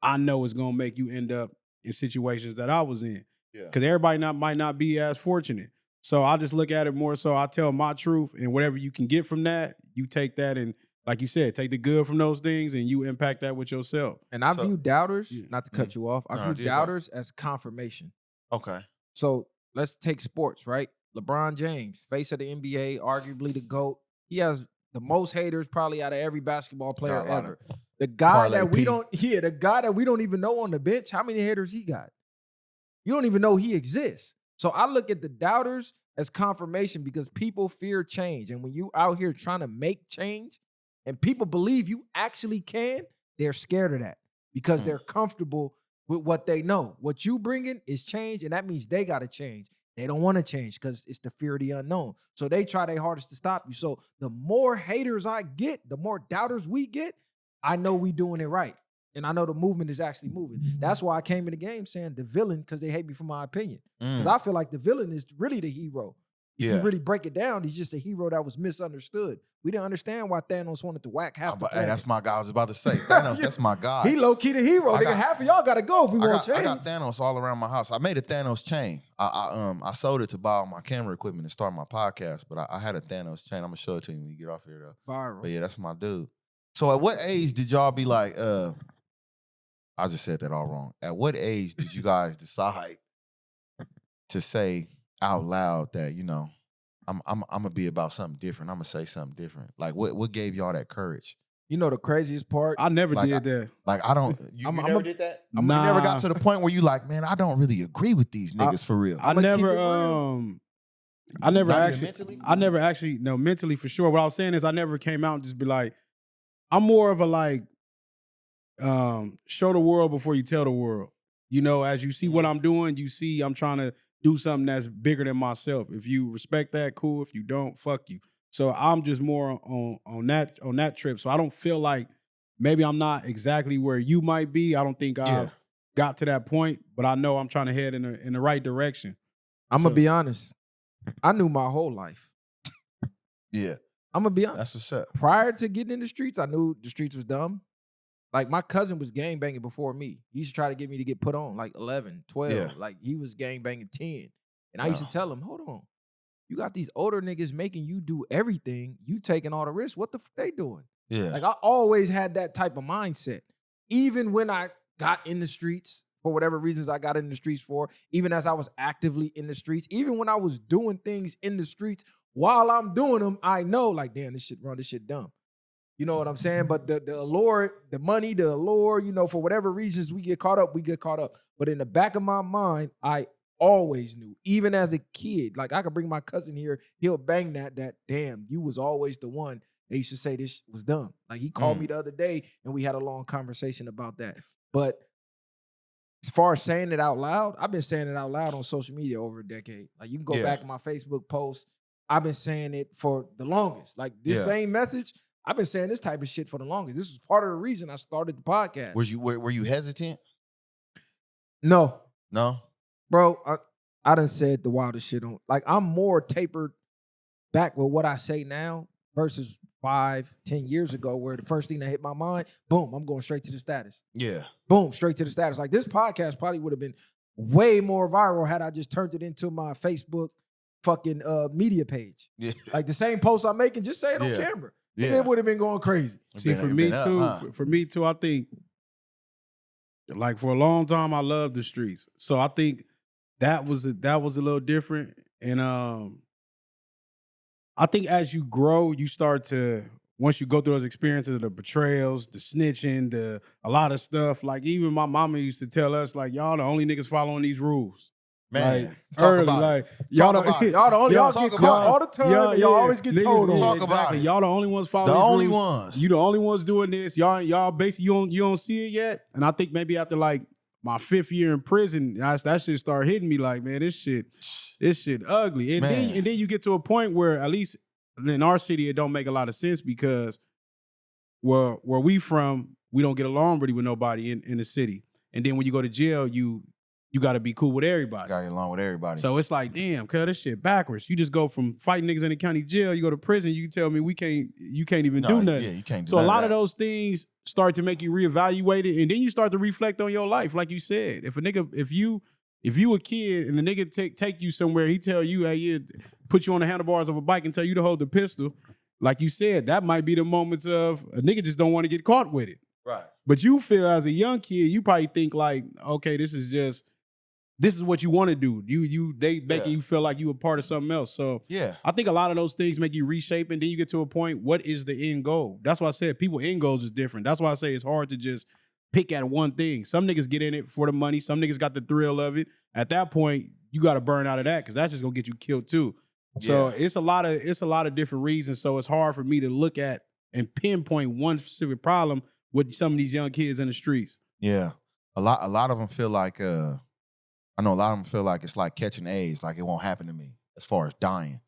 I know is gonna make you end up in situations that I was in. Because everybody might not be as fortunate. So I just look at it more so I tell my truth, and whatever you can get from that, you take that and, like you said, take the good from those things and you impact that with yourself. And I view doubters, not to cut you off, No, view doubters as confirmation. Okay. So let's take sports, right? LeBron James, face of the NBA, arguably the GOAT. He has the most haters probably out of every basketball player ever. The guy that we don't even know on the bench, how many haters he got? You don't even know he exists. So I look at the doubters as confirmation because people fear change. And when you out here trying to make change and people believe you actually can, they're scared of that because they're comfortable with what they know. What you bringing is change, and that means they got to change. They don't want to change because it's the fear of the unknown. So they try their hardest to stop you. So the more haters I get, the more doubters we get, I know we doing it right. And I know the movement is actually moving. That's why I came in the game saying the villain, because they hate me for my opinion. Because I feel like the villain is really the hero. If you really break it down, he's just a hero that was misunderstood. We didn't understand why Thanos wanted to whack half the planet. Hey, that's my guy. I was about to say, Thanos, that's my guy. He low-key the hero. Half of y'all got to go if we want change. I got Thanos all around my house. I made a Thanos chain. I sold it to buy all my camera equipment and start my podcast, but I had a Thanos chain. I'm going to show it to you when you get off here, though. Viral. But yeah, that's my dude. So at what age did y'all be like, I just said that all wrong. At what age did you guys decide to say out loud that, I'm gonna be about something different. I'm gonna say something different. Like what gave y'all that courage? You know the craziest part? I never did that. Like I don't. You never did that? You Nah. never got to the point where you like, man, I don't really agree with these niggas for real. I never actually, no, mentally for sure. What I was saying is I never came out and just be like, I'm more of a like, show the world before you tell the world. As you see what I'm doing, you see I'm trying to do something that's bigger than myself. If you respect that, cool. If you don't, fuck you. So I'm just more on that trip. So I don't feel like maybe I'm not exactly where you might be. I don't think I've got to that point, but I know I'm trying to head in the right direction. I'm gonna be honest. I knew my whole life. Yeah. I'm gonna be honest. That's what's up. Prior to getting in the streets, I knew the streets was dumb. Like, my cousin was gang banging before me. He used to try to get me to get put on, like 11, 12. Yeah. Like, he was gang banging 10. And I used to tell him, hold on. You got these older niggas making you do everything. You taking all the risks. What the fuck they doing? Yeah. Like, I always had that type of mindset. Even when I got in the streets, for whatever reasons I got in the streets for, even as I was actively in the streets, even when I was doing things in the streets, while I'm doing them, I know, like, damn, this shit dumb. You know what I'm saying? But the allure, the money, the allure, for whatever reasons we get caught up. But in the back of my mind, I always knew, even as a kid, like I could bring my cousin here, he'll bang that damn, you was always the one. They used to say this was dumb. Like he called me the other day and we had a long conversation about that. But as far as saying it out loud, I've been saying it out loud on social media over a decade. Like you can go back to my Facebook posts. I've been saying it for the longest. Like this same message, I've been saying this type of shit for the longest. This was part of the reason I started the podcast. Were you hesitant? No. No? Bro, I done said the wildest shit on. Like I'm more tapered back with what I say now versus 5-10 years ago, where the first thing that hit my mind, boom, I'm going straight to the status. Yeah. Boom, straight to the status. Like this podcast probably would have been way more viral had I just turned it into my Facebook fucking media page. Yeah. Like the same post I'm making, just say it on camera. Yeah. It would have been going crazy. See, for me too, I think like for a long time I loved the streets. So I think that was a little different. And I think as you grow, you start to, once you go through those experiences, the betrayals, the snitching, a lot of stuff. Like even my mama used to tell us, like, y'all the only niggas following these rules. Man, like, early, like y'all the only y'all get caught all the time. Y'all always get told on. Talk about it. Y'all the only ones following. The only rules. ones. You the only ones doing this. Y'all basically you don't see it yet. And I think maybe after like my 5th year in prison, that shit started hitting me like, man, this shit ugly. And then you get to a point where at least in our city it don't make a lot of sense because where we from, we don't get along really with nobody in the city. And then when you go to jail, you got to be cool with everybody. Got to get along with everybody. So it's like, damn, cuz this shit backwards. You just go from fighting niggas in the county jail, you go to prison, you tell me you can't even do nothing. Yeah, you can't do so a lot of those things start to make you reevaluate it, and then you start to reflect on your life. Like you said, if you a kid and the nigga take you somewhere, he tell you, hey, he put you on the handlebars of a bike and tell you to hold the pistol, like you said, that might be the moments of a nigga just don't want to get caught with it. Right. But you feel as a young kid, you probably think like, okay, this is what you want to do. They making you feel like you a part of something else. So I think a lot of those things make you reshape, and then you get to a point, what is the end goal? That's why I said people end goals is different. That's why I say it's hard to just pick at one thing. Some niggas get in it for the money. Some niggas got the thrill of it. At that point, you got to burn out of that because that's just gonna get you killed too. So it's a lot of different reasons. So it's hard for me to look at and pinpoint one specific problem with some of these young kids in the streets. Yeah, a lot of them feel like I know a lot of them feel like it's like catching AIDS, like it won't happen to me as far as dying.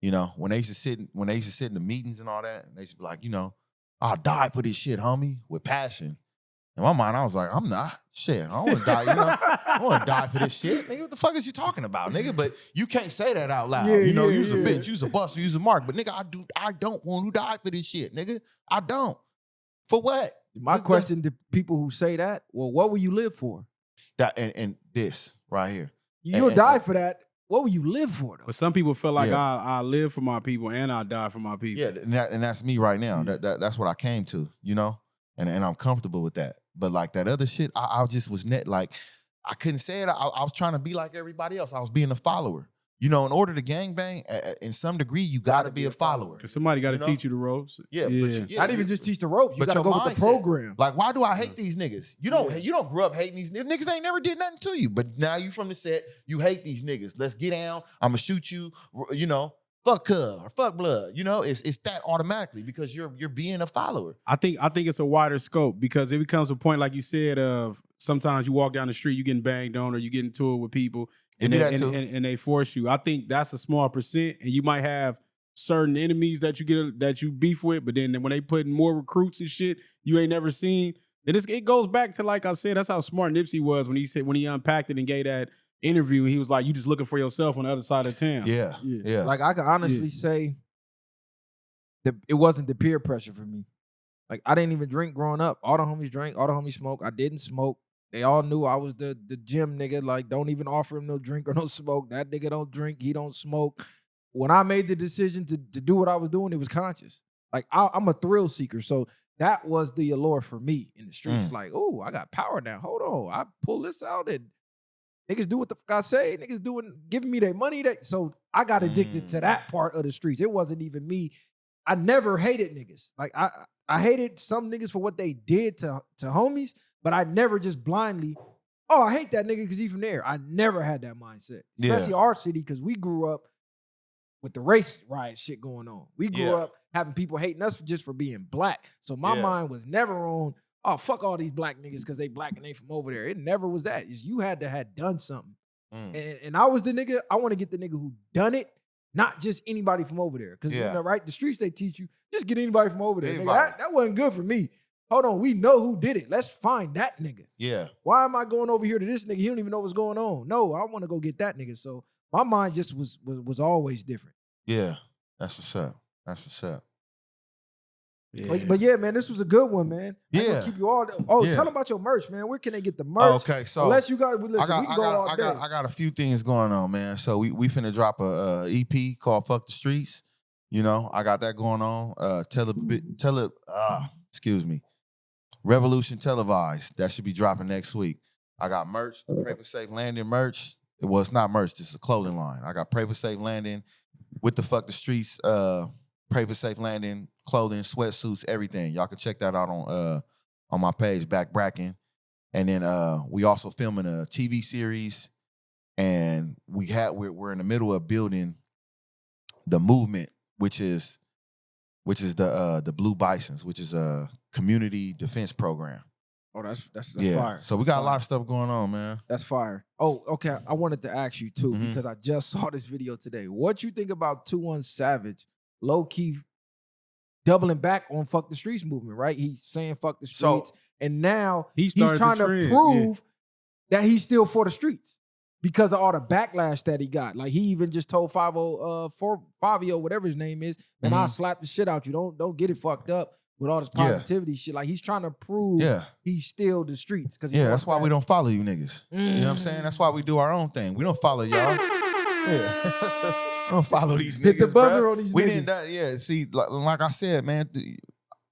You know, when they used to sit in the meetings and all that, they used to be like, you know, I'll die for this shit, homie, with passion. In my mind, I was like, I'm not. Shit, I don't want to die, you know. I don't want to die for this shit. Nigga, what the fuck is you talking about, nigga? But you can't say that out loud. You's a bitch, you's a buster, you's a mark. But nigga, I don't want to die for this shit, nigga. I don't. For what? My question to people who say that, well, what will you live for? That and this right here. You'll die for that. What will you live for, though? But some people feel like I live for my people and I die for my people. Yeah, and that's me right now. That's what I came to, you know? And I'm comfortable with that. But like that other shit, I just was like, I couldn't say it. I was trying to be like everybody else. I was being a follower. You know, in order to gangbang, in some degree, you got to be a follower. Because somebody got to teach you the ropes. Yeah. Not even just teach the ropes. You got to go with the program. Like, why do I hate these niggas? You don't grow up hating these niggas. Niggas ain't never did nothing to you. But now you from the set, you hate these niggas. Let's get down. I'm going to shoot you, you know. Fuck cuz or fuck blood. You know, it's that automatically because you're being a follower. I think it's a wider scope because it becomes a point, like you said, of sometimes you walk down the street, you getting banged on or you get into it with people and they force you. I think that's a small percent, and you might have certain enemies that you beef with, but then when they put in more recruits and shit you ain't never seen, then it goes back to, like I said, that's how smart Nipsey was when he unpacked it and gave that interview, and he was like, you just looking for yourself on the other side of town. Yeah. Like, I can honestly say that it wasn't the peer pressure for me. Like, I didn't even drink growing up. All the homies drank, all the homies smoke. I didn't smoke. They all knew I was the gym nigga. Like, don't even offer him no drink or no smoke. That nigga don't drink, he don't smoke. When I made the decision to do what I was doing, it was conscious. Like, I'm a thrill seeker, so that was the allure for me in the streets. Like, oh, I got power now. Hold on, I pull this out and niggas do what the fuck I say. Niggas giving me their money. So I got addicted to that part of the streets. It wasn't even me. I never hated niggas. Like I hated some niggas for what they did to homies, but I never just blindly, I hate that nigga because he from there. I never had that mindset. Especially our city, because we grew up with the race riot shit going on. We grew up having people hating us just for being black. So my mind was never on, oh, fuck all these black niggas because they black and they from over there. It never was that. It's you had to have done something. And I was the nigga, I want to get the nigga who done it, not just anybody from over there. Because, you know, right, the streets they teach you, just get anybody from over there. Nigga, that wasn't good for me. Hold on, we know who did it. Let's find that nigga. Yeah. Why am I going over here to this nigga? He don't even know what's going on. No, I want to go get that nigga. So my mind just was always different. Yeah. That's what's up. That's what's up. Yeah. But yeah, man, this was a good one, man. Yeah. Keep you all. Tell them about your merch, man. Where can they get the merch? Okay, so unless you guys listen, we can go all day. I got a few things going on, man. So we finna drop a EP called "Fuck the Streets." You know, I got that going on. Excuse me, Revolution Televised. That should be dropping next week. I got merch, the Pray for Safe Landing merch. Well, it's not merch, it's a clothing line. I got Pray for Safe Landing with the Fuck the Streets. Pray for Safe Landing clothing, sweatsuits, everything. Y'all can check that out on my page, Brackin. And then we also filming a TV series, and we're in the middle of building the movement, which is the Blue Bisons, which is a community defense program. Oh, that's yeah. fire. So we got a lot of stuff going on, man. That's fire. Oh, okay. I wanted to ask you too, because I just saw this video today. What you think about 21 Savage low-key doubling back on Fuck the Streets movement, right? He's saying fuck the streets. And now he's trying to prove that he's still for the streets because of all the backlash that he got. Like he even just told Fabio, whatever his name is, and I'll slap the shit out you. Don't get it fucked up with all this positivity shit. Like he's trying to prove he's still the streets. That's why we don't follow you niggas. You know what I'm saying? That's why we do our own thing. We don't follow y'all. I don't follow these niggas. Hit the buzzer bro. on these we niggas. Didn't. See, like I said, man,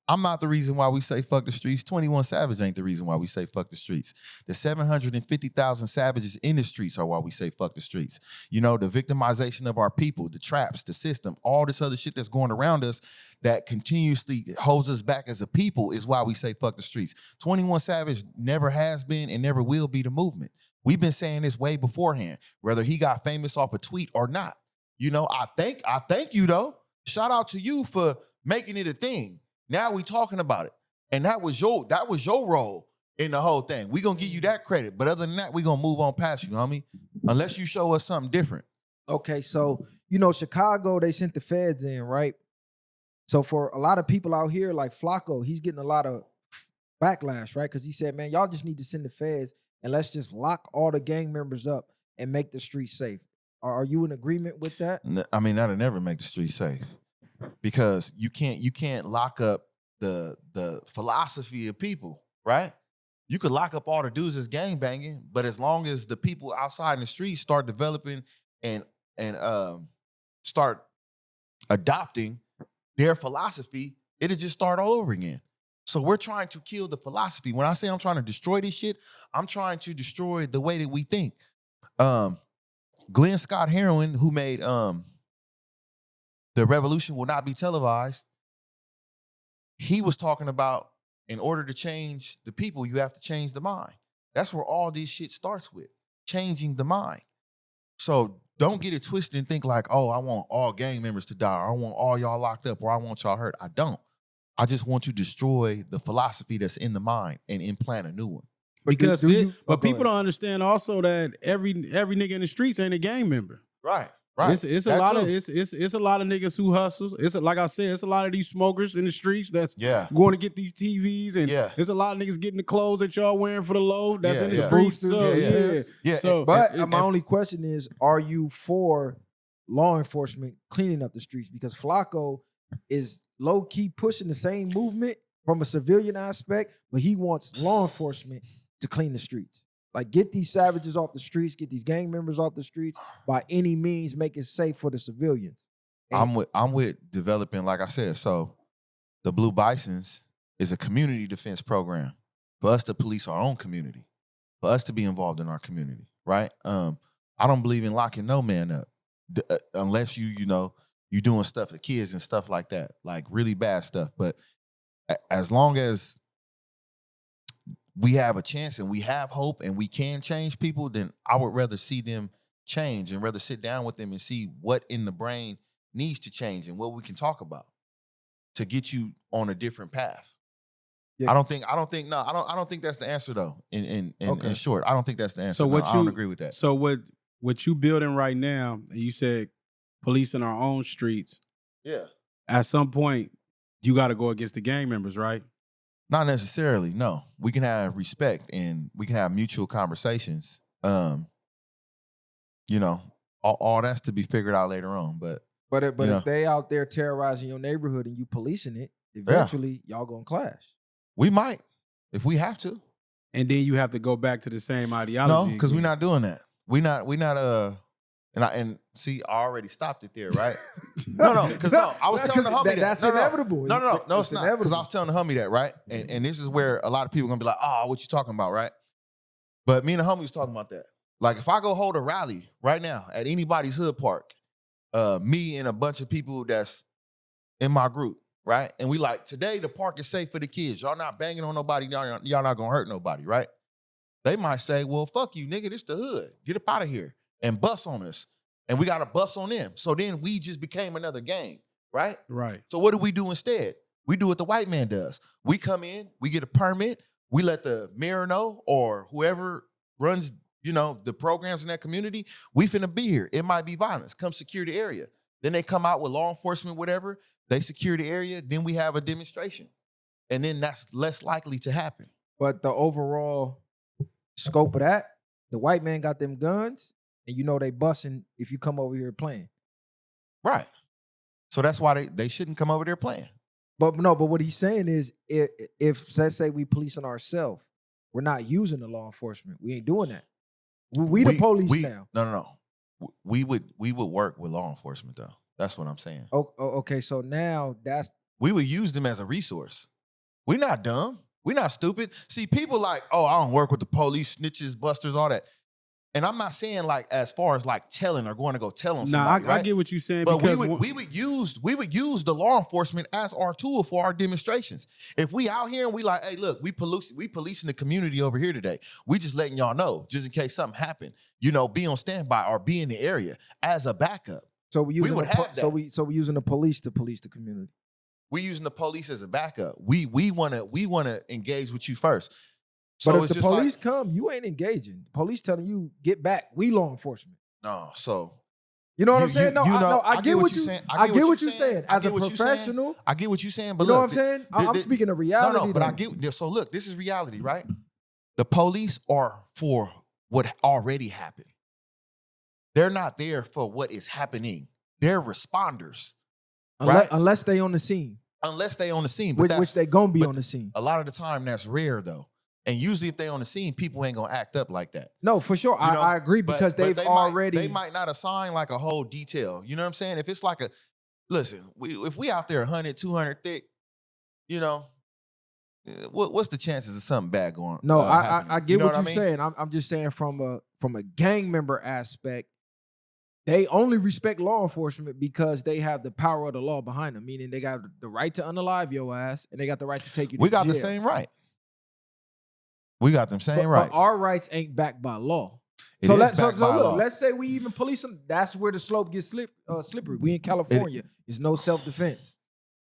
I'm not the reason why we say fuck the streets. 21 Savage ain't the reason why we say fuck the streets. The 750,000 savages in the streets are why we say fuck the streets. You know, the victimization of our people, the traps, the system, all this other shit that's going around us that continuously holds us back as a people is why we say fuck the streets. 21 Savage never has been and never will be the movement. We've been saying this way beforehand, whether he got famous off a tweet or not. You know, I thank you though. Shout out to you for making it a thing. Now we talking about it. And that was your role in the whole thing. We gonna give you that credit. But other than that, we gonna move on past you, homie. Unless you show us something different. Okay, so you know, Chicago, they sent the feds in, right? So for a lot of people out here, like Flacco, he's getting a lot of backlash, right? Because he said, man, y'all just need to send the feds and let's just lock all the gang members up and make the streets safe. Are you in agreement with that? I mean, that'll never make the streets safe. Because you can't lock up the philosophy of people, right? You could lock up all the dudes that's gangbanging, but as long as the people outside in the streets start developing and start adopting their philosophy, it'll just start all over again. So we're trying to kill the philosophy. When I say I'm trying to destroy this shit, I'm trying to destroy the way that we think. Glenn Scott Heron, who made The Revolution Will Not Be Televised, he was talking about in order to change the people, you have to change the mind. That's where all this shit starts with, changing the mind. So don't get it twisted and think like, oh, I want all gang members to die, or I want all y'all locked up, or I want y'all hurt. I don't. I just want to destroy the philosophy that's in the mind and implant a new one. Because people don't understand also that every nigga in the streets ain't a gang member. Right. Right. It's a lot of niggas who hustles. Like I said, it's a lot of these smokers in the streets that's going to get these TVs, and there's a lot of niggas getting the clothes that y'all wearing for the low that's in the streets. So So, but my only question is, are you for law enforcement cleaning up the streets? Because Flacco is low key pushing the same movement from a civilian aspect, but he wants law enforcement to clean the streets. Like, get these savages off the streets, get these gang members off the streets, by any means, make it safe for the civilians. And I'm with developing, like I said, so the Blue Bisons is a community defense program for us to police our own community, for us to be involved in our community, right? I don't believe in locking no man up unless you doing stuff to kids and stuff like that, like really bad stuff. But as long as we have a chance and we have hope and we can change people, then I would rather see them change and rather sit down with them and see what in the brain needs to change and what we can talk about to get you on a different path. I don't think that's the answer though. In short, I don't think that's the answer. So I don't agree with that. So what you building right now, and you said policing our own streets. Yeah. At some point, you got to go against the gang members, right? Not necessarily. No, we can have respect and we can have mutual conversations. You know, all that's to be figured out later on. But if they out there terrorizing your neighborhood and you policing it, eventually y'all gonna clash. We might, if we have to. And then you have to go back to the same ideology. No, because we're not doing that. We not and see, I already stopped it there, right? No, because I was telling the homie that's inevitable. No, it's not. Because I was telling the homie that, right? And this is where a lot of people are gonna be like, oh, what you talking about, right? But me and the homie was talking about that. Like if I go hold a rally right now at anybody's hood park, me and a bunch of people that's in my group, right? And we like, today the park is safe for the kids. Y'all not banging on nobody. Y'all not gonna hurt nobody, right? They might say, well, fuck you, nigga. This the hood. Get up out of here. And bust on us. And we got to bust on them. So then we just became another gang, right? Right. So what do we do instead? We do what the white man does. We come in, we get a permit, we let the mayor know or whoever runs, the programs in that community, we finna be here. It might be violence. Come secure the area. Then they come out with law enforcement, whatever. They secure the area. Then we have a demonstration. And then that's less likely to happen. But the overall scope of that, the white man got them guns, and they busting if you come over here playing. Right. So that's why they shouldn't come over there playing. But what he's saying is if let's say we policing ourselves, we're not using the law enforcement. We ain't doing that. We the police now. No. We would work with law enforcement though. That's what I'm saying. Okay, so now we would use them as a resource. We're not dumb. We're not stupid. See, people like, oh, I don't work with the police, snitches, busters, all that. And I'm not saying like as far as like telling or going to go tell on somebody. I get what you're saying. But because we would use the law enforcement as our tool for our demonstrations. If we out here and we like, hey, look, we policing the community over here today. We just letting y'all know, just in case something happened. Be on standby or be in the area as a backup. So we using we using the police to police the community. We using the police as a backup. We wanna engage with you first. So but if the police come, you ain't engaging. The police telling you, get back. We law enforcement. No, so you know what I'm saying? I get what you're saying. I get what you're saying. As a professional, I get what you're saying. But you know what I'm saying? I'm speaking of reality. No, but I get. So look, this is reality, right? The police are for what already happened. They're not there for what is happening. They're responders, right? Unless they on the scene. Unless they on the scene, which they gonna be on the scene. A lot of the time, that's rare though. And usually if they on the scene, people ain't gonna act up like that. No, for sure. I agree because they might not assign like a whole detail. You know what I'm saying? If it's like if we out there 100, 200 thick, what's the chances of something bad going? No, I get what you're saying. I'm just saying from a gang member aspect, they only respect law enforcement because they have the power of the law behind them, meaning they got the right to unalive your ass and they got the right to take you to jail. We got the same right. We got them same rights. But our rights ain't backed by law. Let's say we even police them. That's where the slope gets slippery. We in California. It's no self-defense.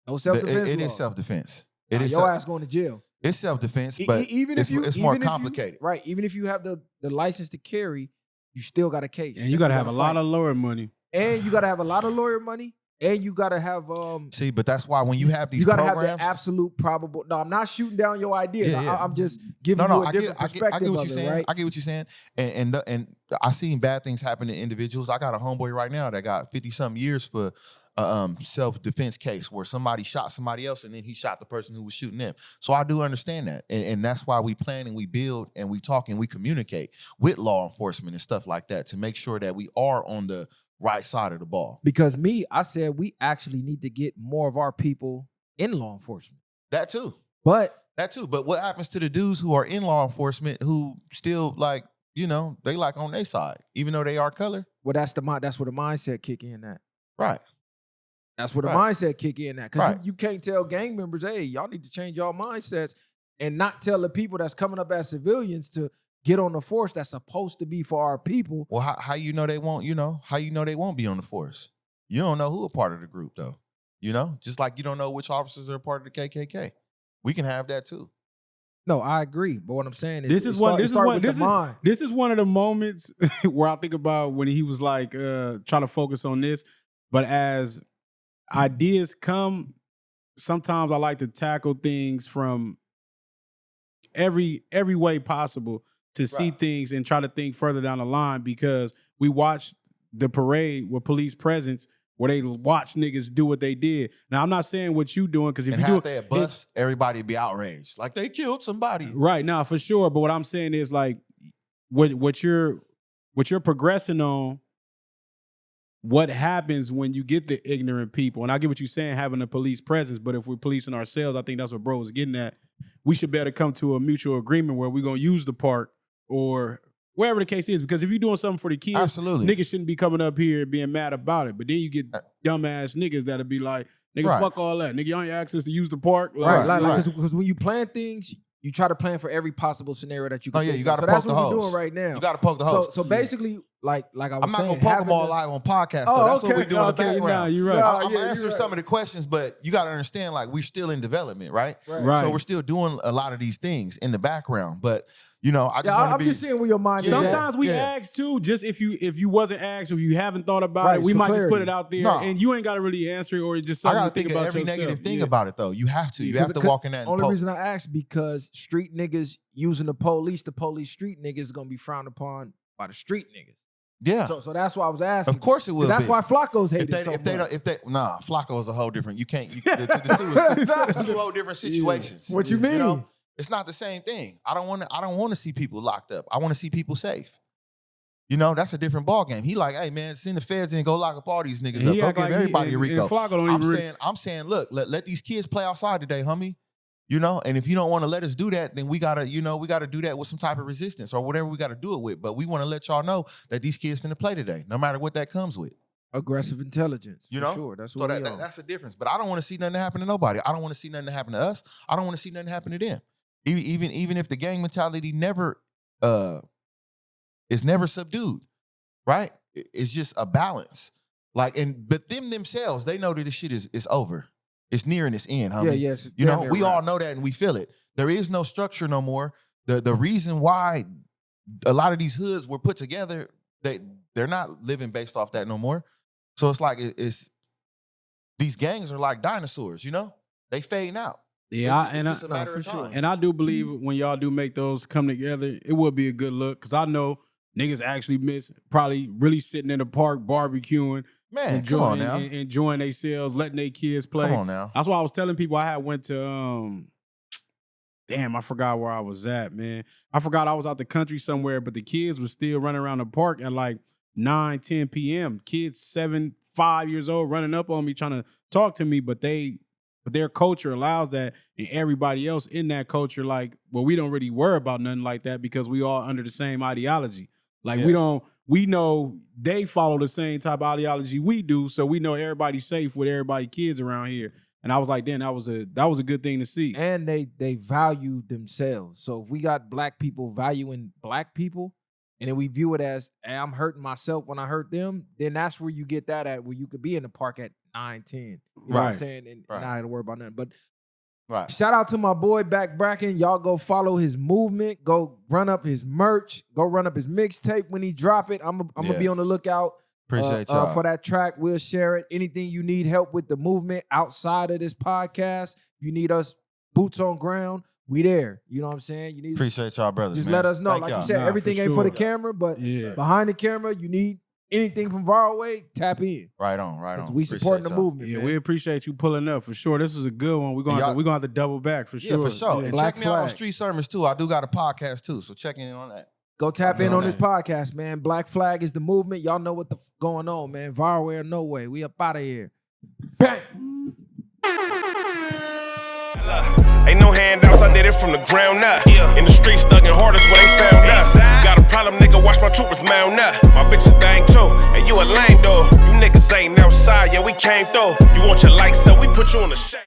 No self-defense. It is self-defense. Your ass going to jail. It's self-defense, but it's more complicated. Right. Even if you have the license to carry, you still got a case. And you got to have a lot of lawyer money. And you got to have a lot of lawyer money. And you gotta have see, but that's why when you have these programs, programs, have the absolute probable. No, I'm not shooting down your idea. Yeah. I'm just giving you a different perspective. I get what you're saying. Right? I get what you're saying. And I seen bad things happen to individuals. I got a homeboy right now that got 50-something years for self-defense case where somebody shot somebody else and then he shot the person who was shooting them. So I do understand that. And that's why we plan and we build and we talk and we communicate with law enforcement and stuff like that to make sure that we are on the right side of the ball. Because I said we actually need to get more of our people in law enforcement. That too. But what happens to the dudes who are in law enforcement who still like, they like on their side, even though they are color? Well, that's where the mindset kick in at. Right. That's where the mindset kick in at. Because you can't tell gang members, hey, y'all need to change y'all mindsets and not tell the people that's coming up as civilians to get on the force that's supposed to be for our people. Well, how you know they won't, how you know they won't be on the force? You don't know who a part of the group though. Just like you don't know which officers are a part of the KKK. We can have that too. No, I agree. But what I'm saying is, This is one of the moments where I think about when he was like trying to focus on this. But as ideas come, sometimes I like to tackle things from every way possible to see things and try to think further down the line, because we watched the parade with police presence where they watch niggas do what they did. Now, I'm not saying what you doing, because if you do that bust, everybody be outraged. Like, they killed somebody. Right, now for sure. But what I'm saying is, like, what you're progressing on, what happens when you get the ignorant people. And I get what you're saying, having a police presence, but if we're policing ourselves, I think that's what bro was getting at. We should be able to come to a mutual agreement where we're going to use the park or wherever the case is. Because if you're doing something for the kids, absolutely, niggas shouldn't be coming up here being mad about it. But then you get dumbass niggas that'll be like, nigga, fuck all that. Nigga, you ain't access to use the park. Like, because when you plan things, you try to plan for every possible scenario that you can. Oh, yeah, you got to so poke that's the what hoes. we're doing right now. You got to poke the hoes. So basically, like I was saying, I'm not going to poke them all live on podcast, though. That's what we do in the background. Nah, you're right. I'm going to answer some of the questions, but you got to understand, like, we're still in development, right? So we're still doing a lot of these things in the background, but you know, I just want to be. I'm just seeing where your mind is. Sometimes we ask too, just if you wasn't asked, or if you haven't thought about it, we might just put it out there, and you ain't got to really answer it, or just something to think about every yourself. negative thing about it, though. You have to. You have to walk in that. Only reason I ask, because street niggas using the police street niggas is gonna be frowned upon by the street niggas. Yeah. So that's why I was asking. Of course it will. That's why Flacco's hated so much. Flacco is a whole different. You can't. The two whole different situations. What you mean? You know? It's not the same thing. I don't want to see people locked up. I want to see people safe. You know, that's a different ball game. He like, hey man, send the feds in and go lock up all these niggas up. Go give everybody a Rico. I'm saying, look, let these kids play outside today, homie. You know, and if you don't want to let us do that, then we gotta do that with some type of resistance or whatever we gotta do it with. But we want to let y'all know that these kids finna play today, no matter what that comes with. Aggressive intelligence, you know. Sure, that's what that's the difference. But I don't want to see nothing happen to nobody. I don't want to see nothing happen to us. I don't want to see nothing happen to them. Even if the gang mentality is never subdued, right? It's just a balance. Like, but them themselves, they know that this shit is over. It's nearing its end, homie. Yeah, yes. You know, we all know that and we feel it. There is no structure no more. The reason why a lot of these hoods were put together, they're not living based off that no more. So it's like it's these gangs are like dinosaurs, you know? They fading out. Yeah, it's a matter of time. And I do believe when y'all do make those come together, it will be a good look. Because I know niggas actually miss probably really sitting in the park barbecuing, enjoying themselves, letting their kids play. Come on now. That's why I was telling people I had went to damn, I forgot where I was at, man. I forgot I was out the country somewhere, but the kids were still running around the park at like 9, 10 p.m. Kids 7, 5 years old running up on me trying to talk to me, but their culture allows that, and everybody else in that culture, like, well, we don't really worry about nothing like that because we all under the same ideology. Like, we know they follow the same type of ideology we do, so we know everybody's safe with everybody's kids around here. And I was like, damn, that was a good thing to see. And they value themselves. So if we got black people valuing black people, and then we view it as, hey, I'm hurting myself when I hurt them, then that's where you get that at, where you could be in the park at 9, 10. You know what I'm saying? And not have to worry about nothing. But shout out to my boy Brackin. Y'all go follow his movement. Go run up his merch. Go run up his mixtape when he drop it. I'm gonna be on the lookout. Appreciate y'all for that track. We'll share it. Anything you need help with the movement outside of this podcast, you need us boots on ground, we there. You know what I'm saying? You need appreciate y'all brothers. Just man. let us know. Thank like y'all. you said, everything ain't for the camera, but behind the camera, you need anything from VwP, tap in. Right on. We supporting the movement. Yeah, man. we appreciate you pulling up for sure. This was a good one. We're gonna have to double back for sure. Yeah, for sure. Yeah. And Black check me out on Flag. Street Sermons too. I do got a podcast too, so check in on that. Go tap in on this podcast, man. Black Flag is the movement. Y'all know what the going on, man. VwP or no way. We up out of here. Bang! Ain't no handouts, I did it from the ground up. In the streets, thugging hardest where they found us. Got a problem, nigga, watch my troopers mount up. My bitches bang too, and you a lame though. You niggas ain't outside, yeah, we came through. You want your lights up, we put you on the shade.